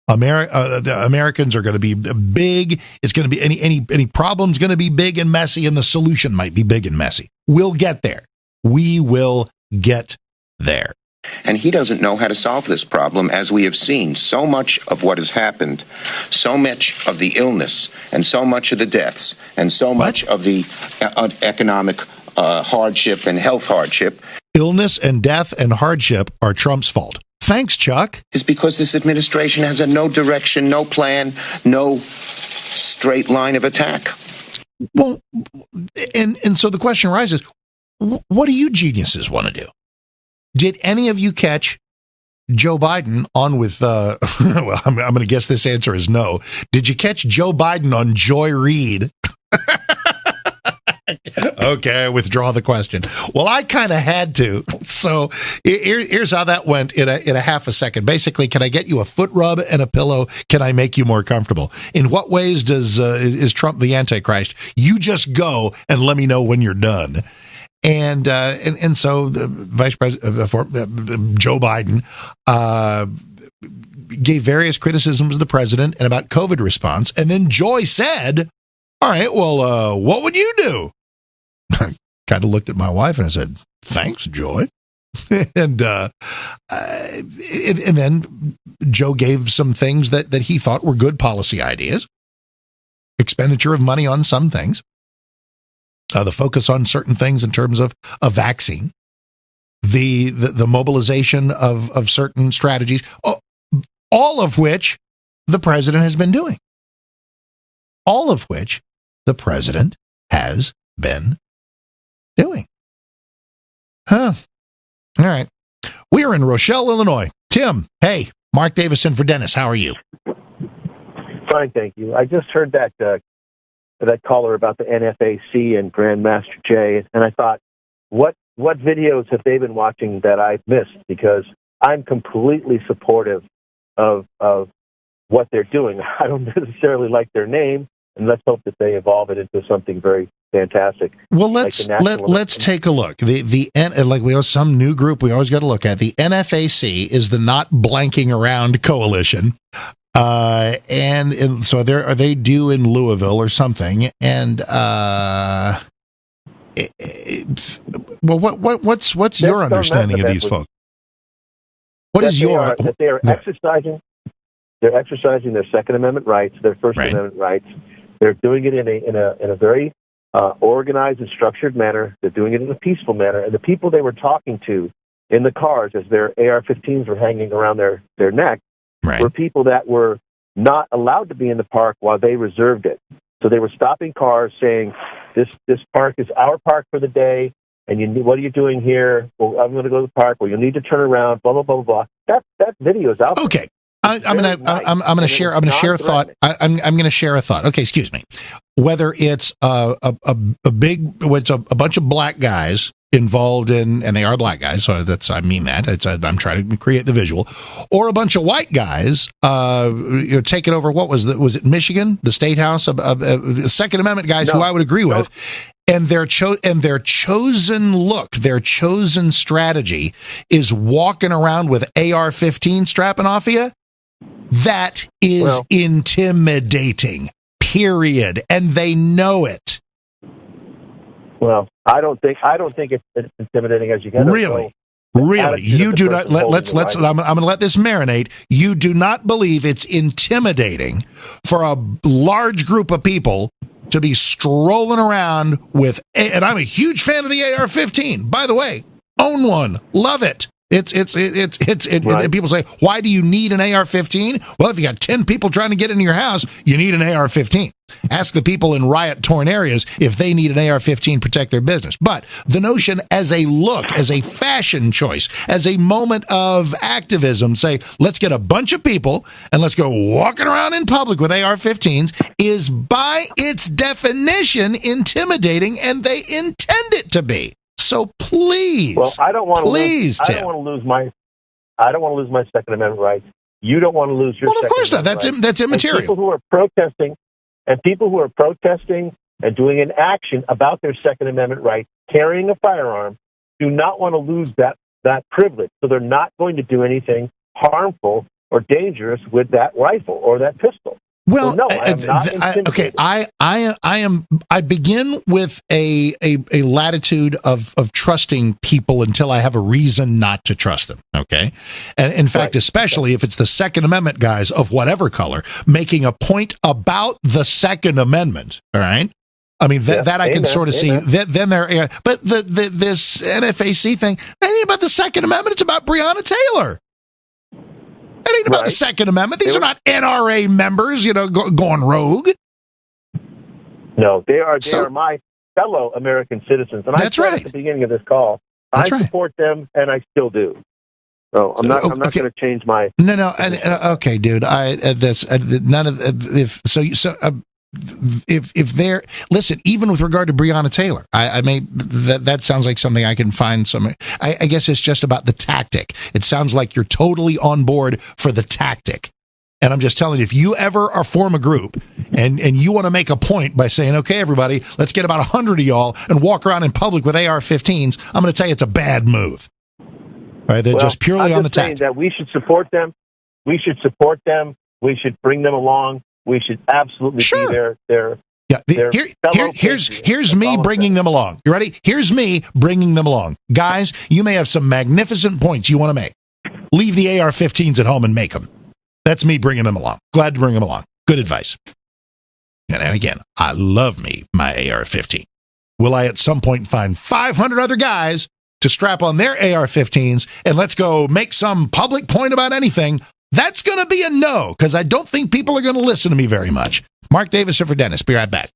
The Americans are going to be big. It's going to be any problem's going to be big and messy, and the solution might be big and messy. We'll get there. We will get there. And he doesn't know how to solve this problem, as we have seen. So much of what has happened, so much of the illness, and so much of the deaths, and so much of the economic hardship and health hardship. Illness and death and hardship are Trump's fault. Thanks, Chuck. Is because this administration has no direction, no plan, no straight line of attack. Well, and so the question arises, what do you geniuses want to do? Did any of you catch Joe Biden on with, well, I'm going to guess this answer is no. Did you catch Joe Biden on Joy Reid? Okay, I withdraw the question. Well, I kind of had to. So here's how that went in a half a second. Basically, can I get you a foot rub and a pillow? Can I make you more comfortable? In what ways is Trump the Antichrist? You just go and let me know when you're done. And so the Vice President Joe Biden gave various criticisms of the president and about COVID response. And then Joy said, all right, well, what would you do? I kind of looked at my wife and I said, thanks, Joy. And then Joe gave some things that he thought were good policy ideas, expenditure of money on some things, the focus on certain things in terms of a vaccine, the mobilization of certain strategies, all of which the president has been doing. All of which the president has been doing. Huh. All right. We are in Rochelle, Illinois. Tim, hey, Mark Davison for Dennis. How are you? Fine, thank you. I just heard that caller about the NFAC and Grandmaster Jay, and I thought, what videos have they been watching that I've missed? Because I'm completely supportive of what they're doing. I don't necessarily like their name, and let's hope that they evolve it into something very fantastic. Well, let's take a look. Like we have some new group we always got to look at. The NFAC is the Not Blanking Around Coalition. And so they due in Louisville or something? And what's your understanding of these folks? What is your that they are exercising? They're exercising their Second Amendment rights, their First Amendment rights. They're doing it in a very organized and structured manner. They're doing it in a peaceful manner. And the people they were talking to in the cars as their AR-15s were hanging around their neck were people that were not allowed to be in the park while they reserved it. So they were stopping cars saying, this park is our park for the day, and what are you doing here? Well, I'm going to go to the park. Well, you'll need to turn around, blah, blah, blah, blah. That video is out there. Okay. I'm going to share a thought. I'm going to share a thought. Okay, excuse me. Whether it's a bunch of black guys involved in, and they are black guys, so I mean that. I'm trying to create the visual, or a bunch of white guys, taking over. What was it Michigan, the state house of Second Amendment guys who I would agree with. And their chosen look, their chosen strategy is walking around with AR-15 strapping off of you. That is intimidating, period. And they know it. Well, I don't think it's intimidating as you get. Really? You do not let's I'm going to let this marinate. You do not believe it's intimidating for a large group of people to be strolling around with, and I'm a huge fan of the AR-15. By the way, own one, love it. People say, why do you need an AR-15? Well, if you got 10 people trying to get into your house, you need an AR-15. Ask the people in riot-torn areas if they need an AR-15 to protect their business. But the notion as a look, as a fashion choice, as a moment of activism, say, let's get a bunch of people and let's go walking around in public with AR-15s is by its definition intimidating, and they intend it to be. So please, I don't want to lose my Second Amendment rights. You don't want to lose your. Well, of course not. That's immaterial. And people who are protesting and doing an action about their Second Amendment right, carrying a firearm, do not want to lose that privilege. So they're not going to do anything harmful or dangerous with that rifle or that pistol. Well, so no, I am not okay. I begin with a latitude of trusting people until I have a reason not to trust them. Okay, and in fact, especially if it's the Second Amendment guys of whatever color making a point about the Second Amendment. All right. I mean that I can sort of see. Then they're but this NFAC thing, that ain't about the Second Amendment. It's about Breonna Taylor. It ain't about the Second Amendment. These are not NRA members, going rogue. No, they are my fellow American citizens. And I said at the beginning of this call, I support them, and I still do. So I'm not going to change my. No. Okay, dude. If they're listen, even with regard to Breonna Taylor, I mean that sounds like something I can find some. I guess it's just about the tactic. It sounds like you're totally on board for the tactic, and I'm just telling you, if you ever form a group and you want to make a point by saying, okay, everybody, let's get about 100 of y'all and walk around in public with AR-15s, I'm going to tell you it's a bad move. Right? They're just purely on the tactic. That we should support them. We should support them. We should bring them along. We should absolutely be their here's me bringing them along. You ready? Here's me bringing them along. Guys, you may have some magnificent points you want to make. Leave the AR-15s at home and make them. That's me bringing them along. Glad to bring them along. Good advice. And again, I love my AR-15. Will I at some point find 500 other guys to strap on their AR-15s and let's go make some public point about anything? That's going to be a no, because I don't think people are going to listen to me very much. Mark Davis for Dennis. Be right back.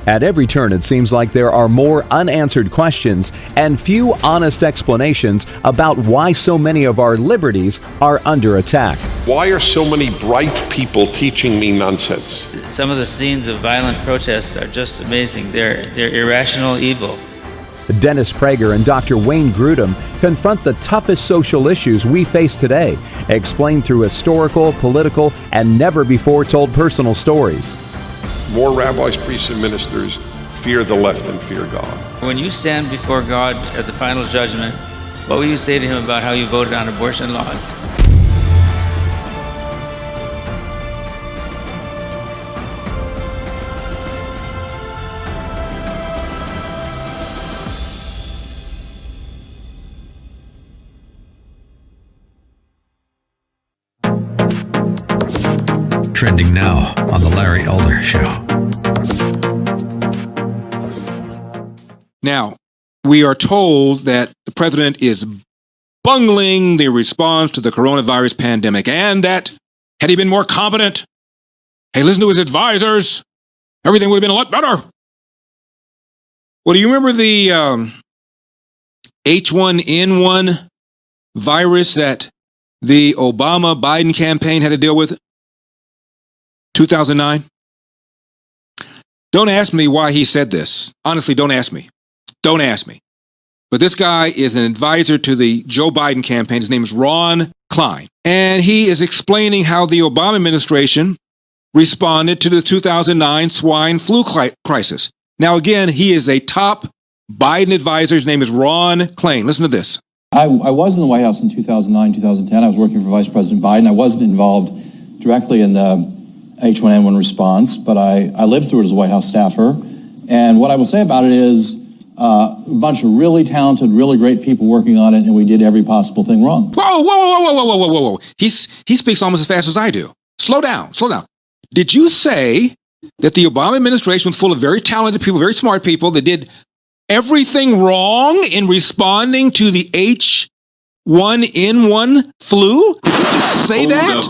At every turn, it seems like there are more unanswered questions and few honest explanations about why so many of our liberties are under attack. Why are so many bright people teaching me nonsense? Some of the scenes of violent protests are just amazing. They're irrational evil. Dennis Prager and Dr. Wayne Grudem confront the toughest social issues we face today, explained through historical, political, and never-before-told personal stories. More rabbis, priests, and ministers fear the left than fear God. When you stand before God at the final judgment, what will you say to him about how you voted on abortion laws? Trending now on the Larry Elder Show. Now, we are told that the president is bungling the response to the coronavirus pandemic, and that had he been more competent, hey, listen to his advisors, everything would have been a lot better. Well, do you remember the H1N1 virus that the Obama-Biden campaign had to deal with? 2009? Don't ask me why he said this. Honestly, don't ask me. Don't ask me. But this guy is an advisor to the Joe Biden campaign. His name is Ron Klein. And he is explaining how the Obama administration responded to the 2009 swine flu crisis. Now, again, he is a top Biden advisor. His name is Ron Klein. Listen to this. I was in the White House in 2009, 2010. I was working for Vice President Biden. I wasn't involved directly in the H1N1 response, but I lived through it as a White House staffer. And what I will say about it is a bunch of really talented, really great people working on it, and we did every possible thing wrong. Whoa. He speaks almost as fast as I do. Slow down. Did you say that the Obama administration was full of very talented people, very smart people that did everything wrong in responding to the H1N1 flu? Did you just say that?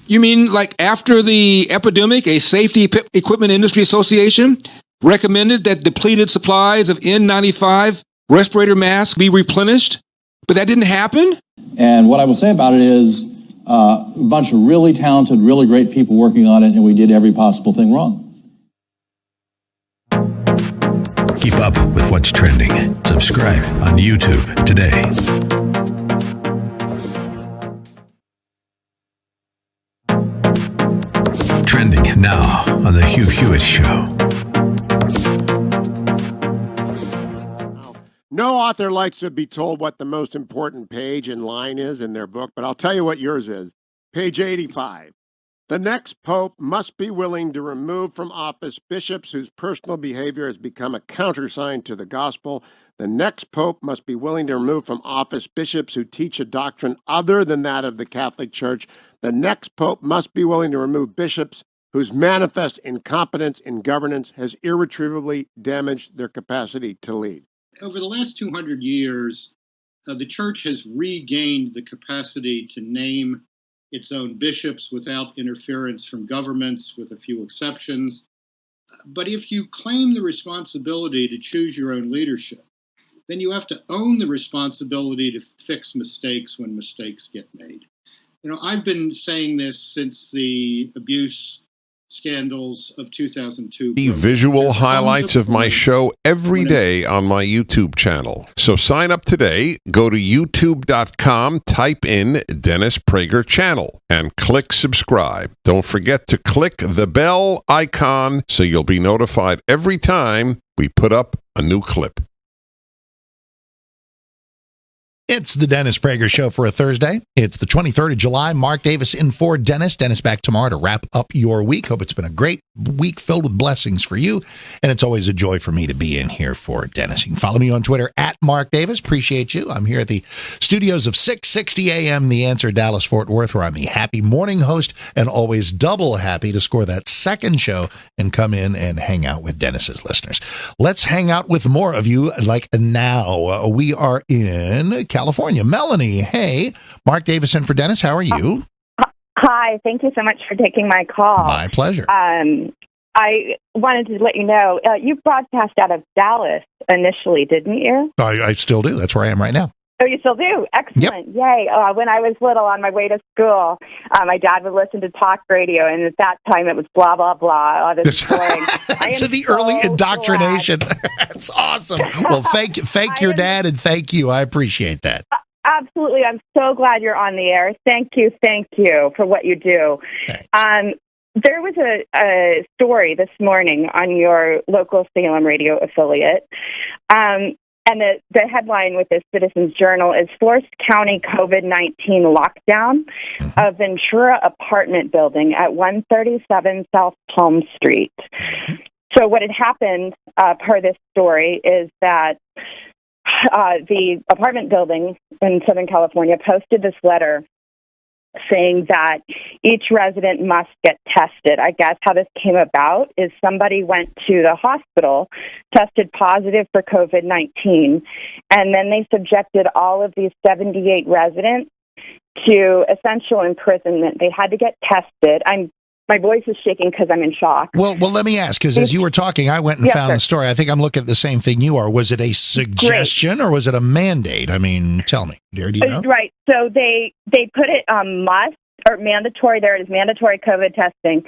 You mean like after the epidemic, a Safety Equipment Industry Association recommended that depleted supplies of N95 respirator masks be replenished, but that didn't happen? And what I will say about it is a bunch of really talented, really great people working on it, and we did every possible thing wrong. Keep up with what's trending. Subscribe on YouTube today. Trending now on The Hugh Hewitt Show. No author likes to be told what the most important page and line is in their book, but I'll tell you what yours is. Page 85. The next pope must be willing to remove from office bishops whose personal behavior has become a countersign to the gospel. The next pope must be willing to remove from office bishops who teach a doctrine other than that of the Catholic Church. The next pope must be willing to remove bishops whose manifest incompetence in governance has irretrievably damaged their capacity to lead. Over the last 200 years, the church has regained the capacity to name its own bishops without interference from governments, with a few exceptions. But if you claim the responsibility to choose your own leadership, then you have to own the responsibility to fix mistakes when mistakes get made. You know, I've been saying this since the abuse scandals of 2002. Visual highlights of my show every day on my YouTube channel. So sign up today, go to youtube.com, type in Dennis Prager channel, and click subscribe. Don't forget to click the bell icon so you'll be notified every time we put up a new clip. It's the Dennis Prager Show for a Thursday. It's the 23rd of July. Mark Davis in for Dennis. Dennis back tomorrow to wrap up your week. Hope it's been a great week filled with blessings for you. And it's always a joy for me to be in here for Dennis. You can follow me on Twitter at Mark Davis. Appreciate you. I'm here at the studios of 660 AM, The Answer, Dallas, Fort Worth, where I'm the happy morning host and always double happy to score that second show and come in and hang out with Dennis's listeners. Let's hang out with more of you like now. We are in California. Melanie, hey. Mark Davis in for Dennis. How are you? Hi. Thank you so much for taking my call. My pleasure. I wanted to let you know, you broadcast out of Dallas initially, didn't you? I still do. That's where I am right now. Oh, you still do? Excellent. Yep. Yay. When I was little on my way to school, my dad would listen to talk radio, and at that time it was blah, blah, blah. All this boring. It's the early indoctrination. That's awesome. Well, thank your dad, and thank you. I appreciate that. Absolutely. I'm so glad you're on the air. Thank you for what you do. There was a story this morning on your local Salem radio affiliate. And the headline with the Citizens Journal is Forced County COVID-19 Lockdown of Ventura Apartment Building at 137 South Palm Street. So what had happened per this story is that the apartment building in Southern California posted this letter saying that each resident must get tested. I guess how this came about is somebody went to the hospital, tested positive for COVID-19, and then they subjected all of these 78 residents to essential imprisonment. They had to get tested. My voice is shaking because I'm in shock. Well, let me ask, because as you were talking, I went and found the story. I think I'm looking at the same thing you are. Was it a suggestion or was it a mandate? I mean, tell me. Do you know? Right. So they put it must or mandatory. There it is, mandatory COVID testing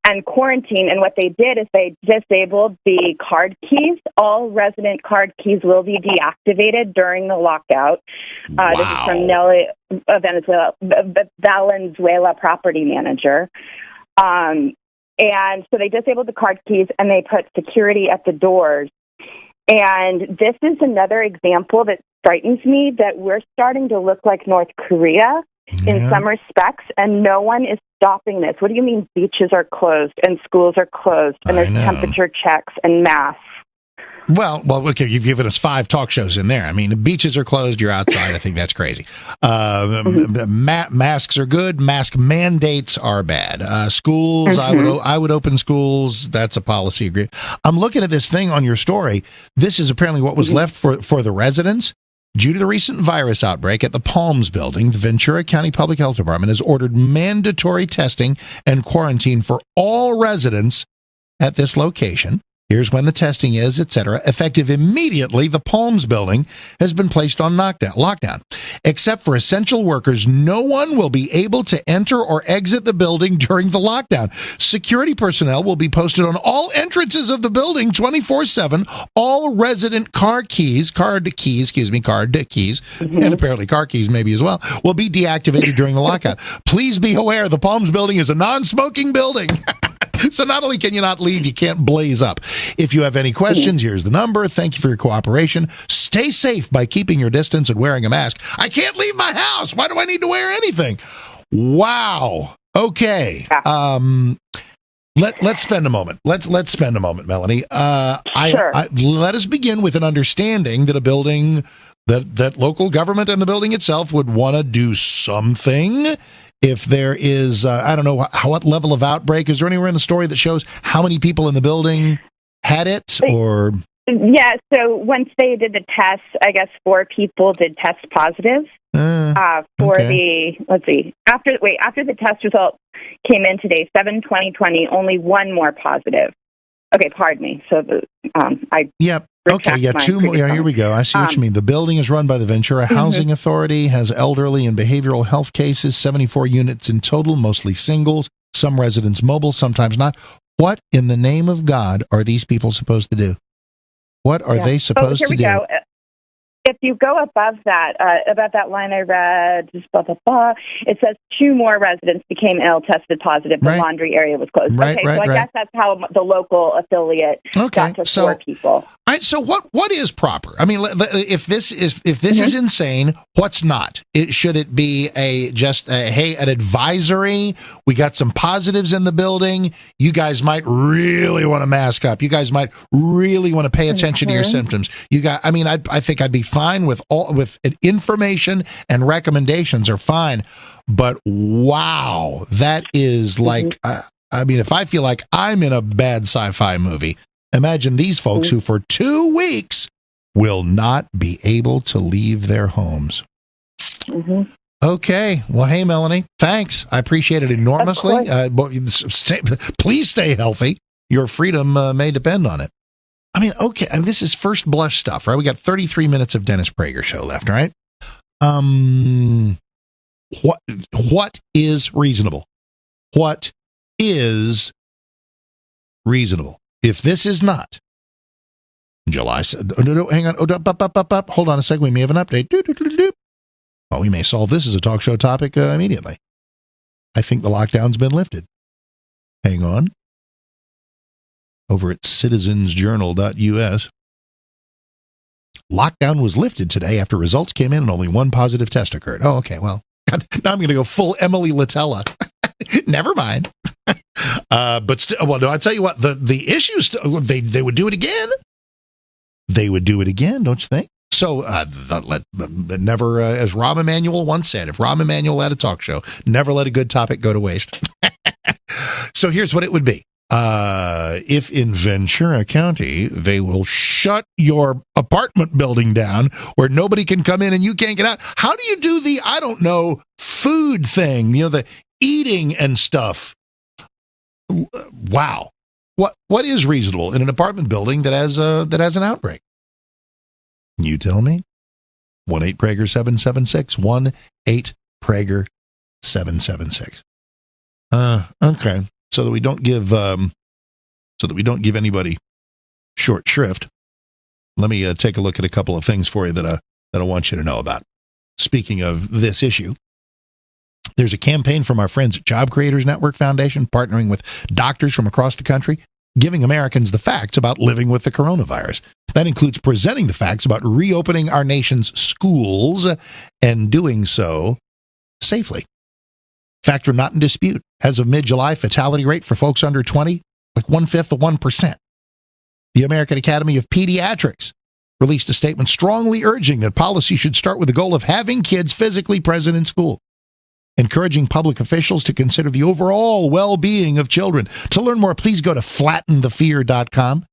and quarantine. And what they did is they disabled the card keys. All resident card keys will be deactivated during the lockout. Wow. This is from Nelly, Valenzuela property manager. And so they disabled the card keys and they put security at the doors. And this is another example that frightens me, that we're starting to look like North Korea in some respects, and no one is stopping this. What do you mean beaches are closed and schools are closed and there's temperature checks and masks? Well, okay, you've given us 5 talk shows in there. I mean, the beaches are closed, you're outside. I think that's crazy. Masks are good. Mask mandates are bad. Schools, I would open schools. That's a policy agreement. I'm looking at this thing on your story. This is apparently what was left for the residents. Due to the recent virus outbreak at the Palms building, the Ventura County Public Health Department has ordered mandatory testing and quarantine for all residents at this location. Here's when the testing is, etc. Effective immediately, the Palms building has been placed on lockdown. Except for essential workers, no one will be able to enter or exit the building during the lockdown. Security personnel will be posted on all entrances of the building 24/7. All resident card keys, and apparently car keys maybe as well, will be deactivated during the lockout. Please be aware, the Palms building is a non-smoking building. So not only can you not leave, you can't blaze up. If you have any questions, here's the number. Thank you for your cooperation. Stay safe by keeping your distance and wearing a mask. I can't leave my house. Why do I need to wear anything? Wow. Okay. Let's spend a moment. Let's spend a moment, Melanie. Sure. Let us begin with an understanding that a building, that local government and the building itself would want to do something. If there is, I don't know what level of outbreak. Is there anywhere in the story that shows how many people in the building had it? Or yeah, so once they did the test, I guess 4 people did test positive let's see, after the test results came in today, 7/20/20, only 1 more positive. Okay, pardon me. So two more. Yeah, here we go. I see what you mean. The building is run by the Ventura Housing Authority, has elderly and behavioral health cases, 74 units in total, mostly singles, some residents mobile, sometimes not. What in the name of God are these people supposed to do? What are they supposed to do? Go. If you go above that line I read, blah, blah, blah, it says 2 more residents became ill, tested positive. The laundry area was closed. I guess that's how the local affiliate got to 4 people. All right, so what is proper? I mean, if this is insane, what's not? Should it be an advisory? We got some positives in the building. You guys might really want to mask up. You guys might really want to pay attention to your symptoms. I think I'd be fine with information, and recommendations are fine. But wow, that is like, if I feel like I'm in a bad sci-fi movie, imagine these folks who for 2 weeks will not be able to leave their homes. Okay. Well, hey, Melanie, thanks. I appreciate it enormously. Please stay healthy. Your freedom may depend on it. I mean, okay, this is first blush stuff, right? We got 33 minutes of Dennis Prager show left, right? What is reasonable? What is reasonable? If this is not July, hang on, hold on a second. We may have an update. Well, we may solve this as a talk show topic immediately. I think the lockdown's been lifted. Hang on. Over at citizensjournal.us. Lockdown was lifted today after results came in and only 1 positive test occurred. Oh, okay. Well, now I'm going to go full Emily Latella. Never mind. But I tell you what, the issues, they would do it again. They would do it again, don't you think? So, never, as Rahm Emanuel once said, if Rahm Emanuel had a talk show, never let a good topic go to waste. So here's what it would be. If in Ventura County, they will shut your apartment building down where nobody can come in and you can't get out. How do you do the, I don't know, food thing, the eating and stuff? Wow. What is reasonable in an apartment building that has an outbreak? You tell me. 1-8-PRAGER-776. 1-8-PRAGER-776. Okay. So that we don't give anybody short shrift. Let me take a look at a couple of things for you that I want you to know about. Speaking of this issue, there's a campaign from our friends at Job Creators Network Foundation, partnering with doctors from across the country, giving Americans the facts about living with the coronavirus. That includes presenting the facts about reopening our nation's schools and doing so safely. Factor not in dispute. As of mid-July, fatality rate for folks under 20, like 1/5 of 1%. The American Academy of Pediatrics released a statement strongly urging that policy should start with the goal of having kids physically present in school, encouraging public officials to consider the overall well-being of children. To learn more, please go to flattenthefear.com.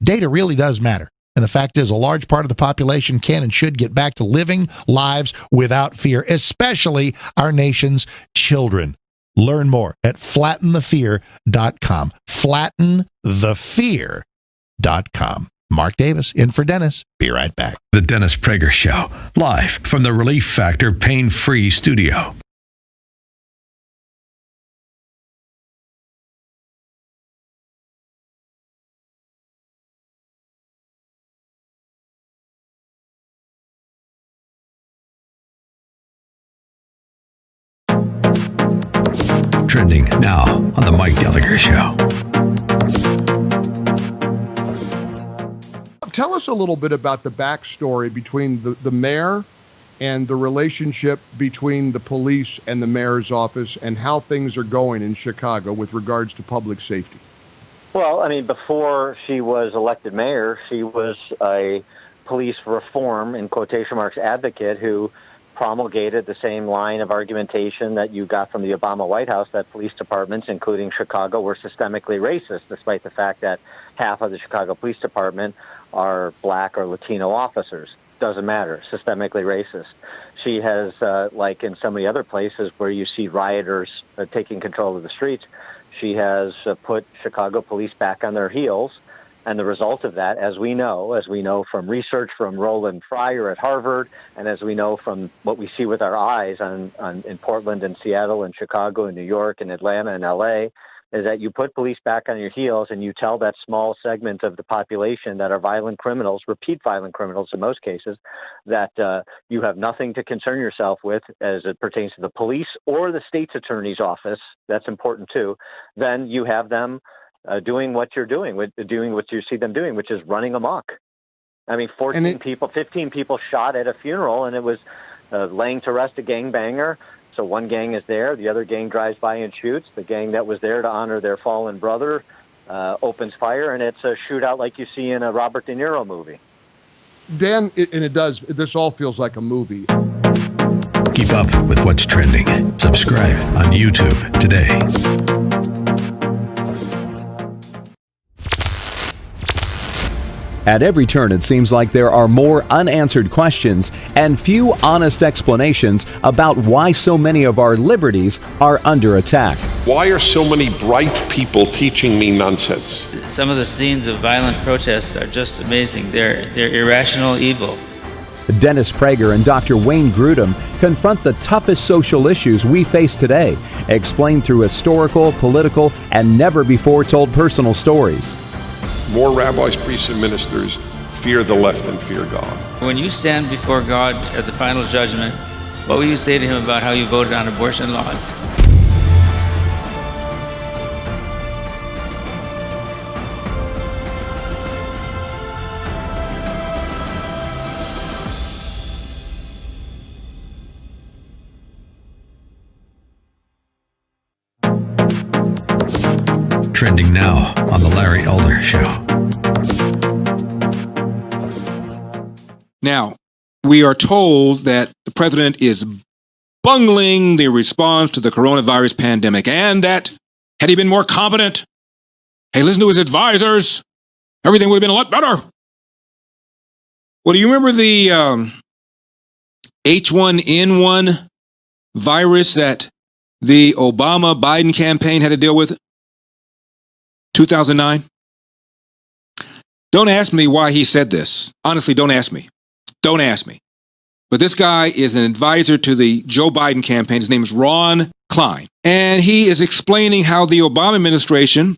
Data really does matter. And the fact is, a large part of the population can and should get back to living lives without fear, especially our nation's children. Learn more at flattenthefear.com. Flattenthefear.com. Mark Davis, in for Dennis. Be right back. The Dennis Prager Show, live from the Relief Factor Pain-Free Studio. Trending now on the Mike Gallagher Show. Tell us a little bit about the backstory between the mayor and the relationship between the police and the mayor's office and how things are going in Chicago with regards to public safety. Well, I mean, before she was elected mayor, she was a police reform, in quotation marks, advocate who promulgated the same line of argumentation that you got from the Obama White House, that police departments, including Chicago, were systemically racist, despite the fact that half of the Chicago Police Department are black or Latino officers. Doesn't matter, systemically racist. She has, like in so many other places where you see rioters taking control of the streets, she has put Chicago police back on their heels. And the result of that, as we know from research from Roland Fryer at Harvard, and as we know from what we see with our eyes in Portland and Seattle and Chicago and New York and Atlanta and L.A., is that you put police back on your heels and you tell that small segment of the population that are violent criminals, repeat violent criminals in most cases, that you have nothing to concern yourself with as it pertains to the police or the state's attorney's office. That's important too. Then you have them doing what you're doing what you see them doing, which is running amok. I mean, 15 people shot at a funeral, and it was laying to rest a gangbanger. So one gang is there, the other gang drives by and shoots. The gang that was there to honor their fallen brother opens fire, and it's a shootout like you see in a Robert De Niro movie. Dan, this all feels like a movie. Keep up with what's trending. Subscribe on YouTube today. At every turn, it seems like there are more unanswered questions and few honest explanations about why so many of our liberties are under attack. Why are so many bright people teaching me nonsense? Some of the scenes of violent protests are just amazing. They're irrational evil. Dennis Prager and Dr. Wayne Grudem confront the toughest social issues we face today, explained through historical, political, and never-before-told personal stories. More rabbis, priests, and ministers fear the left and fear God. When you stand before God at the final judgment, what will you say to him about how you voted on abortion laws? Trending now on the Larry Elder Show. Now, we are told that the president is bungling the response to the coronavirus pandemic, and that had he been more competent, hey, listen to his advisors, everything would have been a lot better. Well, do you remember the H1N1 virus that the Obama-Biden campaign had to deal with? 2009? Don't ask me why he said this. Honestly, don't ask me. Don't ask me. But this guy is an advisor to the Joe Biden campaign. His name is Ron Klein. And he is explaining how the Obama administration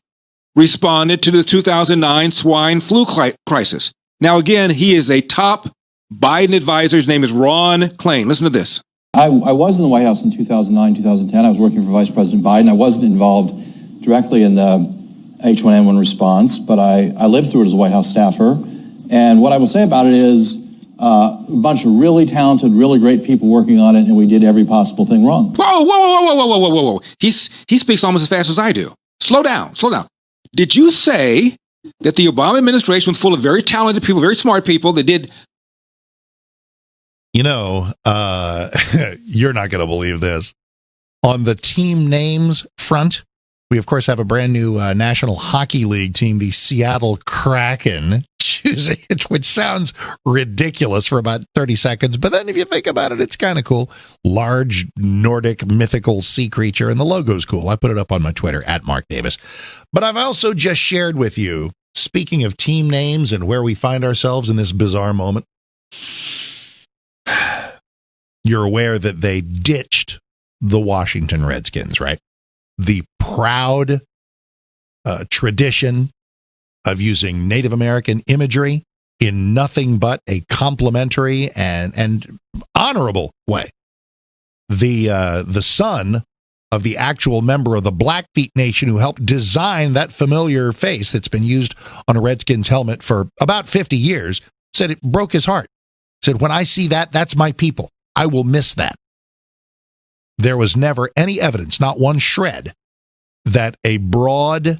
responded to the 2009 swine flu crisis. Now, again, he is a top Biden advisor. His name is Ron Klein. Listen to this. I was in the White House in 2009, 2010. I was working for Vice President Biden. I wasn't involved directly in the H1N1 response, but I lived through it as a White House staffer. And what I will say about it is a bunch of really talented, really great people working on it, and we did every possible thing wrong. Whoa. He speaks almost as fast as I do. Slow down. Did you say that the Obama administration was full of very talented people, very smart people that did... You know, you're not going to believe this. On the team names front, we, of course, have a brand new National Hockey League team, the Seattle Kraken, choosing it, which sounds ridiculous for about 30 seconds. But then if you think about it, it's kind of cool. Large Nordic mythical sea creature, and the logo's cool. I put it up on my Twitter, @Mark Davis. But I've also just shared with you speaking of team names and where we find ourselves in this bizarre moment, you're aware that they ditched the Washington Redskins, right? The proud tradition of using Native American imagery in nothing but a complimentary and honorable way. The son of the actual member of the Blackfeet Nation who helped design that familiar face that's been used on a Redskins helmet for about 50 years, said it broke his heart. Said, when I see that, that's my people. I will miss that. There was never any evidence, not one shred, that a broad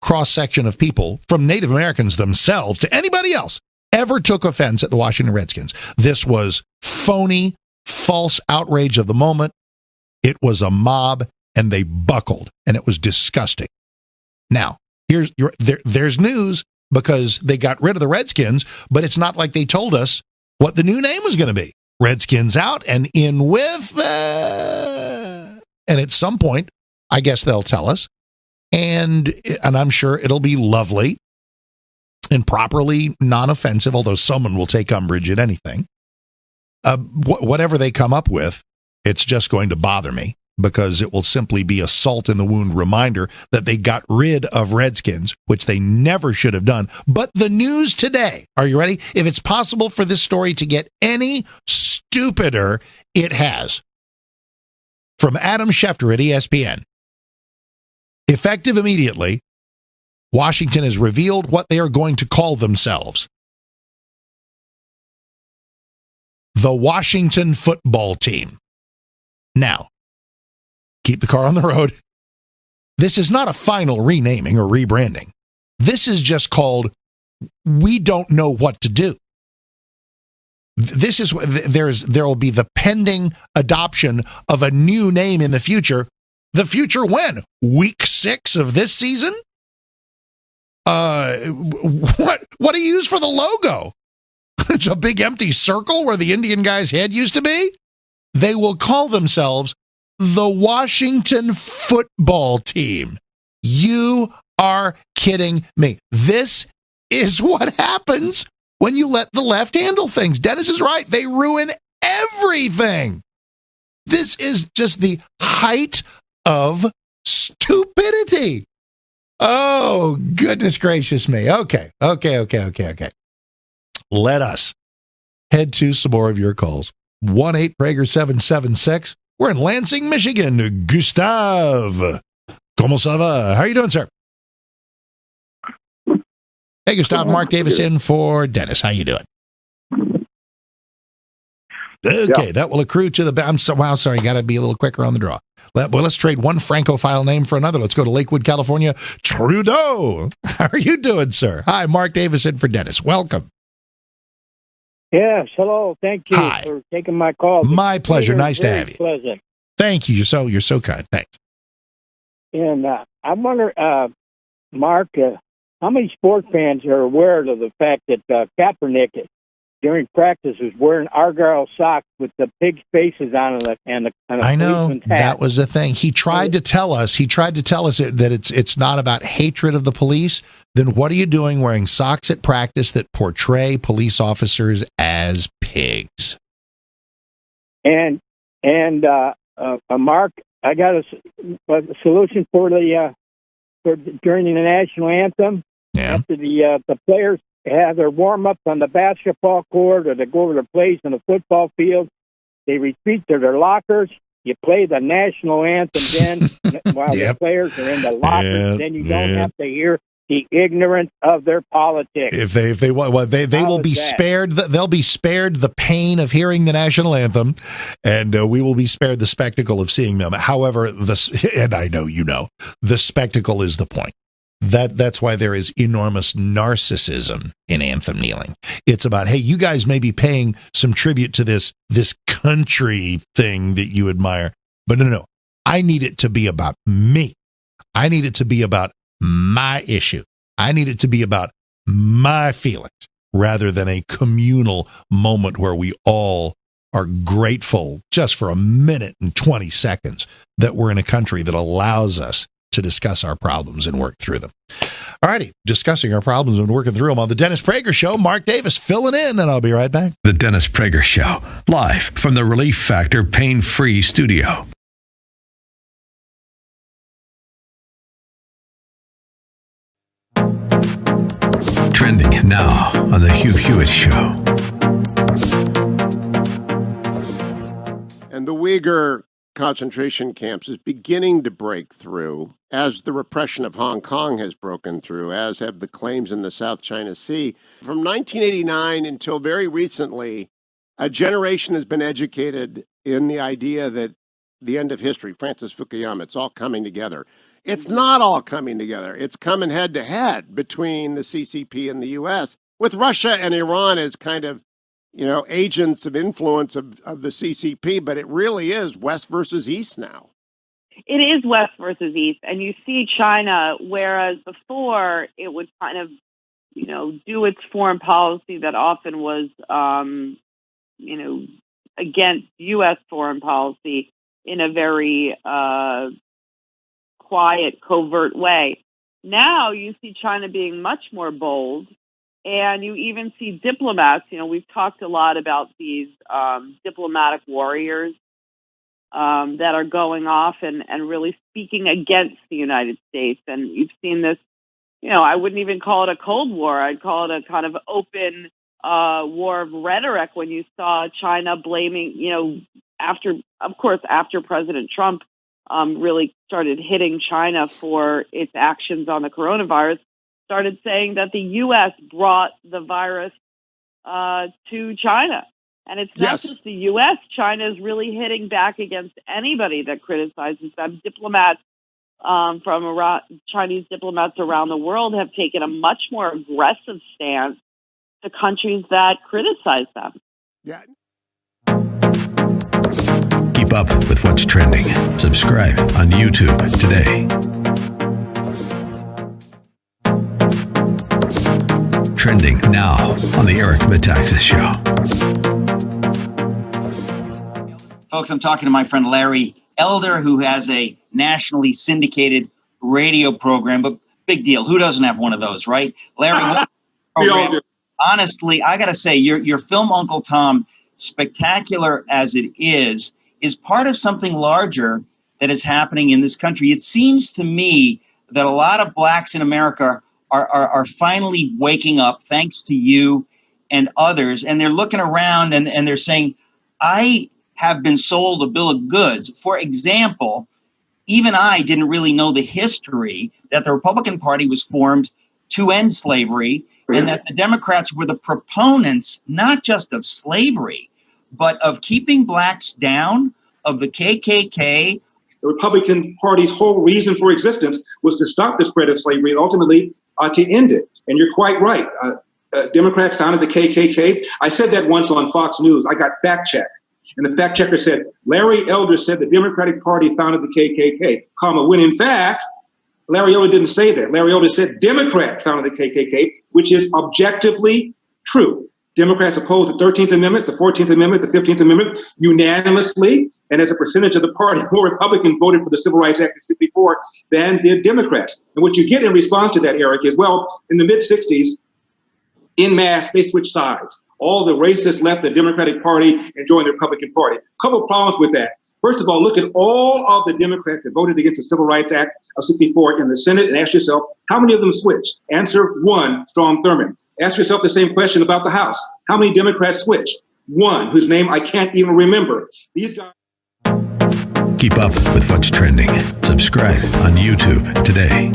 cross-section of people, from Native Americans themselves to anybody else, ever took offense at the Washington Redskins. This was phony, false outrage of the moment. It was a mob, and they buckled, and it was disgusting. Now, there's news, because they got rid of the Redskins, but it's not like they told us what the new name was going to be. Redskins out and in with, and at some point, I guess they'll tell us, and I'm sure it'll be lovely and properly non-offensive, although someone will take umbrage at anything. Whatever they come up with, it's just going to bother me, because it will simply be a salt in the wound reminder that they got rid of Redskins, which they never should have done. But the news today, are you ready? If it's possible for this story to get any stupider, it has. From Adam Schefter at ESPN. Effective immediately, Washington has revealed what they are going to call themselves. The Washington Football Team. Now, keep the car on the road. This is not a final renaming or rebranding. This is just called, we don't know what to do. This is, there will be the pending adoption of a new name in the future. The future when? Week 6 of this season? What do you use for the logo? It's a big empty circle where the Indian guy's head used to be? They will call themselves the Washington Football Team. You are kidding me. This is what happens when you let the left handle things. Dennis is right. They ruin everything. This is just the height of stupidity. Oh, goodness gracious me. Okay. Let us head to some more of your calls. 1-8-Prager-776. We're in Lansing, Michigan. Gustav. Como ça va? How are you doing, sir? Hey, Gustav. Mark Davis in for Dennis. How you doing? Okay, That will accrue to the... sorry, got to be a little quicker on the draw. Let's trade one Francophile name for another. Let's go to Lakewood, California. Trudeau. How are you doing, sir? Hi, Mark Davis in for Dennis. Welcome. Yes, hello. Thank you for taking my call. My pleasure. Nice to have you. Pleasant. Thank you. You're so kind. Thanks. And I wonder, Mark, how many sport fans are aware of the fact that Kaepernick during practice was wearing Argyle socks with the pig faces on them and a I know that was the thing. He tried to tell us. That it's not about hatred of the police. Then what are you doing wearing socks at practice that portray police officers as pigs? And Mark, I got a solution for during the national anthem. Yeah. After the players have their warm-ups on the basketball court, or they go over their plays on the football field, they retreat to their lockers. You play the national anthem then while the players are in the lockers. Then you don't have to hear the ignorance of their politics. If they want, they will be spared. They'll be spared the pain of hearing the national anthem, and we will be spared the spectacle of seeing them. However, and I know the spectacle is the point. That's why there is enormous narcissism in anthem kneeling. It's about, hey, you guys may be paying some tribute to this country thing that you admire, but no. I need it to be about me. I need it to be about my issue. I need it to be about my feelings rather than a communal moment where we all are grateful just for a minute and 20 seconds that we're in a country that allows us to discuss our problems and work through them. All righty, discussing our problems and working through them on the Dennis Prager Show. Mark Davis filling in, and I'll be right back. The Dennis Prager Show, live from the Relief Factor Pain-Free Studio. Trending now on the Hugh Hewitt Show. And the Uyghur concentration camps is beginning to break through as the repression of Hong Kong has broken through, as have the claims in the South China Sea. From 1989 until very recently, a generation has been educated in the idea that the end of history, Francis Fukuyama, it's all coming together. It's not all coming together. It's coming head to head between the CCP and the U.S., with Russia and Iran as kind of, agents of influence of the CCP, but it really is West versus East now. It is West versus East, and you see China, whereas before it would kind of, do its foreign policy that often was, against U.S. foreign policy in a very quiet, covert way. Now you see China being much more bold, and you even see diplomats. We've talked a lot about these diplomatic warriors that are going off and really speaking against the United States. And you've seen this, I wouldn't even call it a Cold War. I'd call it a kind of open war of rhetoric when you saw China blaming, after President Trump really started hitting China for its actions on the coronavirus, started saying that the U.S. brought the virus to China. And it's not just the U.S. China is really hitting back against anybody that criticizes them. Diplomats Chinese diplomats around the world have taken a much more aggressive stance to countries that criticize them. Yeah. Keep up with what's trending. Subscribe on YouTube today. Trending now on the Eric Metaxas Show. Folks, I'm talking to my friend Larry Elder, who has a nationally syndicated radio program, but big deal. Who doesn't have one of those, right? Larry, honestly, I got to say, your film Uncle Tom, spectacular as it is part of something larger that is happening in this country. It seems to me that a lot of blacks in America are finally waking up, thanks to you and others, and they're looking around and they're saying, I have been sold a bill of goods. For example, even I didn't really know the history that the Republican Party was formed to end slavery, and that the Democrats were the proponents not just of slavery, but of keeping blacks down, of the KKK. The Republican Party's whole reason for existence was to stop the spread of slavery and ultimately to end it. And you're quite right. Democrats founded the KKK. I said that once on Fox News. I got fact-checked. And the fact-checker said, Larry Elder said the Democratic Party founded the KKK, when in fact, Larry Elder didn't say that. Larry Elder said Democrats founded the KKK, which is objectively true. Democrats opposed the 13th Amendment, the 14th Amendment, the 15th Amendment unanimously. And as a percentage of the party, more Republicans voted for the Civil Rights Act in 1964 than did Democrats. And what you get in response to that, Eric, is, well, in the mid-'60s, en masse, they switched sides. All the racists left the Democratic Party and joined the Republican Party. A couple of problems with that. First of all, look at all of the Democrats that voted against the Civil Rights Act of 1964 in the Senate and ask yourself, how many of them switched? Answer 1, Strom Thurmond. Ask yourself the same question about the House. How many Democrats switched? 1, whose name I can't even remember. These guys. Keep up with what's trending. Subscribe on YouTube today.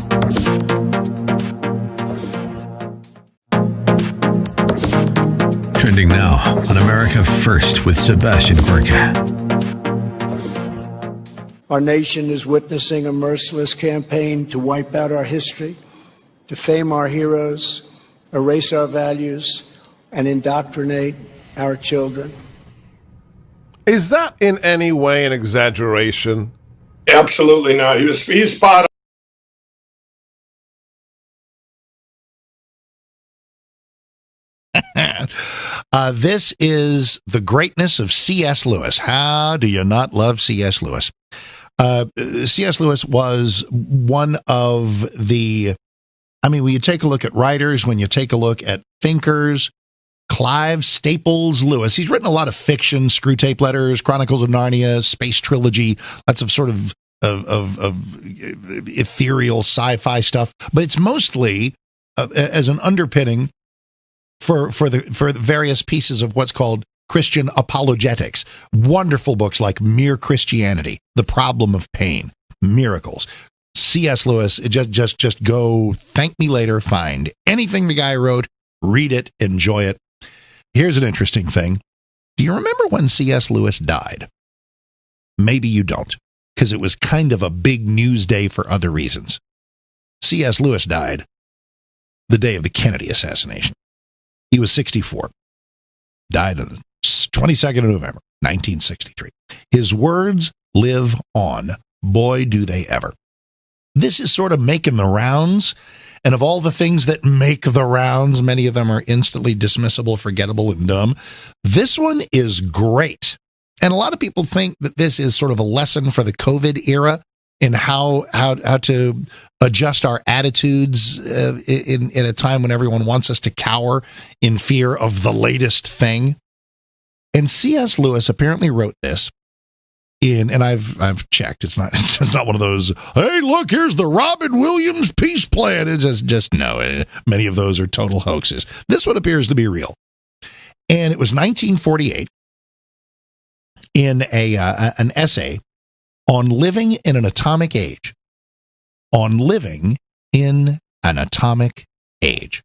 Trending now on America First with Sebastian Gorka. Our nation is witnessing a merciless campaign to wipe out our history, defame our heroes, erase our values, and indoctrinate our children. Is that in any way an exaggeration? Absolutely not. He's spot on. This is the greatness of C.S. Lewis. How do you not love C.S. Lewis? C.S. Lewis was one of the I mean, when you take a look at writers, when you take a look at thinkers, Clive Staples Lewis, he's written a lot of fiction, Screw Tape Letters, Chronicles of Narnia, Space Trilogy, lots of sort of ethereal sci-fi stuff, but it's mostly as an underpinning for the various pieces of what's called Christian apologetics. Wonderful books like Mere Christianity, The Problem of Pain, Miracles. C.S. Lewis, just go thank me later, find anything the guy wrote, read it, enjoy it. Here's an interesting thing. Do you remember when C.S. Lewis died? Maybe you don't, because it was kind of a big news day for other reasons. C.S. Lewis died the day of the Kennedy assassination. He was 64. Died on the 22nd of November, 1963. His words live on. Boy, do they ever. This is sort of making the rounds, and of all the things that make the rounds, many of them are instantly dismissible, forgettable, and dumb. This one is great. And a lot of people think that this is sort of a lesson for the COVID era in how to adjust our attitudes in a time when everyone wants us to cower in fear of the latest thing. And C.S. Lewis apparently wrote this and I've checked. It's not one of those, hey, look, here's the Robin Williams peace plan. It's just no. Many of those are total hoaxes. This one appears to be real. And it was 1948 in an essay on living in an atomic age. On living in an atomic age.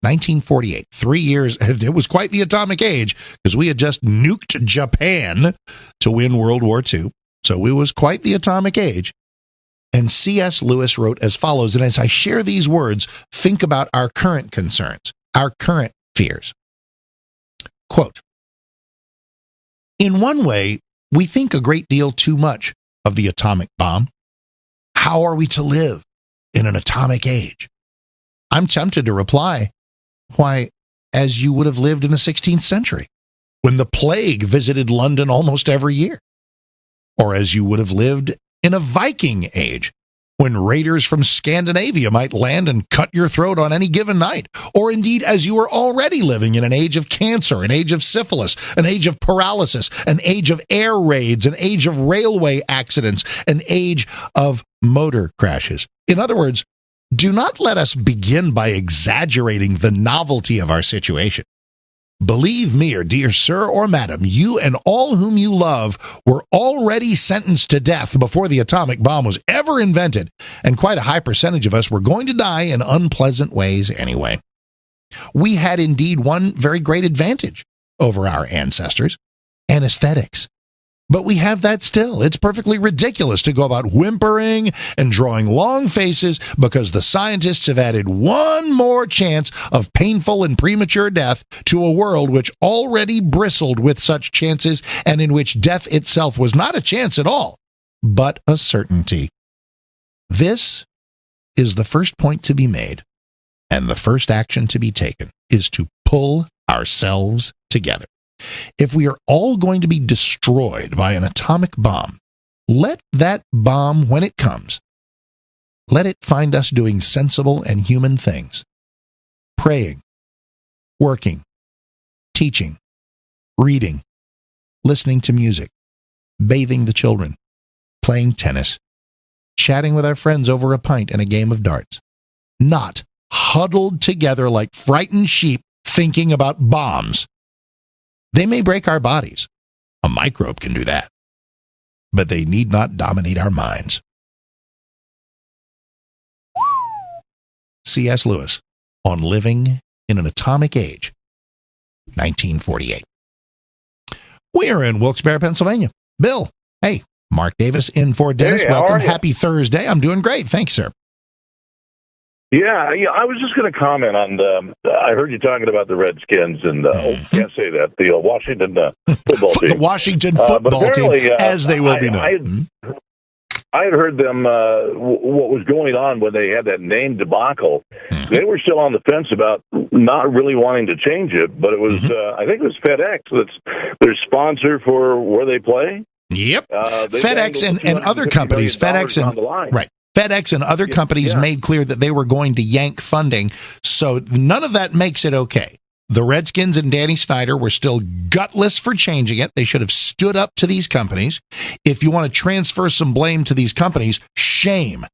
1948, 3 years, it was quite the atomic age because we had just nuked Japan to win World War II. So it was quite the atomic age. And C.S. Lewis wrote as follows, and as I share these words, think about our current concerns, our current fears. Quote, in one way, we think a great deal too much of the atomic bomb. How are we to live in an atomic age? I'm tempted to reply, why, as you would have lived in the 16th century, when the plague visited London almost every year. Or as you would have lived in a Viking age, when raiders from Scandinavia might land and cut your throat on any given night. Or indeed, as you were already living in an age of cancer, an age of syphilis, an age of paralysis, an age of air raids, an age of railway accidents, an age of motor crashes. In other words, do not let us begin by exaggerating the novelty of our situation. Believe me, or dear sir or madam, you and all whom you love were already sentenced to death before the atomic bomb was ever invented, and quite a high percentage of us were going to die in unpleasant ways anyway. We had indeed one very great advantage over our ancestors, anesthetics. But we have that still. It's perfectly ridiculous to go about whimpering and drawing long faces because the scientists have added one more chance of painful and premature death to a world which already bristled with such chances and in which death itself was not a chance at all, but a certainty. This is the first point to be made, and the first action to be taken is to pull ourselves together. If we are all going to be destroyed by an atomic bomb, let that bomb, when it comes, let it find us doing sensible and human things. Praying, working, teaching, reading, listening to music, bathing the children, playing tennis, chatting with our friends over a pint and a game of darts. Not huddled together like frightened sheep thinking about bombs. They may break our bodies. A microbe can do that. But they need not dominate our minds. C.S. Lewis on living in an atomic age, 1948. We are in Wilkes-Barre, Pennsylvania. Bill, hey, Mark Davis in for Dennis. Hey, welcome. Happy Thursday. I'm doing great. Thanks, sir. Yeah, I was just going to comment on I heard you talking about the Redskins and can't say that, the Washington football team. The Washington football team, as they will be known. I had heard them, what was going on when they had that name debacle. They were still on the fence about not really wanting to change it, but it was, I think it was FedEx that's their sponsor for where they play. Yep. FedEx and other companies, FedEx and right. FedEx and other companies made clear that they were going to yank funding. So none of that makes it okay. The Redskins and Danny Snyder were still gutless for changing it. They should have stood up to these companies. If you want to transfer some blame to these companies, shame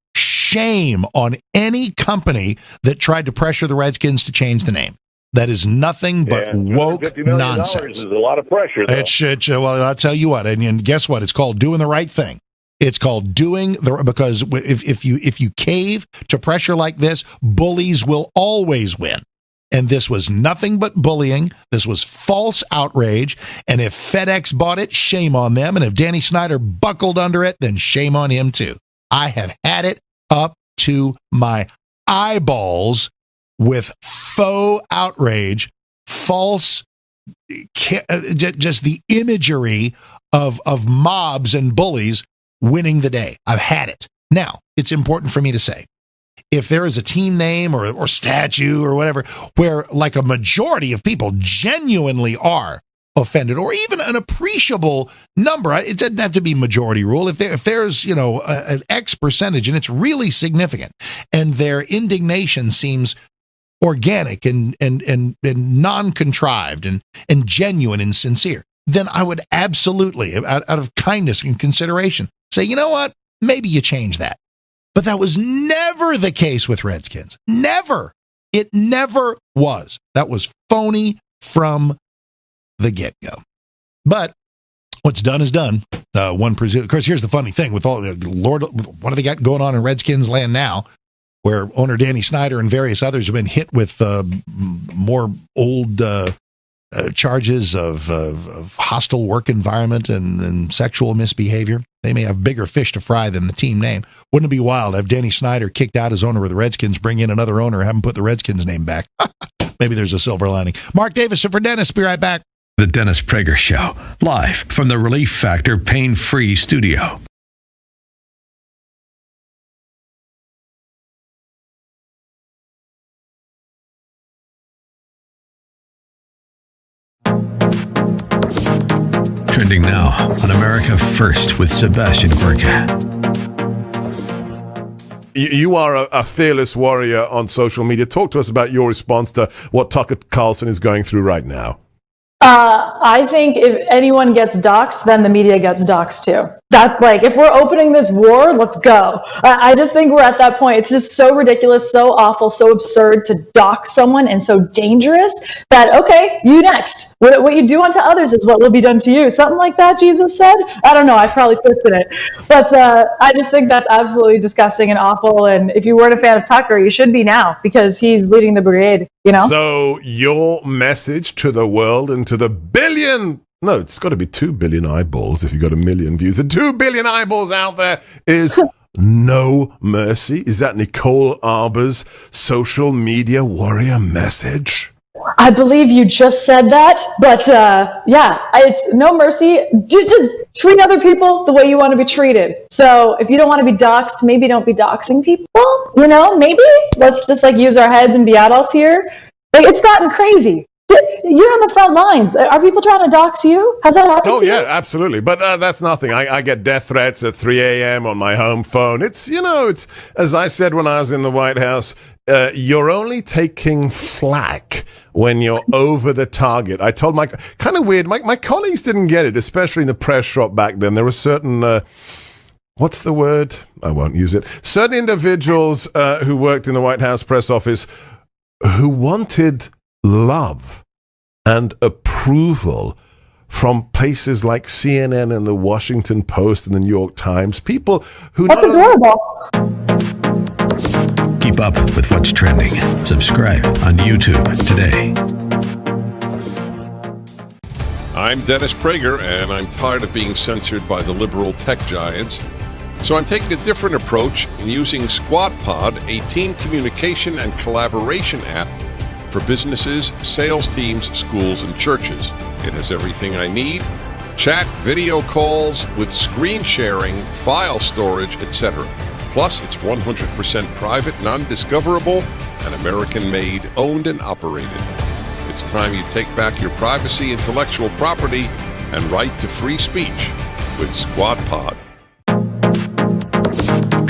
on any company that tried to pressure the Redskins to change the name. That is nothing but woke nonsense. Is a lot of pressure, though. Well, I'll tell you what, and guess what? It's called doing the right thing. It's called because if you cave to pressure like this, bullies will always win. And this was nothing but bullying. This was false outrage. And if FedEx bought it, shame on them. And if Danny Snyder buckled under it, then shame on him too. I have had it up to my eyeballs with faux outrage, false, just the imagery of mobs and bullies winning the day. I've had it. Now, it's important for me to say, if there is a team name or statue or whatever, where like a majority of people genuinely are offended, or even an appreciable number, it doesn't have to be majority rule. If there's, an X percentage and it's really significant and their indignation seems organic and non-contrived and genuine and sincere, then I would absolutely, out of kindness and consideration, say, you know what, maybe you change that. But that was never the case with Redskins. Never. It never was. That was phony from the get-go. But what's done is done. Of course, here's the funny thing with all the Lord, what do they got going on in Redskins land now, where owner Danny Snyder and various others have been hit with more old charges of hostile work environment and sexual misbehavior. They may have bigger fish to fry than the team name. Wouldn't it be wild to have Danny Snyder kicked out as owner of the Redskins, bring in another owner, have him put the Redskins name back? Maybe there's a silver lining. Mark Davis for Dennis. Be right back. The Dennis Prager Show, live from the Relief Factor Pain-Free Studio. Trending now on America First with Sebastian Gorka. You are a fearless warrior on social media. Talk to us about your response to what Tucker Carlson is going through right now. I think if anyone gets doxxed, then the media gets doxxed too. That's like, if we're opening this war, let's go. I just think we're at that point. It's just so ridiculous, so awful, so absurd to dox someone and so dangerous that, okay, you next. What you do unto others is what will be done to you. Something like that, Jesus said. I don't know. I probably twisted it. But I just think that's absolutely disgusting and awful. And if you weren't a fan of Tucker, you should be now, because he's leading the brigade, So your message to the world and to the no, it's got to be 2 billion eyeballs if you got 1 million views. And 2 billion eyeballs out there is no mercy. Is that Nicole Arbour's social media warrior message? I believe you just said that, but it's no mercy. Just treat other people the way you want to be treated. So if you don't want to be doxxed, maybe don't be doxing people. Maybe let's just use our heads and be adults here. It's gotten crazy. You're on the front lines. Are people trying to dox you? Has that happened? Oh, yeah, absolutely. But that's nothing. I get death threats at 3 a.m. on my home phone. It's as I said when I was in the White House, you're only taking flack when you're over the target. I told kind of weird, my colleagues didn't get it, especially in the press shop back then. There were certain, what's the word? I won't use it. Certain individuals who worked in the White House press office who wanted love and approval from places like CNN and the Washington Post and the New York Times. People who That's adorable. Keep up with what's trending. Subscribe on YouTube today. I'm Dennis Prager, and I'm tired of being censored by the liberal tech giants. So I'm taking a different approach and using Squad Pod, a team communication and collaboration app for businesses, sales teams, schools, and churches. It has everything I need: chat, video calls with screen sharing, file storage, etc. Plus, it's 100% private, non-discoverable, and American-made, owned and operated. It's time you take back your privacy, intellectual property, and right to free speech with Squad Pod.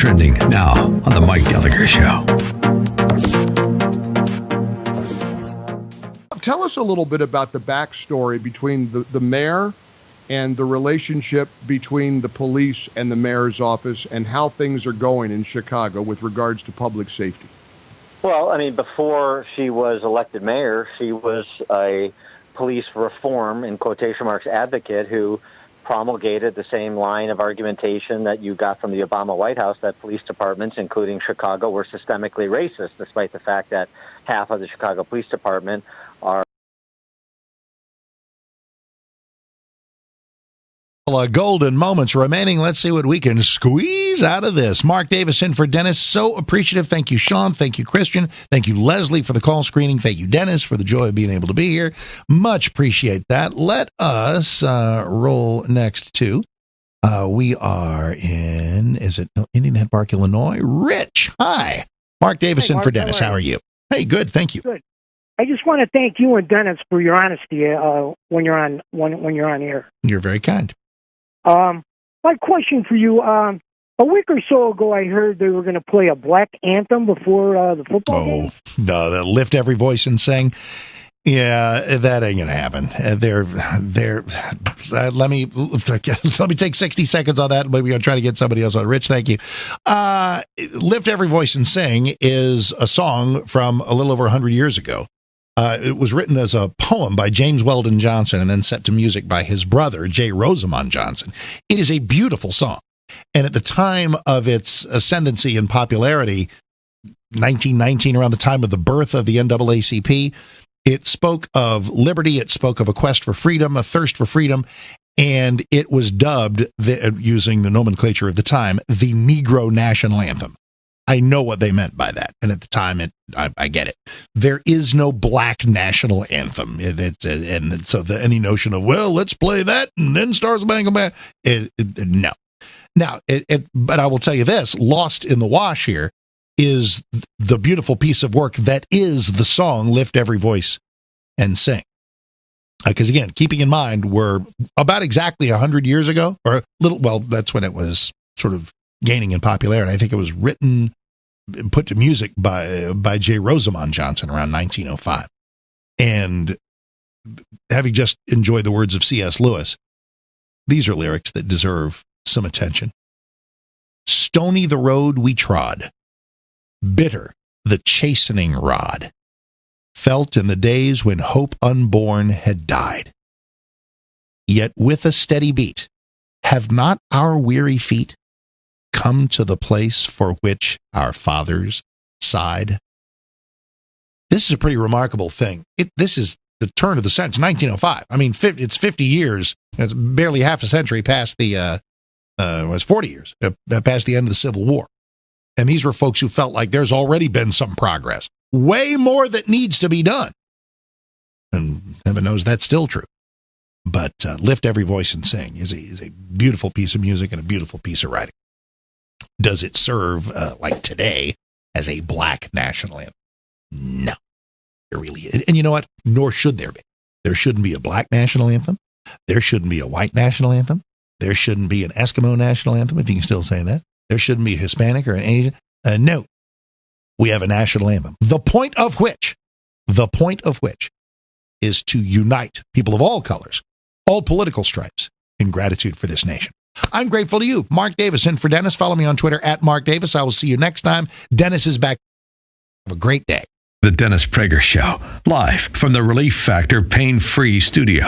Trending now on The Mike Gallagher Show. Tell us a little bit about the backstory between the mayor and the relationship between the police and the mayor's office and how things are going in Chicago with regards to public safety. Well, I mean, before she was elected mayor, she was a police reform, in quotation marks, advocate who promulgated the same line of argumentation that you got from the Obama White House, that police departments, including Chicago, were systemically racist, despite the fact that half of the Chicago Police Department are golden moments remaining. Let's see what we can squeeze out of this. Mark Davis in for Dennis. So appreciative. Thank you, Sean. Thank you, Christian. Thank you, Leslie, for the call screening. Thank you, Dennis, for the joy of being able to be here. Much appreciate that. Let us roll next to. We are in, Indian Head Park, Illinois? Rich. Hi. Mark Davis in for Dennis. How are you? Hey, good. Thank you. Good. I just want to thank you and Dennis for your honesty when you're on air. You're very kind. My question for you, a week or so ago, I heard they were going to play a black anthem before the football game. No, the lift every voice and sing. Yeah, that ain't going to happen. Let me take 60 seconds on that. Maybe I'll try to get somebody else on. Rich, thank you. Lift Every Voice and Sing is a song from a little over 100 years ago. It was written as a poem by James Weldon Johnson and then set to music by his brother, J. Rosamond Johnson. It is a beautiful song. And at the time of its ascendancy and popularity, 1919, around the time of the birth of the NAACP, it spoke of liberty, it spoke of a quest for freedom, a thirst for freedom, and it was dubbed, using the nomenclature of the time, the Negro National Anthem. I know what they meant by that, and at the time, I get it. There is no black national anthem, and so any notion of, well, let's play that, and then Stars Spangled Banner, no. Now, but I will tell you this, lost in the wash here is the beautiful piece of work that is the song Lift Every Voice and Sing. Because again, keeping in mind, we're about exactly 100 years ago, or a little, well, that's when it was sort of gaining in popularity. I think it was written, put to music by J. Rosamond Johnson around 1905. And having just enjoyed the words of C.S. Lewis, these are lyrics that deserve some attention. Stony the road we trod, bitter the chastening rod, felt in the days when hope unborn had died. Yet with a steady beat, have not our weary feet come to the place for which our fathers sighed? This is a pretty remarkable thing. This is the turn of the century, 1905. I mean, it's 50 years. It's barely half a century past the, was 40 years, past the end of the Civil War. And these were folks who felt like there's already been some progress. Way more that needs to be done. And heaven knows that's still true. But Lift Every Voice and Sing is a beautiful piece of music and a beautiful piece of writing. Does it serve, like today, as a black national anthem? No. It really is. And you know what? Nor should there be. There shouldn't be a black national anthem. There shouldn't be a white national anthem. There shouldn't be an Eskimo national anthem, if you can still say that. There shouldn't be a Hispanic or an Asian. No. We have a national anthem. The point of which is to unite people of all colors, all political stripes, in gratitude for this nation. I'm grateful to you. Mark Davis in for Dennis. Follow me on Twitter at Mark Davis. I will see you next time. Dennis is back. Have a great day. The Dennis Prager Show, live from the Relief Factor Pain-Free Studio.